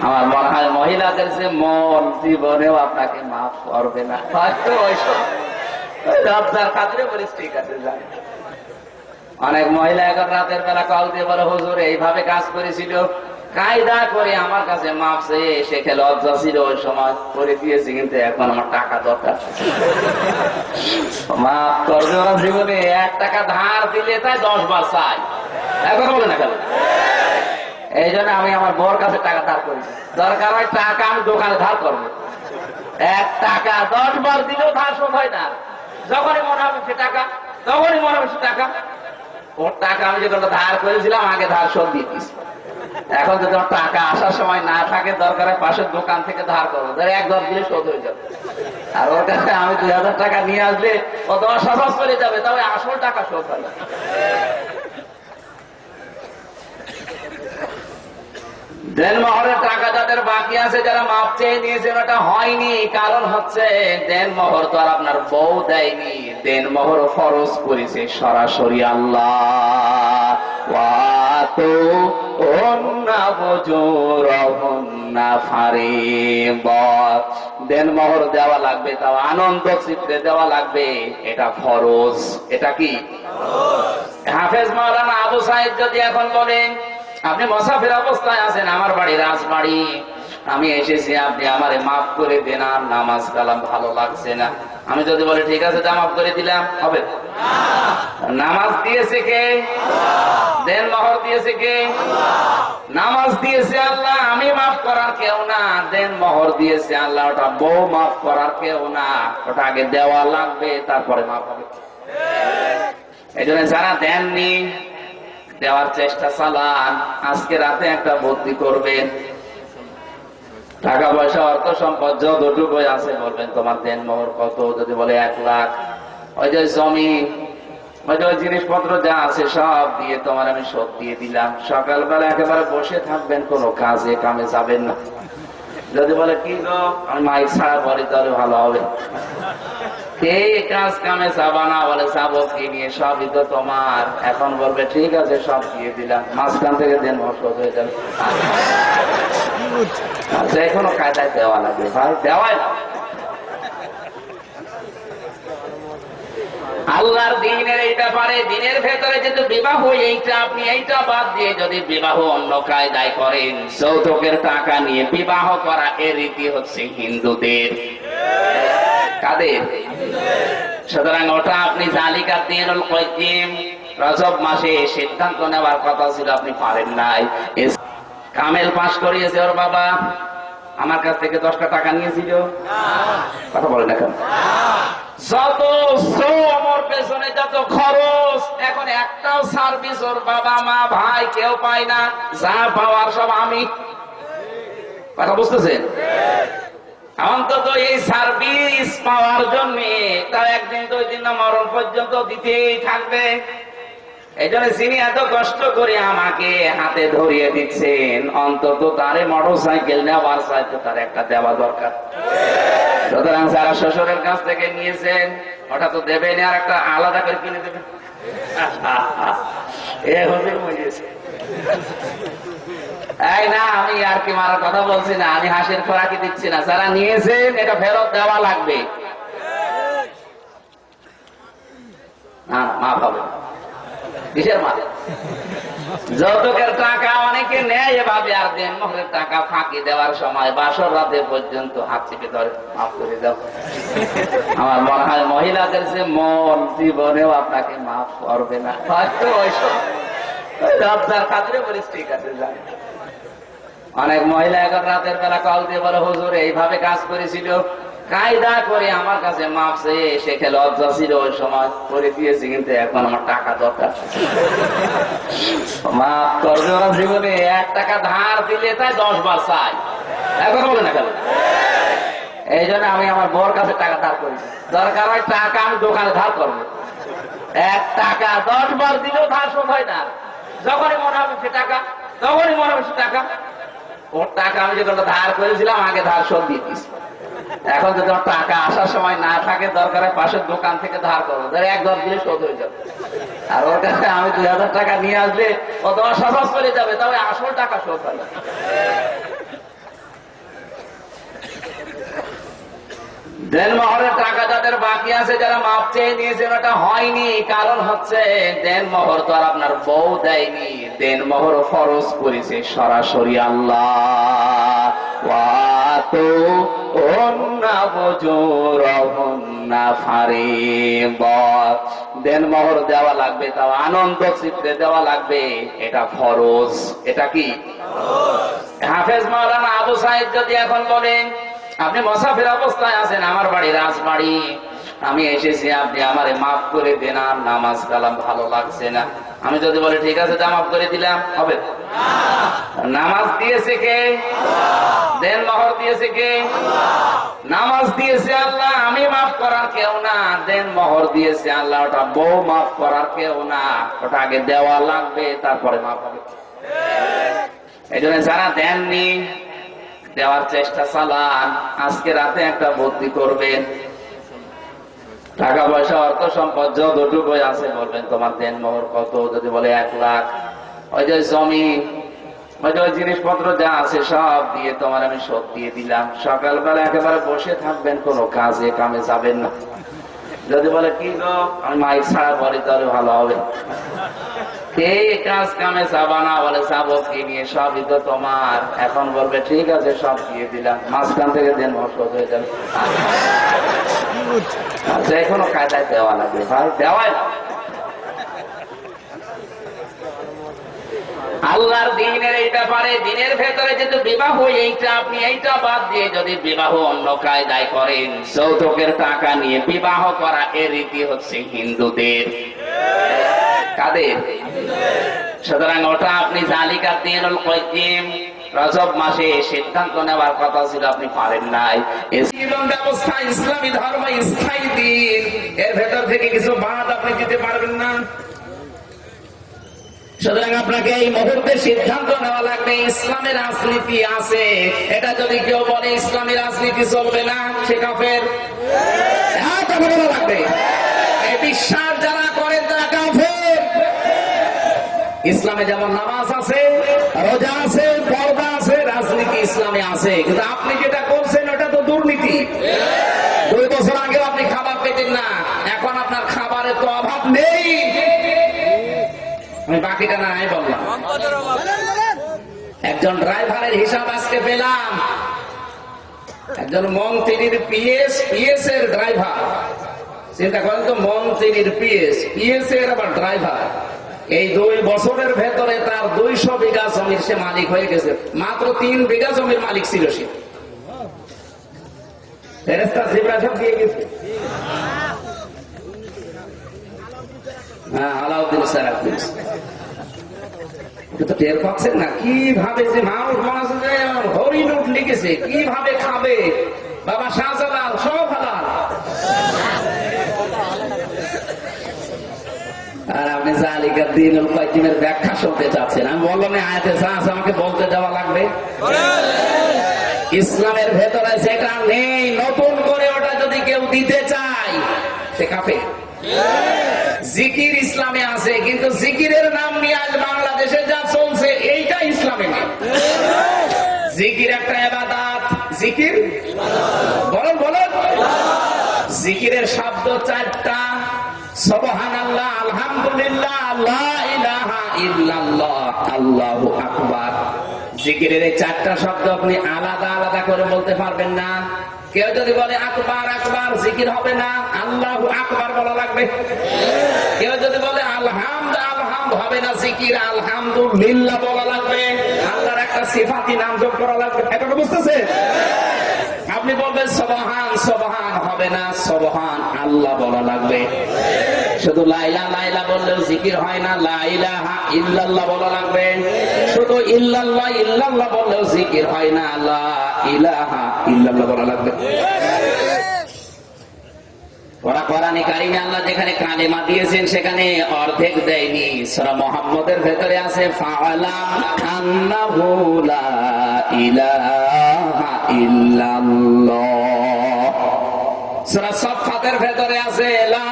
আমার মনে হয় মহিলাদের যে মন জীবনেও আপনাকে মাফ করবে না। হয়তো ওইসব রাবদার খাতিরে বলিস, ঠিক আছে যান। অনেক মহিলা এখন রাতের বেলা কল দিয়ে বলে, হুজুর এইভাবে কাজ করেছিল, কায়দা করে আমার কাছে মাপ চেয়ে এসে খেলে, লজ্জা ছিল ওই সময় করে দিয়েছি, কিন্তু এখন আমার টাকা দরকার। মাফ করবে ওরা জীবনে? 1 টাকা ধার দিলে তাই 10 বার চাই। এখন বলে না কেন? এই জন্য আমি আমার বউর কাছে টাকা ধার করি, দরকার হয় টাকা আমি দোকানে ধার করবো। 1 টাকা 10 বার দিলেও ধার শোধ হয় না। যখনই মনে হবে সে টাকা, তখনই মনে হবে সে টাকা। ওর টাকা আমি যে ধার করেছিলাম আগে ধার শোধ দিয়ে দিচ্ছি। এখন যদি আমার টাকা আসার সময় না থাকে, দরকার পাশের দোকান থেকে ধার করবো, 1-10 দিলে শোধ হয়ে যাবে। আর ওর কাছে আমি 2000 টাকা নিয়ে আসলে ও 10,000 চলে যাবে, তবে আসল টাকা শোধ হয় না। দেন মোহরের টাকা যাদের বাকি আছে, যারা মাপ চেয়ে নিয়েছেন, ওটা হয়নি। কারণ হচ্ছে দেন মোহর তো আর আপনার বউ দেয়নি, দেন মোহর ফরজ করেছে সরাসরি আল্লাহ। ওয়াতু উন্না বুজুরহুন্না ফারিদাত। দেন মোহর দেওয়া লাগবে, তাও আনন্দ চিত্তে দেওয়া লাগবে, এটা ফরজ। এটা কি হাফেজ মাওলানা আবু সাইদ যদি এখন বলেন, আপনি মুসাফির অবস্থায় আছেন, আমার বাড়ি রাজবাড়ি, আমি এসেছি, আপনি আমারে মাফ করে দেন, আর নামাজ কালাম ভালো লাগছে না। আমি যদি বলি ঠিক আছে, তা মাফ করে দিলাম, হবে? নামাজ দিয়েছে কে? দেন মোহর দিয়েছে কে? নামাজ দিয়েছে আল্লাহ, আমি মাফ করার কেউ না। দেন মোহর দিয়েছে আল্লাহ, ওটা বউ মাফ করার কেউ না, ওটা আগে দেওয়া লাগবে, তারপরে মাফ হবে। এই জন্য যারা দেননি, দেওয়ার চেষ্টা চালান। আজকে রাতে একটা বুদ্ধি করবেন, টাকা পয়সা অর্থ সম্পদ যতটুকু আছে বলবেন তোমার দেন মোহর কত। যদি বলে 1 লাখ, ওই যে জমি, ওই যে জিনিসপত্র যা আছে সব দিয়ে তোমার আমি শোধ দিয়ে দিলাম। সকালবেলা একেবারে বসে থাকবেন, কোনো কাজে কামে যাবেন না। যদি বলে কি গো, আমি মাইক ছাড়া বলি তাহলে ভালো হবে। কে কাজ কামে যাবা না, বলে যাবো কি নিয়ে, সবই তো তোমার। এখন বলবে ঠিক আছে, সব দিয়ে দিলাম, মাঝখান থেকে দেন মোহর শোধ হয়ে যাবে। যে কোনো কায়দায় দেওয়া লাগবে ভাই, দেওয়াই না। আল্লাহর দিনের এই ব্যাপারে, দিনের ভেতরে যেহেতু বিবাহ এইটা, আপনি এইটা বাদ দিয়ে যদি বিবাহ অন্য কায়দায় করেন, যৌতুকের টাকা নিয়ে বিবাহ করা, এর রীতি হচ্ছে হিন্দুদের। কাদের? সুতরাং ওটা আপনি জালিকা দিনুল কাইয়িম, রজব মাসে সিদ্ধান্ত নেওয়ার কথা ছিল, আপনি পারেন নাই। কামেল পাস করিয়েছে ওর বাবা, আমার কাছ থেকে 10টা টাকা নিয়েছিল, কথা বলেন এখন। যত শ্রম ওর পেছনে, যত খরচ, এখন একটাও সার্ভিস ওর বাবা মা ভাই কেউ পায় না, যা পাওয়ার সব আমি। কথা বুঝতেছেন? অন্তত এই সার্ভিস পাওয়ার জন্য তার 1 দিন 2 দিন না মরণ পর্যন্ত দিতেই থাকবে। এই জন্য যিনি এত কষ্ট করে আমাকে হাতে ধরিয়ে দিচ্ছেন, অন্তত তারে মোটরসাইকেল নেওয়ার চাইতে তার একটা দেওয়া দরকার। সুতরাং যারা শ্বশুরের কাছ থেকে নিয়েছেন, ওটা তো দেবেন, আর একটা আলাদা করে কিনে দেবেন। এই না, আমি আর কি মারার কথা বলছি না, আমি হাসির খোরাকি দিচ্ছি না। যারা নিয়েছেন, এটা ফেরত দেওয়া লাগবে, না মাফ হবে। কিসের মাফ? যৌতুকের টাকা অনেকে নেয় এভাবে, আর দেন মোহরের টাকা ফাঁকি দেওয়ার সময় বাসর রাতে পর্যন্ত হাত চেপে ধরে, মাফ করে দাও। আমার মনে হয় মহিলাদের যে মন, জীবনেও আপনাকে মাফ করবে না, হয়তো ওইসব লজ্জার খাতিরে বলিস ঠিক আছে যাই। অনেক মহিলা এখন রাতের বেলা কল দিয়ে বলে, হুজুর এইভাবে কাজ করেছিল, কায়দা করে আমার কাছে মাপ চেয়ে, সে খেলে লজ্জা ছিল, ওই সময় করে দিয়েছি, কিন্তু এখন আমার টাকা দরকার। মাফ করবে ওরা জীবনে? 1 টাকা ধার দিলে তাই 10 বার চাই, এখন বলে না কেন? এই জন্য আমি আমার বউর কাছে টাকা ধার করেছি, দরকার হয় টাকা আমি দোকানে ধার করবো। 1 টাকা 10 বার দিলেও ধার শোধ হয় না। যখনই মনে হবে সে টাকা, তখনই মনে হবে সে টাকা। ওর টাকা আমি যখন ধার করেছিলাম, আগে ধার শোধ দিয়ে দিস। এখন যদি আমার টাকা আসার সময় না থাকে, দরকার হয় পাশের দোকান থেকে ধার করবো, 1-10 দিলে শোধ হয়ে যাবে। আর ওর কাছে আমি 2000 টাকা নিয়ে আসলে ও 10,000 চলে যাবে, তবে আসল টাকা শোধ হয়। দেন মোহরের টাকা যাদের বাকি আছে, যারা মাপ চেয়ে নিয়েছেন, ওটা হয়নি। কারণ হচ্ছে দেন মোহর তো আর আপনার বউ দেয়নি, দেন মোহর ফরজ করেছে সরাসরি আল্লাহ। ওয়াতু উন্না বুজুরহুন্না ফারিদাত। দেন মোহর দেওয়া লাগবে, তাও আনন্দ চিত্তে দেওয়া লাগবে, এটা ফরজ। এটা কি হাফেজ মাওলানা আবু সাইদ যদি এখন বলেন, আপনি মুসাফির অবস্থায় আছেন, আমার বাড়ি রাজবাড়ি, আমি এসেছি, আপনি আমারে মাফ করে দেন, আর নামাজ কালাম ভালো লাগছে না। আমি যদি বলি ঠিক আছে, তা মাফ করে দিলাম, হবে? নামাজ দিয়েছে কে? দেন মোহর দিয়েছে কে? নামাজ দিয়েছে আল্লাহ, আমি মাফ করার কেউ না। দেন মোহর দিয়েছে আল্লাহ, ওটা বউ মাফ করার কেউ না, ওটা আগে দেওয়া লাগবে, তারপরে মাফ হবে। এই জন্য যারা দেননি দেওয়ার চেষ্টা চালান। আজকে রাতে একটা বুদ্ধি করবেন, টাকা পয়সা অর্থ সম্পদ যতটুকু আছে বলবেন তোমার দেন মোহর কত। যদি বলে 1 লাখ, ওই যে জমি, ওই যে জিনিসপত্র যা আছে সব দিয়ে তোমার আমি শোধ দিয়ে দিলাম। সকালবেলা একেবারে বসে থাকবেন, কোনো কাজে কামে যাবেন না। যদি বলে কি গো আমি মাইক ছাড়া পরে তাহলে ভালো হবে, এই কাজ কামে যাবা না, বলে যাবো কি নিয়ে, সবই তো তোমার। এখন বলবে ঠিক আছে সব দিয়ে দিলাম, মাঝখান থেকে দেন শোধ হয়ে যাবে। যে কোনো কায়দায় দেওয়া লাগবে ভাই, দেওয়াই না। আল্লাহর দিনের এই ব্যাপারে, দিনের ভেতরে যেহেতু বিবাহ এইটা, আপনি এইটা বাদ দিয়ে যদি বিবাহ অন্য কায়দায় করেন, যৌতুকের টাকা নিয়ে বিবাহ করা, এর রীতি হচ্ছে হিন্দুদের। কাদের? সুতরাং ওটা আপনি জালিকা দিনুল কাইয়িম, রজব মাসে সিদ্ধান্ত নেওয়ার কথা ছিল, আপনি পারেন নাই। জীবন ব্যবস্থা ইসলামী ধর্ম স্থায়ী দিন, এর ভেতর থেকে কিছু বাদ আপনি দিতে পারবেন না। সুতরাং আপনাকে এই মুহূর্তে সিদ্ধান্ত নেওয়া লাগবে, ইসলামের রাজনীতি আছে, এটা যদি কেউ বলে ইসলামী রাজনীতি চলবে না, সে কাফের। লাগবে এই বিশ্বাস যারা করেন তারা কাফের। ইসলামে যেমন নামাজ আছে, রোজা আছে, পর্দা আছে, রাজনীতি ইসলামে আছে, কিন্তু আপনি যেটা করছেন ওটা তো দুর্নীতি। 2 বছর আগেও আপনি খাবার পেতেন না, এখন আপনার খাবারের তো অভাব নেই। আমি বাকিটা না বললাম। একজন ড্রাইভারের হিসাব আজকে পেলাম, একজন মন্ত্রীর পিএস এর ড্রাইভার। চিন্তা করেন তো, মন্ত্রীর পিএস এর আবার ড্রাইভার। এই 2 বছরের ভেতরে তার 200 বিঘা জমির সে মালিক হয়ে গেছে। মাত্র 3 বিঘা জমির মালিক ছিল সে। ফেরেশতা জিবরাইল সব দিয়ে গেছে। হ্যাঁ, আলাউদ্দিন সারাউদ্দিন। তো টের পাচ্ছেন না কিভাবে যে মানুষ হরিণ উঠ লিখেছে, কিভাবে খাবে। বাবা শাহজালাল সব হালাল। আর আপনি জালিকা দিনুল কাইয়িমের ব্যাখ্যা শুনতে চাচ্ছেন। আমি বললাম আয়াতে যা আছে আমাকে বলতে দেওয়া লাগবে। ইসলামের ভেতরে যেটা নেই, নতুন করে ওটা যদি কেউ দিতে চায় সে কাফের। জিকির ইসলামে আছে, কিন্তু জিকিরের নাম নিয়ে আজ বাংলাদেশে যা চলছে এইটা ইসলামে নেই। জিকির একটা ইবাদত, জিকির বলেন বলেন। জিকিরের শব্দ 4টা, সুবহানাল্লাহ, আলহামদুলিল্লাহ, লা ইলাহা ইল্লাল্লাহ, আল্লাহু আকবার। জিকিরের এই 4টা শব্দ আপনি আলাদা আলাদা করে বলতে পারবেন না। কেউ যদি বলে আকবার আকবার, জিকির হবে না, আল্লাহু আকবার বলা লাগবে। কেউ যদি বলে আলহামদ আলহামদ, হবে না, জিকির আলহামদুলিল্লাহ বলা লাগবে। আল্লাহর একটা সিফাতি নাম যোগ করা লাগবে। এটা বুঝতেছে? আপনি বলবেন সুবহান সুবহান, হবে না, সুবহান আল্লাহ বলা লাগবে। শুধু লাইলা লাইলা বললেও জিকির হয় না, লা ইলাহা ইল্লাল্লাহ বলা লাগবে। শুধু ইল্লাল্লাহ ইল্লাল্লাহ বললেও জিকির হয় না, লা ইলাহা ইল্লাল্লাহ বলা লাগবে। ওরা কোরআনে কারিমে আল্লাহ যেখানে কালেমা দিয়েছেন সেখানে অর্ধেক দেয়নি। সূরা মুহাম্মদের ভেতরে আছে ফাআলাম আন্নাহু লা ইলাহা ইল্লাল্লাহ। সূরা সাফফাতের ভেতরে আছে লা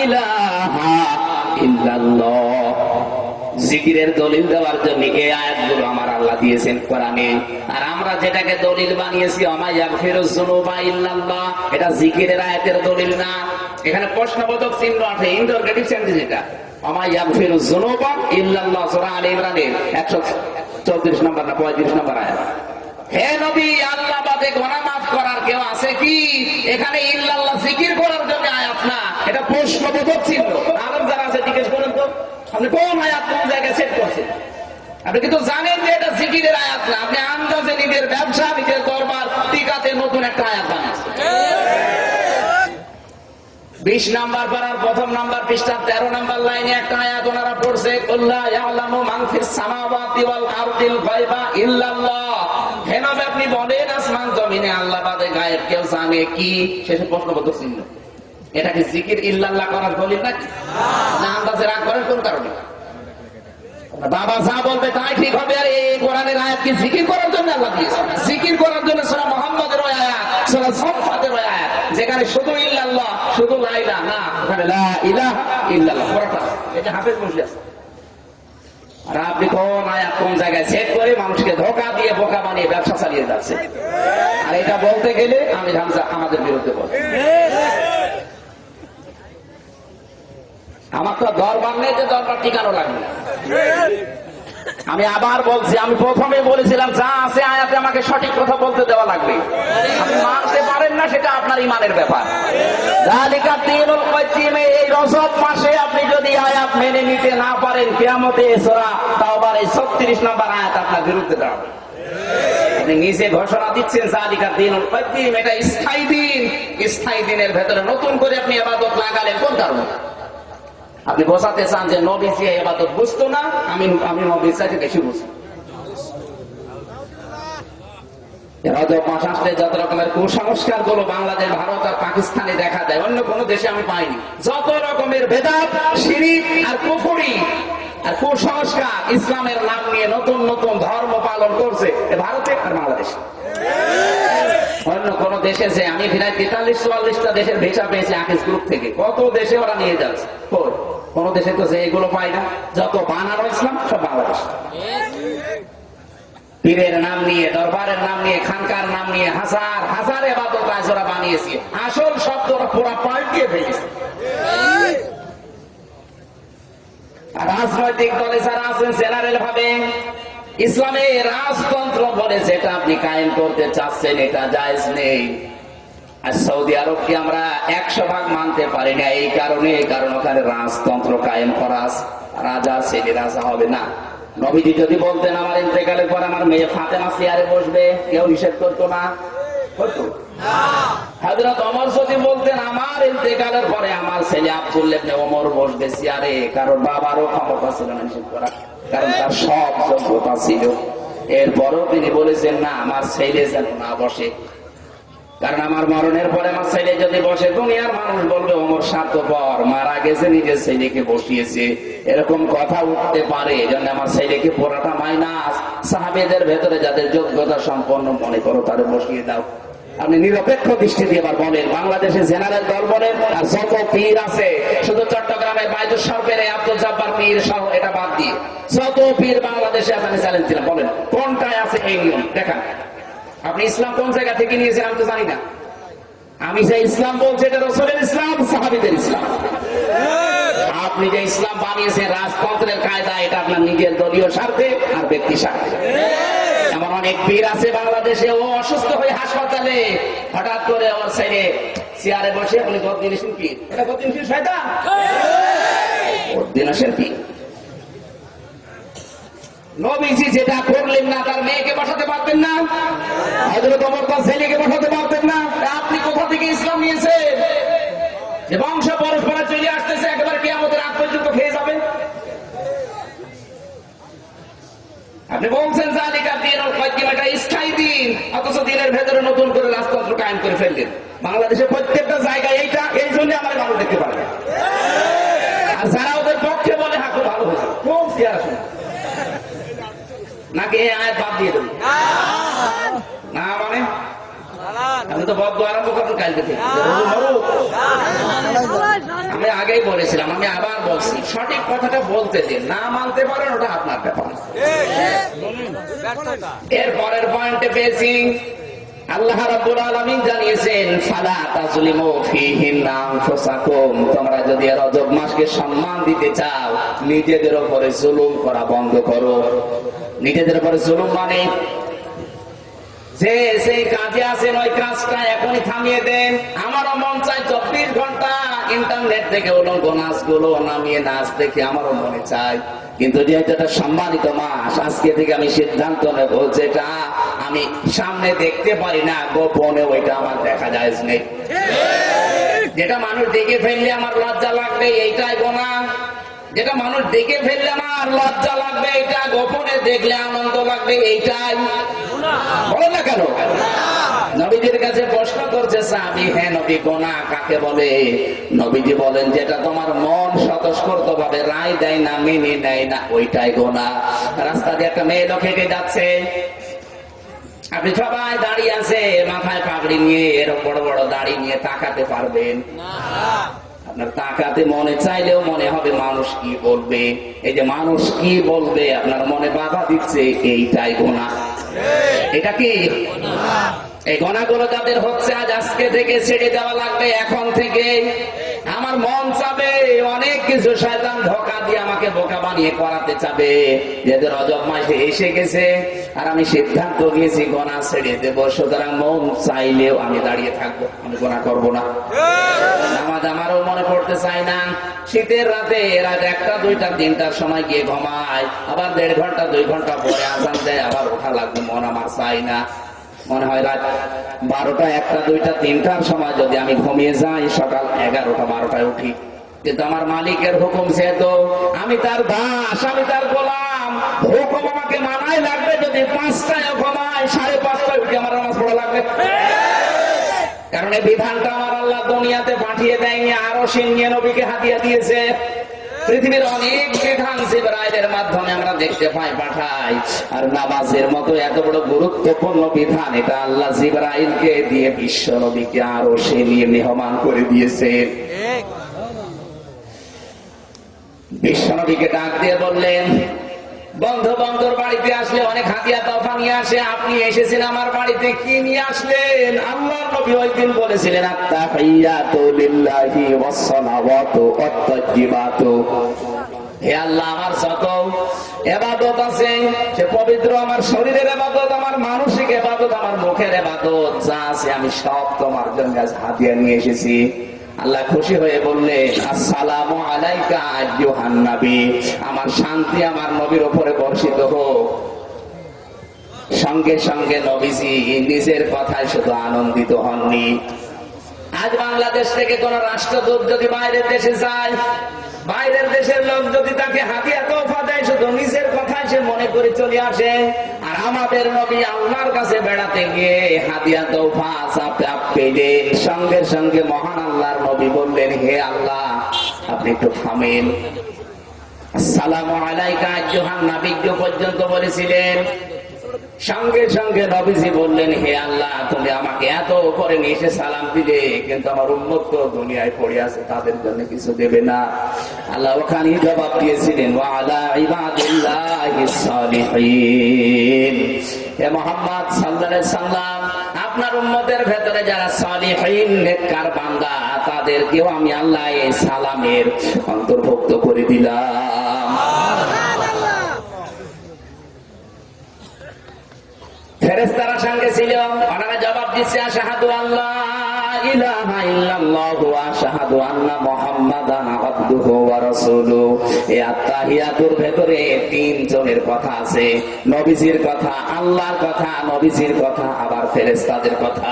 ইলাহা ইল্লাল্লাহ। জিকিরের দলিল দেওয়ার জন্য এই আয়াতগুলো আমার আল্লাহ দিয়েছেন কোরআনে। আর আমরা যেটাকে দলিল বানিয়েছি ওমা ইয়াগফিরুয যুনুবা ইল্লাল্লাহ, এটা জিকিরের আয়াতের দলিল না। এখানে প্রশ্নবোধক চিহ্ন আছে, ইন্টারোগেটিভ সেন্টেন্স। এটা ওমা ইয়াগফিরুয যুনুবা ইল্লাল্লাহ, সূরা আলে ইমরানের 134 নম্বর না 35 নম্বর আয়াত। হে নবী, আল্লাহ বাদে গুনাহ মাফ করার কেউ আছে কি? এখানে ইল্লাল্লাহ জিকির করার জন্য আয়াত না, এটা প্রশ্নবোধক চিহ্ন। আলেম যারা আছে জিজ্ঞেস করেন তো, আপনি কোন আয়াত কোন জায়গায় সেট করছেন? আপনি কিন্তু জানেন যে এটা জিকিরের আয়াত না। আপনি আন্দাজে নিজের ব্যবসা, নিজের দরবার টিকাতে নতুন একটা আয়াত বানিয়েছেন। 20 নাম্বার পারার 1ম নাম্বার পৃষ্ঠা 13 নাম্বার লাইনে একটা আয়াত ওনারা পড়ছে, কুল্লা ইয়ালামু মান ফিস সামাওয়াতি ওয়াল আরদিল গায়বা ইল্লাল্লাহ। হে নবী, আপনি বলেন আসমান জমিনে আল্লাহ বাদে গায়েব কেউ জানে কি? শেষে প্রশ্নবোধক চিহ্ন। এটা কি জিকির ইল্লাল্লাহ করার দলিল নাকি? না, আন্দাজে রাগ করেন কোন কারণে? বাবা যা বলবে তাই ঠিক হবে। আর এই কোরআনের আয়াত কি জিকির করার জন্য আল্লাহ দিয়েছে? জিকির করার জন্য সূরা মুহাম্মাদের ওই আয়াত, সূরা সাফফাতের ওই আয়াত, যেখানে শুধু ইল্লাল্লাহ, শুধু লা ইলাহা না, ওখানে লা ইলাহা ইল্লাল্লাহ পুরোটা। এটা হাফেজ বসে আছে। আর আপনি কোন আয়াত কোন জায়গায় সেট করে মানুষকে ধোঁকা দিয়ে বোকা বানিয়ে ব্যবসা চালিয়ে যাচ্ছে। আর এটা বলতে গেলে আমি হামজা আমাদের বিরুদ্ধে বলছি। আমার তো দরবার নেই যে দরবার টিকানো লাগবে। আমি আবার বলছি, আমি প্রথমে বলেছিলাম যা আছে আয়াতে আমাকে সঠিক কথা বলতে দেওয়া লাগবে। আপনি মানতে পারেন না, সেটা আপনার ইমানের ব্যাপার। যালিকা দীনুল কাইয়্যিম, এই রজব মাসে আপনি যদি আয়াত মেনে নিতে না পারেন, কিয়ামতে সূরা তাওবার এই 36 নম্বর আয়াত আপনার বিরুদ্ধে দাঁড়াবে। আপনি নিজে ঘোষণা দিচ্ছেন যালিকা দীনুল কাইয়্যিম, এটা স্থায়ী দিন। স্থায়ী দিনের ভেতরে নতুন করে আপনি ইবাদত লাগালেন কোন কারণে? আপনি বোঝাতে চান যে নবীজি ইবাদত বুঝতো না, আমি নবীর চাইতে বেশি বুঝি। রজব মাস আসলে যত রকমের কুসংস্কার গুলো বাংলাদেশ, ভারত আর পাকিস্তানে দেখা যায়, অন্য কোন দেশে আমি পাইনি। যত রকমের বেদাত, শিরক আর কুফরি আর কুসংস্কার ইসলামের নাম নিয়ে নতুন নতুন ধর্ম পালন করছে ভারতে আর বাংলাদেশে। অন্য কোন দেশে যে আমি প্রায় 43-44টা দেশের ভিসা পেয়েছি আকিস গ্রুপ থেকে, কত দেশে ওরা নিয়ে যাচ্ছে। কোন দেশে তো যে এগুলো পাই না। যত বানানো ইসলাম সব বাংলাদেশ। পীরের নাম নিয়ে, দরবারের নাম নিয়ে, খানকার নাম নিয়ে হাজার হাজার ইবাদত আজ ওরা বানিয়েছে। আসল শব্দ ওরা পুরো পাল্টিয়ে ফেলেছে। রাজনৈতিক দলে যারা আছেন জেনারেল ভাবে ইসলামে রাজতন্ত্র বলে যেটা আপনি কায়েম করতে চাচ্ছেন, এটা জায়েজ নেই। আর সৌদি আরবকে আমরা 100% মানতে পারি না এই কারণে, কারণ ওখানে রাজতন্ত্র কায়েম করা, রাজা ছেলে রাজা হবে না। নবীজি যদি বলতেন আমার ইন্তেকালের পর আমার মেয়ে ফাতেমা চেয়ারে বসবে, কেউ নিষেধ করতো না, হতো? হযরত ওমর যদি বলতেন আমার ইন্তেকালের পরে আমার ছেলে আব্দুল্লাহ ইবনে ওমর বসবে চেয়ারে, কারণ বাবারও ক্ষমতা ছিল না নিষেধ করা, কারণ তার সব যোগ্যতা ছিল। এরপরও তিনি বলেছেন না, আমার ছেলে যেন না বসে, কারণ আমার মরণের পরে আমার ছেলে যদি বসে দুনিয়ার মানুষ বলবে ওমর স্বার্থপর, মারা গেছে নিজের ছেলেকে বসিয়েছে, এরকম কথা উঠতে পারে। এজন্য আমার ছেলেকে পুরাটা মাইনাস, সাহাবীদের ভেতরে যাদের যোগ্যতা সম্পন্ন মনে করো তাদের বসিয়ে দাও। আপনি নিরপেক্ষ দৃষ্টি দিয়ে আবার বলেন, বাংলাদেশে জেনারেল দল বলেন আর যত পীর আছে, শুধু চট্টগ্রামের বাইতুল শরফের আব্দুল জব্বার পীর সহ এটা বাদ দিয়ে যত পীর বাংলাদেশে আপনি চ্যালেঞ্জ দিলেন, বলেন কোনটায় আছে এই নিয়ম দেখান। আপনি ইসলাম কোন জায়গা থেকে নিয়েছেন আমি তো জানি না। আমি যে ইসলাম বলছি এটা রাসূলের ইসলাম, সাহাবীদের ইসলাম। আপনি যে ইসলাম বানিয়েছেন রাজতন্ত্রের কায়দা, এটা আপনার নিজের দলীয় স্বার্থে আর ব্যক্তি স্বার্থে। এমন অনেক পীর আছে বাংলাদেশে, ও অসুস্থ হয়ে হাসপাতালে, হঠাৎ করে ওর ছেলে চেয়ারে বসে বলে বদিনশীল পীর, এটা বদিনশীল শয়তান, বদিনশীল পীর। নবীজি যেটা করলেন না, তার মেয়েকে বসাতে পারতেন না, হযরত ওমর তার ছেলেকে বসাতে পারতেন না। আপনি কোথা থেকে ইসলাম নিয়েছেন যে বংশ পরস্পরে চলে আসতেছে, একেবারে কিয়ামতের আগ পর্যন্ত খেয়ে যাবে? আপনি বলছেন যালিকা দীনুল কাইয়্যিম, এটা স্থায়ী দিন, অথচ দিনের ভেতরে নতুন করে রাজতন্ত্র কায়েম করে ফেললেন। বাংলাদেশের প্রত্যেকটা জায়গায় এইটা, এই জন্য আমার মানুষ দেখতে পারে। আর যারা ওদের পক্ষে বলে হাঁকু ভালো হয়েছে, কোন চেয়ার আসুন নাকি এই আয়াত বাদ দিয়ে দেবেন না? মানে আমি তো বদ্ধ আরম্ভ করুন কাল থেকে। আমি আগেই বলেছিলাম, আমি আবার বলছি, সঠিক কথাটা বলতে দিন, না মানতে পারেন ওটা আপনার ব্যাপার। এর পরের পয়েন্টে পেয়েছি আল্লাহ রাব্বুল আলামিন জানিয়েছেন ফালা তাজলিমু ফীহিন্না আনফুসাকুম, তোমরা যদি রজব মাসকে সম্মান দিতে চাও নিজেদের উপরে জুলুম করা বন্ধ করো। নিজেদের উপরে জুলুম মানে যে সেই কাজে আছেন ওই কাজটা এখনই থামিয়ে দেন। আমারও মন চাই 24 ঘন্টা ইন্টারনেট থেকে উলঙ্গ নাচগুলো নামিয়ে নাচ দেখে আমারও মনে চাই, কিন্তু যেহেতু এটা সম্মানিত মাস, আজকে থেকে আমি সিদ্ধান্ত নেব যেটা আমি সামনে দেখতে পারি না গোপনে ওইটা আমার দেখা যায় নেই। যেটা মানুষ দেখে ফেললে আমার লজ্জা লাগবে এইটাই গোনা, যেটা মানুষ দেখে ফেললে আমার লজ্জা লাগবে এটা গোপনে দেখলে আনন্দ লাগবে এইটাই। বলে না কেন? নবীজির কাছে প্রশ্ন করছে সাহাবী, হ্যাঁ নবী, গোনা কাকে বলে? নবীজি বলেন, যেটা তোমার মন স্বতঃস্ফূর্ত ভাবে রায় দেয় না, মেনে নেয় না, ওইটাই গোনা। রাস্তা দিয়ে একটা মেয়ে লোক হেঁটে যাচ্ছে, আপনি সবাই দাঁড়িয়ে আছে, মাথায় পাগড়ি নিয়ে, এরকম বড় বড় দাড়ি নিয়ে তাকাতে পারবেন? আপনার তাকাতে মনে চাইলেও মনে হবে মানুষ কি বলবে। এই যে মানুষ কি বলবে আপনার মনে বাধা দিচ্ছে, এইটাই গোনা। এটা কি? এই গোনাগুলো যাদের হচ্ছে, আজ আজকে থেকে ছেড়ে দেওয়া লাগবে, এখন থেকে। আমার মন চাবে অনেক কিছু, শয়তান ধোঁকা দিয়ে আমাকে বোকা বানিয়ে করাতে চাবে, যে রজব মাসে এসে গেছে আর আমি সিদ্ধান্ত নিয়েছি গোনা ছেড়ে দেবো, সুতরাং মন চাইলেও আমি দাঁড়িয়ে থাকবো, আমি গোনা করবো না। নামাজ আমারও মনে পড়তে চাই না। শীতের রাতে রাত 1টা 2টা 3টার সময় গিয়ে ঘুমায়, আবার 1.5 ঘন্টা 2 ঘন্টা পরে আজান দেয়, আবার ওঠা লাগবে, মন আমার চাই না। মনে হয় রাত 12টা 1টা 2টা 3টার সময় যদি আমি ঘুমিয়ে যাই, সকাল 11টা 12টায় উঠি। কিন্তু আমার মালিকের হুকুম, যেহেতু আমি তার দাস, আমি তার গোলাম, হুকুম আমাকে মানাই লাগবে। যদি 5টায় ঘুমাই, 5:30টায় উঠে আমার নামাজ পড়া লাগবে। কারণ এই বিধানটা আমার আল্লাহ দুনিয়াতে পাঠিয়ে দেয়নি, আরো সিনিয়ে নবীকে হাদিয়া দিয়েছে। পৃথিবীর অনেক বিধান জিবরাইলের মাধ্যমে আমরা দেখতে পাই, পাঠাই, আর নামাজের মতো এত বড় গুরুত্বপূর্ণ বিধান, এটা আল্লাহ জিবরাইলকে দিয়ে বিশ্ব নবীকে আরো সে নিয়ে মেহমান করে দিয়েছে। বিশ্ব নবীকে ডাক দিয়ে বললেন, বন্ধু বন্ধুর বাড়িতে আসলে অনেক হাদিয়া তোফা নিয়ে আসে, আপনি এসেছেন আমার বাড়িতে, কি নিয়ে আসলেন? আল্লাহর নবী ওই দিন বলেছিলেন, আত্তাহিয়াতু লিল্লাহি ওয়াস সালাওয়াতু ওয়াত তাইয়্যিবাতু। হে আল্লাহ, আমার যত ইবাদত আছে সে পবিত্র, আমার শরীরের ইবাদত, আমার মানসিক ইবাদত, আমার মুখের ইবাদত যা আছে, আমি সব তোমার জন্য হাদিয়া নিয়ে এসেছি। আল্লাহ খুশি হয়ে বললেন, আসসালামু আলাইকা আইয়ুহান নবী, আমার শান্তি আমার নবীর উপরে বর্ষিত হোক। সঙ্গে সঙ্গে নবীজি নিজের কথায় শুধু আনন্দিত হননি। আজ বাংলাদেশ থেকে কোন রাষ্ট্রদূত যদি বাইরের দেশে যায়, বাইরের দেশের লোক যদি তাকে হাদিয়া তোফা দেয়, শুধু নিজের কথায় সে মনে করে চলে আসে। আর আমাদের নবী আল্লাহর কাছে বেড়াতে গিয়ে হাদিয়া তোফা পেলেন, সঙ্গে সঙ্গে মহান আল্লাহর নবী বললেন, হে আল্লাহ, আপনি একটু থামেন। আসসালামু আলাইকা আইয়ুহান নবী পর্যন্ত বলেছিলেন। সঙ্গে সঙ্গে নবীজি বললেন, হে আল্লাহ, তুমি আমাকে এত উপরে নিয়ে এসে সালাম দিলে, কিন্তু আমার উম্মত তো দুনিয়ায় পড়ে আছে, তাদের জন্য কিছু দেবে না। আল্লাহ ওখানে জবাব দিয়েছিলেন, ওয়া আলা ইবাদিল্লাহিস সালিহিন। হে মুহাম্মদ সাল্লাল্লাহু আলাইহি সাল্লাম, আপনার উম্মতের ভেতরে যারা সালিহিন নেককার বান্দা, তাদেরকেও আমি আল্লাহ এই সালামের অন্তর্ভুক্ত করে দিলাম। ফেরেশতারা সঙ্গে ছিল, ওনারা জবাব দিচ্ছে, আশহাদু আল্লা ইলাহা ইল্লাল্লাহু ওয়া আশহাদু আন্না মুহাম্মাদান আবদুহু ওয়া রাসূলুহু। এই আত্তাহিয়াতুর ভেতরে 3 জনের কথা আছে, নবীজির কথা, আল্লাহর কথা, নবীজির কথা, আবার ফেরেশতাদের কথা।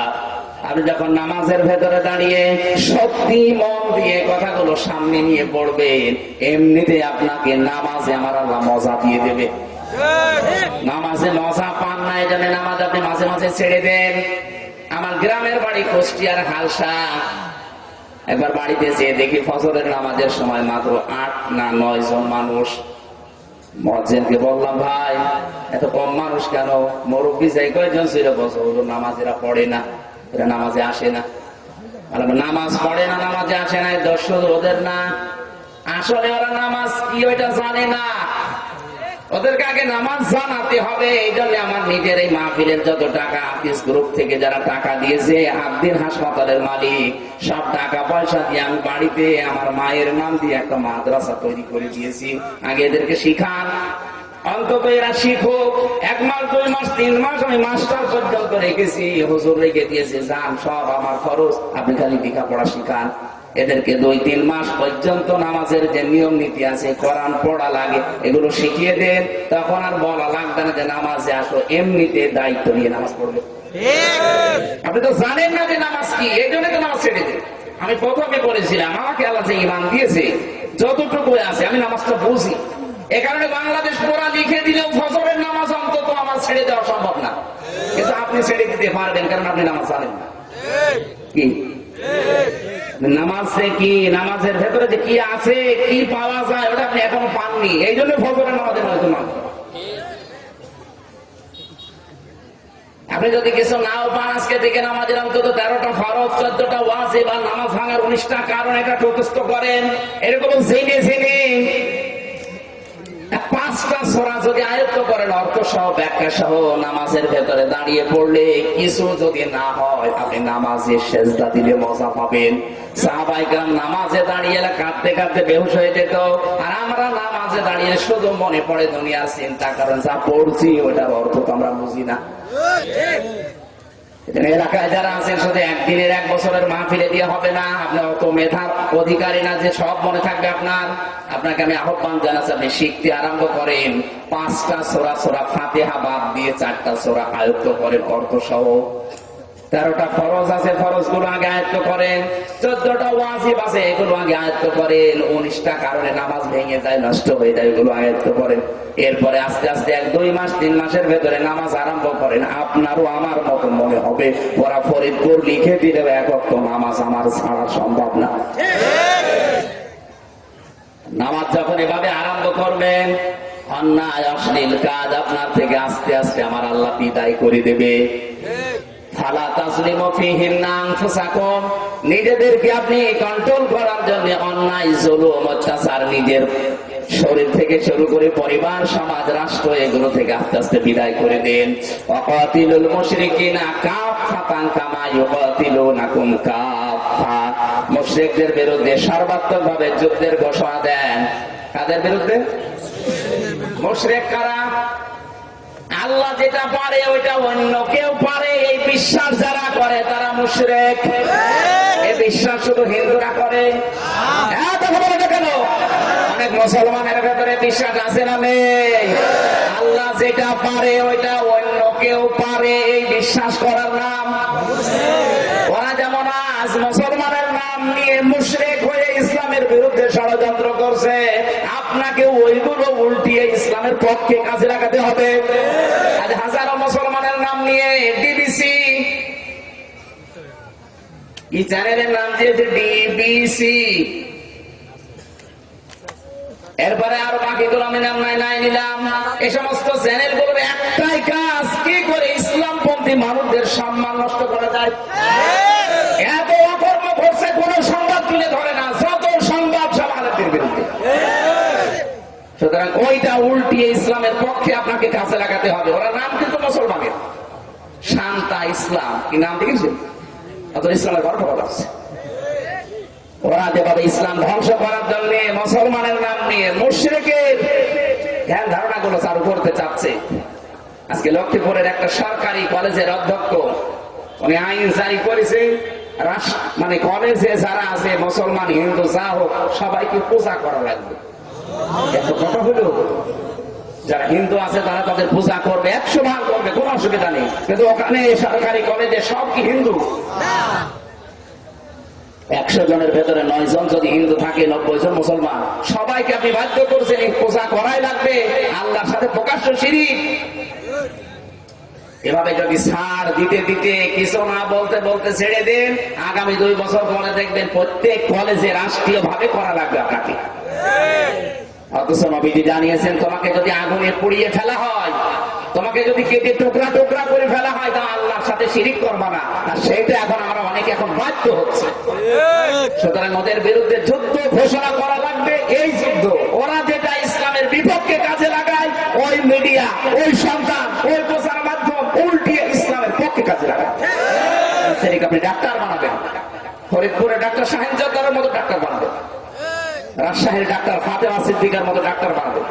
আপনি যখন নামাজের ভেতরে দাঁড়িয়ে সত্যি মন দিয়ে কথাগুলো সামনে নিয়ে পড়বেন, এমনিতে আপনাকে নামাজে আমার আল্লাহ মজা দিয়ে দেবে। নামাজে মজা পান না, এই জন্য নামাজ আপনি মাঝে মাঝে ছেড়ে দেন। আমার গ্রামের বাড়ি কুষ্টিয়ার হালসা। একবার বাড়িতে যেয়ে দেখি ফজরের নামাজের সময় মাত্র 8 না 9 জন মানুষ। মুয়াজ্জিনকে বললাম, ভাই এত কম মানুষ কেন? মুরব্বী যাই কয়জন ছিল, বছর নামাজেরা পড়ে না, এরা নামাজে আসে না। নামাজ পড়ে না, নামাজে আসে না, দোষ ওদের না, আসলে ওরা নামাজ কি ওইটা জানে না। ওদেরকে আগে নামাজ জানাতে হবে। এই জন্য আমার নিজের এই মাহফিলের যত টাকা হাফিজ গ্রুপ থেকে যারা টাকা দিয়েছে, আবদিন হাসপাতালের মালিক, সব টাকা পয়সা দিয়ে আমি বাড়িতে আমার মায়ের নাম দিয়ে একটা মাদ্রাসা তৈরি করে দিয়েছি। আগে এদেরকে শিখান, অন্তত এরা শিখুক। 1 মাস 2 মাস 3 মাস আমি মাস্টার পর্যন্ত রেখেছি, হুজুর রেখে দিয়েছে, যান সব আমার খরচ, আপনি খালি লেখাপড়া শিখান। এদেরকে 2-3 মাস পর্যন্ত নামাজের যে নিয়ম নীতি আছে, কোরআন পড়া লাগে, এগুলো শিখিয়ে দেন। তখন আর বলা লাগবে না যে নামাজে আসো, এমনিতে দায়িত্ব নিয়ে নামাজ পড়বে। আপনি তো জানেন না যে নামাজ কি, এই জন্য তো নামাজ ছেড়ে দেন। আমি প্রথমে বলেছিলাম, আমাকে আল্লাহ যে ঈমান দিয়েছে, যতটুকু আছে আমি নামাজটা বুঝি। এ কারণে বাংলাদেশ পুরা লিখে দিলেও ফজরের নামাজ অন্তত আমার ছেড়ে দেওয়া সম্ভব না, কিন্তু আপনি ছেড়ে দিতে পারবেন, কারণ আপনি নামাজ জানেন না। কি নামাজে কি, নামাজের ভেতরে যে কি আছে, কি পাওয়া যায়, ওটা আপনি এখনো পাননি। এই জন্য ফজরের নামাজের হয়তো না, আপনি যদি কিছু নাও পান আজকে থেকে নামাজের অন্তত 13টা ফরজ, 14টা ওয়াজিব আর নামাজ ভাঙার 19টা কারণ এটা মুখস্থ করেন। এরকম জেনে জেনে 5টা সূরা যদি আয়ত্ত করেন অর্থ সহ ব্যাখ্যা সহ, নামাজের ভেতরে দাঁড়িয়ে পড়লে কিছু যদি না হয় আপনি নামাজে সেজদা দিলে মজা পাবেন। সাহাবায়ে কেরাম নামাজে দাঁড়িয়ে কাঁদতে কাঁদতে বেহুশ হয়ে যেত, আর আমরা নামাজে দাঁড়িয়ে শুধু মনে পড়ে দুনিয়ার চিন্তা, কারণ যা পড়ছি ওটার অর্থ তো আমরা বুঝি না। এলাকায় যারা আছেন শুধু একদিনের 1 বছরের মাহফিলে দিয়ে হবে না, আপনার অত মেধার অধিকারী না যে সব মনে থাকবে আপনার। আপনাকে আমি আহ্বান জানাচ্ছি, আপনি শিখতে আরম্ভ করেন। 5টা সূরা, সূরা ফাতিহা বাদ দিয়ে 4টা সূরা আয়ত্ত করেন অর্থ সহ। 13টা ফরজ আছে, ফরজ গুলো আগে আয়ত্ত করেন। 14টা ওয়াজিব আছে, এগুলো আগে আয়ত্ত করেন। 19টা কারণে নামাজ ভেঙে যায়, নষ্ট হয়ে যায়, এগুলো আয়ত্ত করেন। এরপরে আস্তে আস্তে 1-2 মাস 3 মাসের ভেতরে নামাজ আরম্ভ করেন। আপনারও আমার মতো মনে হবে ওরা ফরিদপুর লিখে দিলে 1 ওয়াক্ত নামাজ আমার ছাড়া সম্ভব না। নামাজ যখন এভাবে আরম্ভ করবেন, অন্যায় অশ্লীল কাজ আপনার থেকে আস্তে আস্তে আমার আল্লাহ বিদায় করে দেবে। নিজেদেরকে আপনি কন্ট্রোল করার জন্য অন্যায় জুলুম অত্যাচার নিজের শরীর থেকে শুরু করে পরিবার, সমাজ, রাষ্ট্র, এগুলো থেকে আস্তে আস্তে বিদায় করে দেন। ওয়াকাতিলুল মুশরিকিনা কাফাতান কামা ইউকাতিলুনাকুম কাফা। মুশরিকদের বিরুদ্ধে সর্বাত্মকভাবে যুদ্ধের ঘোষণা দেন। কাদের বিরুদ্ধে? মুশরিক কারা? আল্লাহ যেটা পারে ওইটা অন্য কেউ পারে, এই বিশ্বাস যারা করে তারা মুশরিক। এই বিশ্বাস শুধু হিন্দুরা করে? কেন অনেক মুসলমানের ভেতরে বিশ্বাস আছে না নেই? আল্লাহ যেটা পারে ওইটা অন্য কেউ পারে, এই বিশ্বাস করার নাম। ওরা যেমন আজ মুসলমানের নাম নিয়ে মুশরিক হয়ে ইসলামের বিরুদ্ধে ষড়যন্ত্র করছে, আপনাকে ওইগুলো উল্টিয়ে ইসলামের পক্ষে কাজে লাগাতে হবে। আজ হাজারো মুসলমানের নাম নিয়ে ডিবিসি, এই চ্যানেলের নাম দিয়েছে ডিবিসি, এরপরে আরো বাকিগুলো আমি নাম নাই নিলাম। এই সমস্ত চ্যানেলগুলোর একটাই কাজ, কি করে ইসলামপন্থী মানুষদের সম্মান নষ্ট করা যায়। এত অকর্ম করছে, কোন সংবাদ তুলে ধরে না, যত সংবাদ সব আলেমদের বিরুদ্ধে। সুতরাং ওইটা উল্টিয়ে ইসলামের পক্ষে আপনাকে কাজে লাগাতে হবে। ওরা নাম কিন্তু মুসলমানের, শান্তা ইসলাম, কি নাম দেখেছেন? অথচ ইসলামের বড় খবর আছে। ওরা যেভাবে ইসলাম ধ্বংস করার জন্য মুসলমানের নাম নিয়ে মুশরিকের ধ্যান ধারণাগুলো চালু করতে চাচ্ছে। আজকে লক্ষ্মীপুরের একটা সরকারি কলেজের অধ্যক্ষ উনি আইন জারি করেছে, মানে কলেজে যারা আছে মুসলমান হিন্দু যা হোক সবাইকে পূজা করা লাগবে। এত কথা হলো, যারা হিন্দু আছে তারা তাদের পূজা করবে, 100 ভাগ করবে, কোনো অসুবিধা নেই। কিন্তু ওখানে সরকারি কলেজে সব কি হিন্দু? 100 জনের ভেতরে 9 জন যদি হিন্দু থাকে, 90 জন মুসলমান। সবাইকে আপনি বাধ্য করছেন এই পূজা করাই লাগবে, আল্লাহর সাথে প্রকাশ্য শিরক। এভাবে যদি ছাড় দিতে দিতে কিছু না বলতে বলতে ছেড়ে দেন, আগামী 2 বছর পরে দেখবেন প্রত্যেক কলেজে রাষ্ট্রীয় ভাবে করা লাগবে আপনাকে। অথচ নবীজি জানিয়েছেন, তোমাকে যদি আগুনে পুড়িয়ে ফেলা হয়, তোমাকে যদি কেটে টুকরা টুকরা করে ফেলা হয়, তা আল্লাহর সাথে শিরিক করবা না। আর সেইটা এখন আমরা অনেকে এখন বাধ্য হচ্ছে। সুতরাং ওদের বিরুদ্ধে যুদ্ধ ঘোষণা করা লাগবে। এই যুদ্ধ ওরা যেটা ইসলামের বিপক্ষে কাজে লাগায়, ওই মিডিয়া, ওই সন্তান, ওই প্রচার মাধ্যম উল্টিয়ে ইসলামের পক্ষে কাজে লাগায়। সেটাকে আপনি ডাক্তার বানাবেন, ফরিদপুরে ডাক্তার শাহিন জর্দারের মতো ডাক্তার বানাবেন, রাজশাহীর ডাক্তার ফাতেমা সিদ্দিকার মতো ডাক্তার বানাবেন।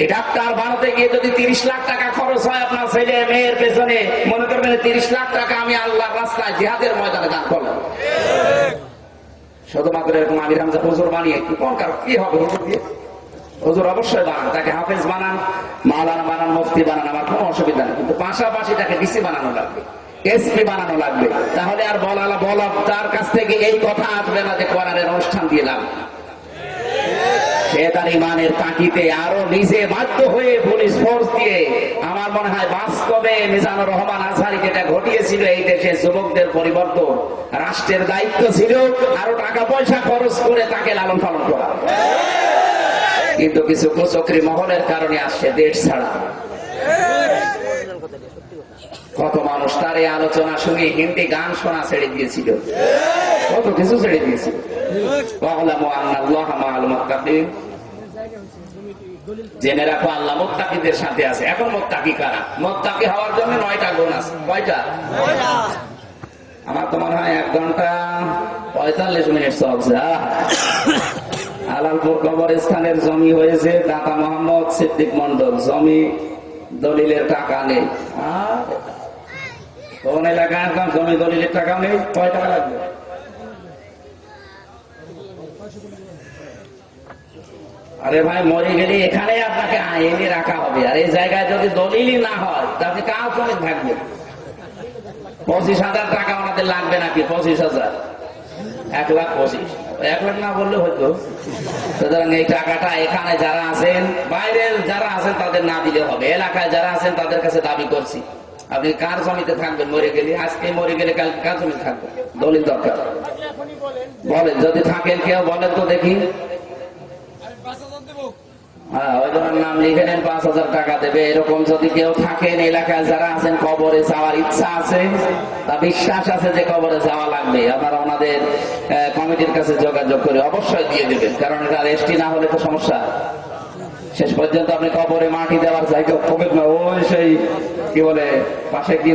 এই ডাক্তার বানাতে গিয়ে যদি 30 লাখ টাকা খরচ হয় আপনার ছেলে মেয়ের পেছনে, মনে করবেন 30 লাখ টাকা আমি আল্লাহর রাস্তায় জিহাদের ময়দানে দান করলাম। শুধুমাত্র এরকম আমির হামজা হুজুর বানিয়ে কোন কারণ কি হবে? হুজুর দিয়ে হুজুর অবশ্যই বানান, তাকে হাফেজ বানান, মাওলানা বানান, মুফতি বানান, আমার কোনো অসুবিধা নেই। কিন্তু পাশাপাশি তাকে ডিসি বানানো লাগবে, এসপি বানানো লাগবে। তাহলে আর বলা তার কাছ থেকে এই কথা আসবে না যে কোরআনের অনুষ্ঠান দিয়ে লাভ। সে তার ইমানের তাকিতে আরো নিজে বাধ্য হয়ে পুলিশ ফোর্স দিয়ে আমার মনে হয় বাস্তবে মিজানুর রহমান আজহারীকে এটা ঘটিয়েছিল এই দেশে যুবকদের পরিবর্তন। রাষ্ট্রের দায়িত্ব ছিল আরো টাকা পয়সা খরচ করে তাকে লালন পালন করা, কিন্তু কিছু কুচক্রী মহলের কারণে আসছে দেশ ছাড়া। কত মানুষ তার এই আলোচনা শুনে হিন্দি গান শোনা ছেড়ে দিয়েছিল, কত কিছু ছেড়ে দিয়েছিল। জেনে রাখো আল্লাহ মুত্তাকিদের সাথে আছে। এখন মুত্তাকি কারা? মুত্তাকি হওয়ার জন্য 9টা গুণ আছে। কয়টা? আমার তো মনে হয় 1 ঘন্টা 45 মিনিট চলছে। আলালপুর কবরস্থানের জমি হয়েছে দাতা মোহাম্মদ সিদ্দিক মন্ডল, জমি দলিলের টাকা নেই। কোন এলাকায় জমি দলিলের টাকা নেই? কয় টাকা লাগবে? আরে ভাই, মরে গেলে এখানে আপনাকে আইনে রাখা হবে, আর এই জায়গায় যদি দলিলই না হয় তাহলে কার জমি থাকবে? 25,000 টাকা ওনাদের লাগবে নাকি? 25,000, 1,25,000, 1 লাখ না বললে হয়তো। সুতরাং এই টাকাটা এখানে যারা আছেন, বাইরের যারা আছেন তাদের না দিলে হবে, এলাকায় যারা আছেন তাদের কাছে দাবি করছি। আপনি কার জমিতে থাকবেন মরে গেলে? আজকে মরে গেলে কালকে কার জমি থাকবে? দলিল দরকার। বলেন, যদি থাকেন কেউ বলেন তো দেখি। হ্যাঁ, ওইজনের নাম লিখে নেন, 5,000 টাকা দেবে। এরকম যদি কেউ থাকেন এলাকায় যারা আছেন, কবরে যাওয়ার ইচ্ছা আছে, তা বিশ্বাস আছে যে কবরে যাওয়া লাগবে, আপনারা ওনাদের কমিটির কাছে যোগাযোগ করে অবশ্যই দিয়ে দেবেন, কারণ এটা রেস্টি না হলে তো সমস্যা। শেষ পর্যন্ত আপনি কবরে মাটি দেওয়ার জায়গা হবে না, ওই সেই কি বলে পাশে কি